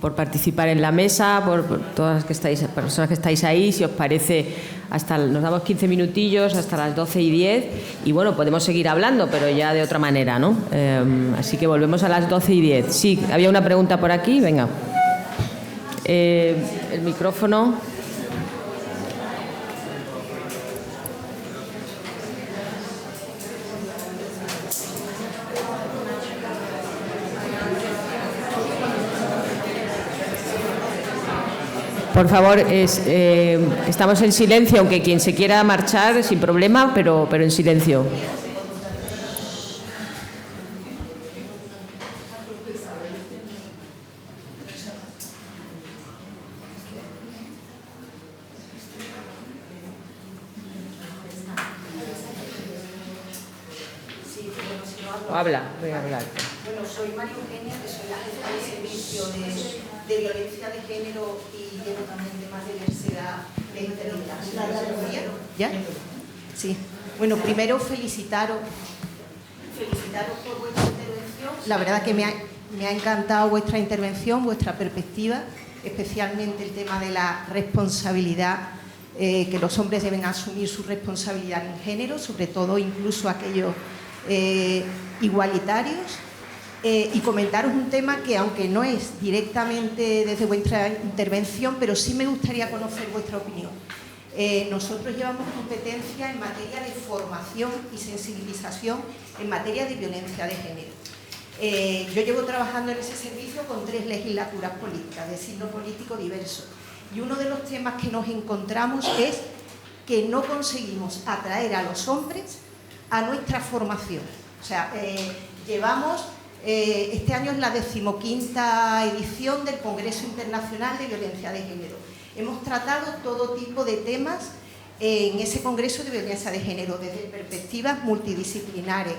por participar en la mesa, por todas las personas que estáis ahí. Si os parece, nos damos 15 minutillos hasta las 12:10 y bueno, podemos seguir hablando, pero ya de otra manera, ¿no? Así que volvemos a las 12:10. Sí, había una pregunta por aquí, venga. El micrófono. Por favor, estamos en silencio, aunque quien se quiera marchar sin problema, pero en silencio. Voy a hablar. Bueno, soy María Eugenia, que soy la jefa del servicio de violencia de género y llevo también temas de diversidad de interinidad. ¿Ya? Sí. Bueno, primero felicitaros por vuestra intervención. La verdad que me ha encantado vuestra intervención, vuestra perspectiva, especialmente el tema de la responsabilidad, que los hombres deben asumir su responsabilidad en género, sobre todo incluso aquellos igualitarios. Y comentaros un tema que, aunque no es directamente desde vuestra intervención, pero sí me gustaría conocer vuestra opinión. Nosotros llevamos competencia en materia de formación y sensibilización en materia de violencia de género. Yo llevo trabajando en ese servicio con 3 legislaturas políticas de signo político diverso, y uno de los temas que nos encontramos es que no conseguimos atraer a los hombres a nuestra formación. O sea, llevamos... este año es la 15ª edición del Congreso Internacional de Violencia de Género. Hemos tratado todo tipo de temas en ese Congreso de Violencia de Género, desde perspectivas multidisciplinares,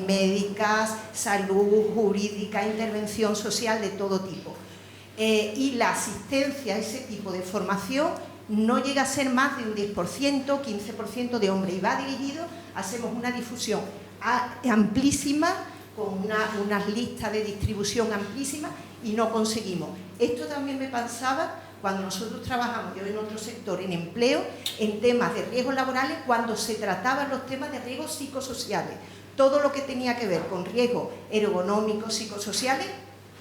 médicas, salud, jurídica, intervención social, de todo tipo. Y la asistencia a ese tipo de formación no llega a ser más de un 10%, 15% de hombres, y va dirigido, hacemos una difusión amplísima, con unas listas de distribución amplísimas, y no conseguimos. Esto también me pasaba cuando nosotros trabajamos, yo en otro sector, en empleo, en temas de riesgos laborales, cuando se trataban los temas de riesgos psicosociales. Todo lo que tenía que ver con riesgos ergonómicos, psicosociales,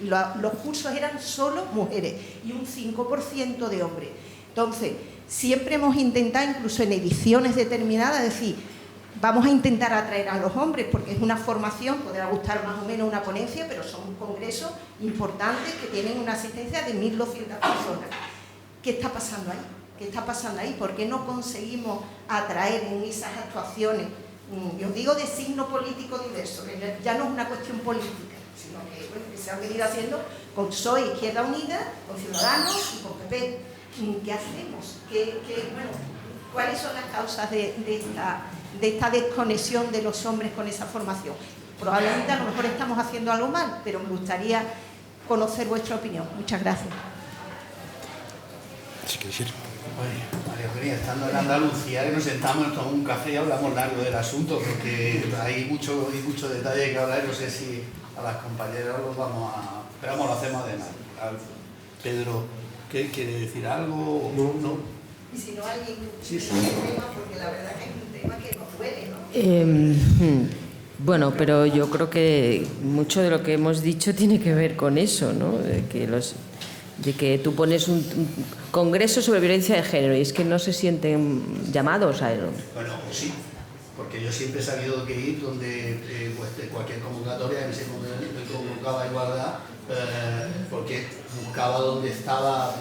los cursos eran solo mujeres y un 5% de hombres. Entonces, siempre hemos intentado, incluso en ediciones determinadas, decir, vamos a intentar atraer a los hombres, porque es una formación, podrá gustar más o menos una ponencia, pero son congresos importantes que tienen una asistencia de 1.200 personas. ¿Qué está pasando ahí? ¿Qué está pasando ahí? ¿Por qué no conseguimos atraer en esas actuaciones? Yo digo de signo político diverso, que ya no es una cuestión política, sino que, bueno, que se han venido haciendo con PSOE, Izquierda Unida, con Ciudadanos y con PP. ¿Qué hacemos? Bueno, ¿cuáles son las causas de esta desconexión de los hombres con esa formación? Probablemente a lo mejor estamos haciendo algo mal, pero me gustaría conocer vuestra opinión. Muchas gracias. María Eugenia, estando en Andalucía, que nos sentamos, nos tomamos un café y hablamos largo del asunto, porque hay mucho detalle que hablar, y no sé si a las compañeras los vamos a... Pero vamos, lo hacemos además. Pedro, ¿qué quiere decir algo? No. Y si no, alguien... Sí. Porque la verdad que es un tema que nos duele, ¿no? Bueno, pero yo creo que mucho de lo que hemos dicho tiene que ver con eso, ¿no? De que tú pones un congreso sobre violencia de género y es que no se sienten llamados a ello. Bueno, sí, porque yo siempre he sabido que ir donde pues, de cualquier convocatoria, en ese momento convocaba igualdad, porque buscaba donde estaba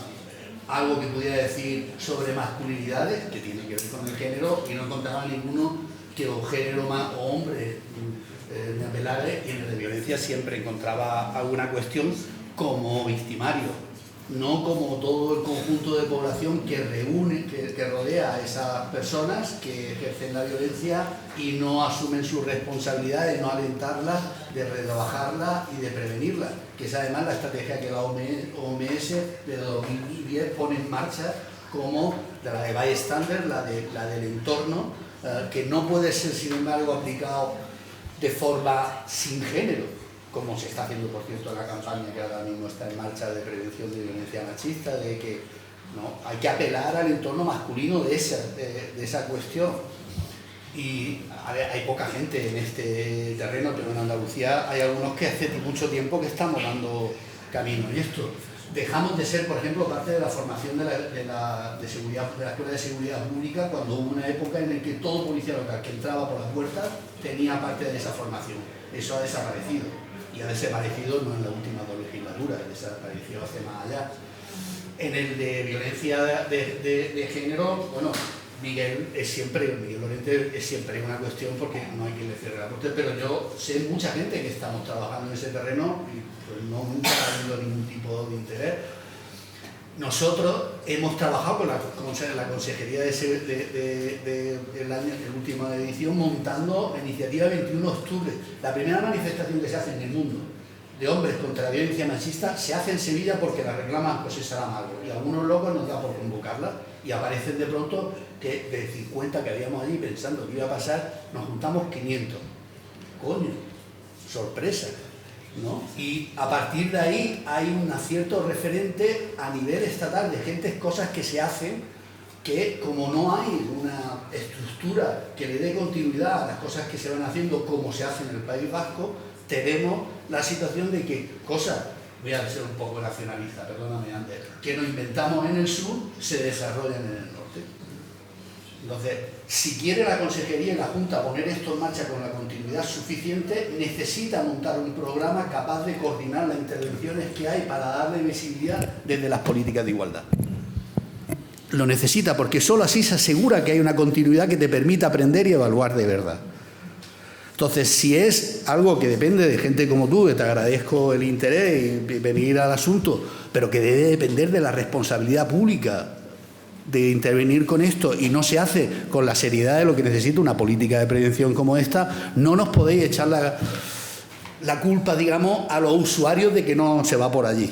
algo que pudiera decir sobre masculinidades, que tiene que ver con el género, y no encontraba ninguno que o género más o hombre me apelara, y en el de violencia siempre encontraba alguna cuestión como victimario, no como todo el conjunto de población que reúne, que rodea a esas personas que ejercen la violencia y no asumen su responsabilidad de no alentarla, de rebajarla y de prevenirla, que es además la estrategia que la OMS de 2010 pone en marcha, como la de bystander, la del entorno, que no puede ser, sin embargo, aplicado de forma sin género, como se está haciendo, por cierto, la campaña que ahora mismo está en marcha de prevención de violencia machista, de que no hay que apelar al entorno masculino de esa cuestión. Y hay poca gente en este terreno, pero en Andalucía hay algunos que hace mucho tiempo que estamos dando camino en esto. Dejamos de ser, por ejemplo, parte de la formación de la Escuela de Seguridad Pública, cuando hubo una época en la que todo policía local que entraba por las puertas tenía parte de esa formación. Eso ha desaparecido. Y ha desaparecido no en las últimas 2 legislaturas, desapareció hace más allá. En el de violencia de género, bueno, Miguel Lorente es siempre una cuestión, porque no hay quien le cierre la puerta, pero yo sé mucha gente que estamos trabajando en ese terreno y pues nunca ha habido ningún tipo de interés. Nosotros hemos trabajado con la Consejería de la última edición, montando la iniciativa 21 de octubre. La primera manifestación que se hace en el mundo de hombres contra la violencia machista se hace en Sevilla porque la reclama José Saramago. Y algunos locos nos da por convocarla y aparecen de pronto que de 50 que habíamos allí pensando que iba a pasar, nos juntamos 500. Coño, sorpresa, ¿no? Y a partir de ahí hay un acierto referente a nivel estatal de cosas que se hacen, que como no hay una estructura que le dé continuidad a las cosas que se van haciendo como se hace en el País Vasco, tenemos la situación de que cosas, voy a ser un poco nacionalista, perdóname antes, que nos inventamos en el sur se desarrollan en el norte. Entonces, si quiere la Consejería y la Junta poner esto en marcha con la continuidad suficiente, necesita montar un programa capaz de coordinar las intervenciones que hay para darle visibilidad desde las políticas de igualdad. Lo necesita, porque solo así se asegura que hay una continuidad que te permita aprender y evaluar de verdad. Entonces, si es algo que depende de gente como tú, que te agradezco el interés y venir al asunto, pero que debe depender de la responsabilidad pública de intervenir con esto, y no se hace con la seriedad de lo que necesita una política de prevención como esta, no nos podéis echar la culpa, digamos, a los usuarios de que no se va por allí.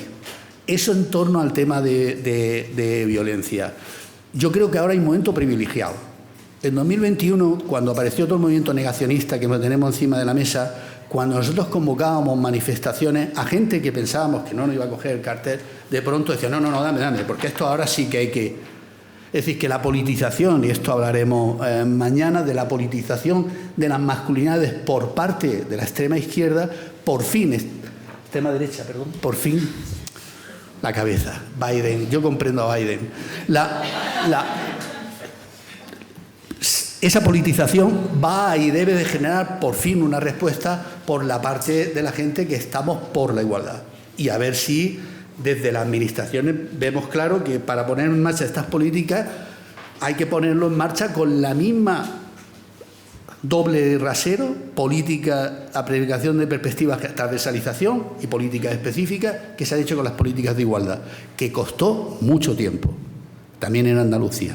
Eso en torno al tema de violencia. Yo creo que ahora hay un momento privilegiado. En 2021, cuando apareció todo el movimiento negacionista que lo tenemos encima de la mesa, cuando nosotros convocábamos manifestaciones, a gente que pensábamos que no nos iba a coger el cartel, de pronto decía, no, dame, porque esto ahora sí que hay que... Es decir, que la politización, y esto hablaremos mañana, de la politización de las masculinidades por parte de la extrema izquierda, por fin, extrema derecha, perdón, por fin, la cabeza, Biden, yo comprendo a Biden. Esa politización va y debe de generar por fin una respuesta por la parte de la gente que estamos por la igualdad. Y a ver si desde las administraciones vemos claro que para poner en marcha estas políticas hay que ponerlo en marcha con la misma doble rasero, política, aplicación de perspectivas, transversalización y políticas específicas que se ha hecho con las políticas de igualdad, que costó mucho tiempo, también en Andalucía.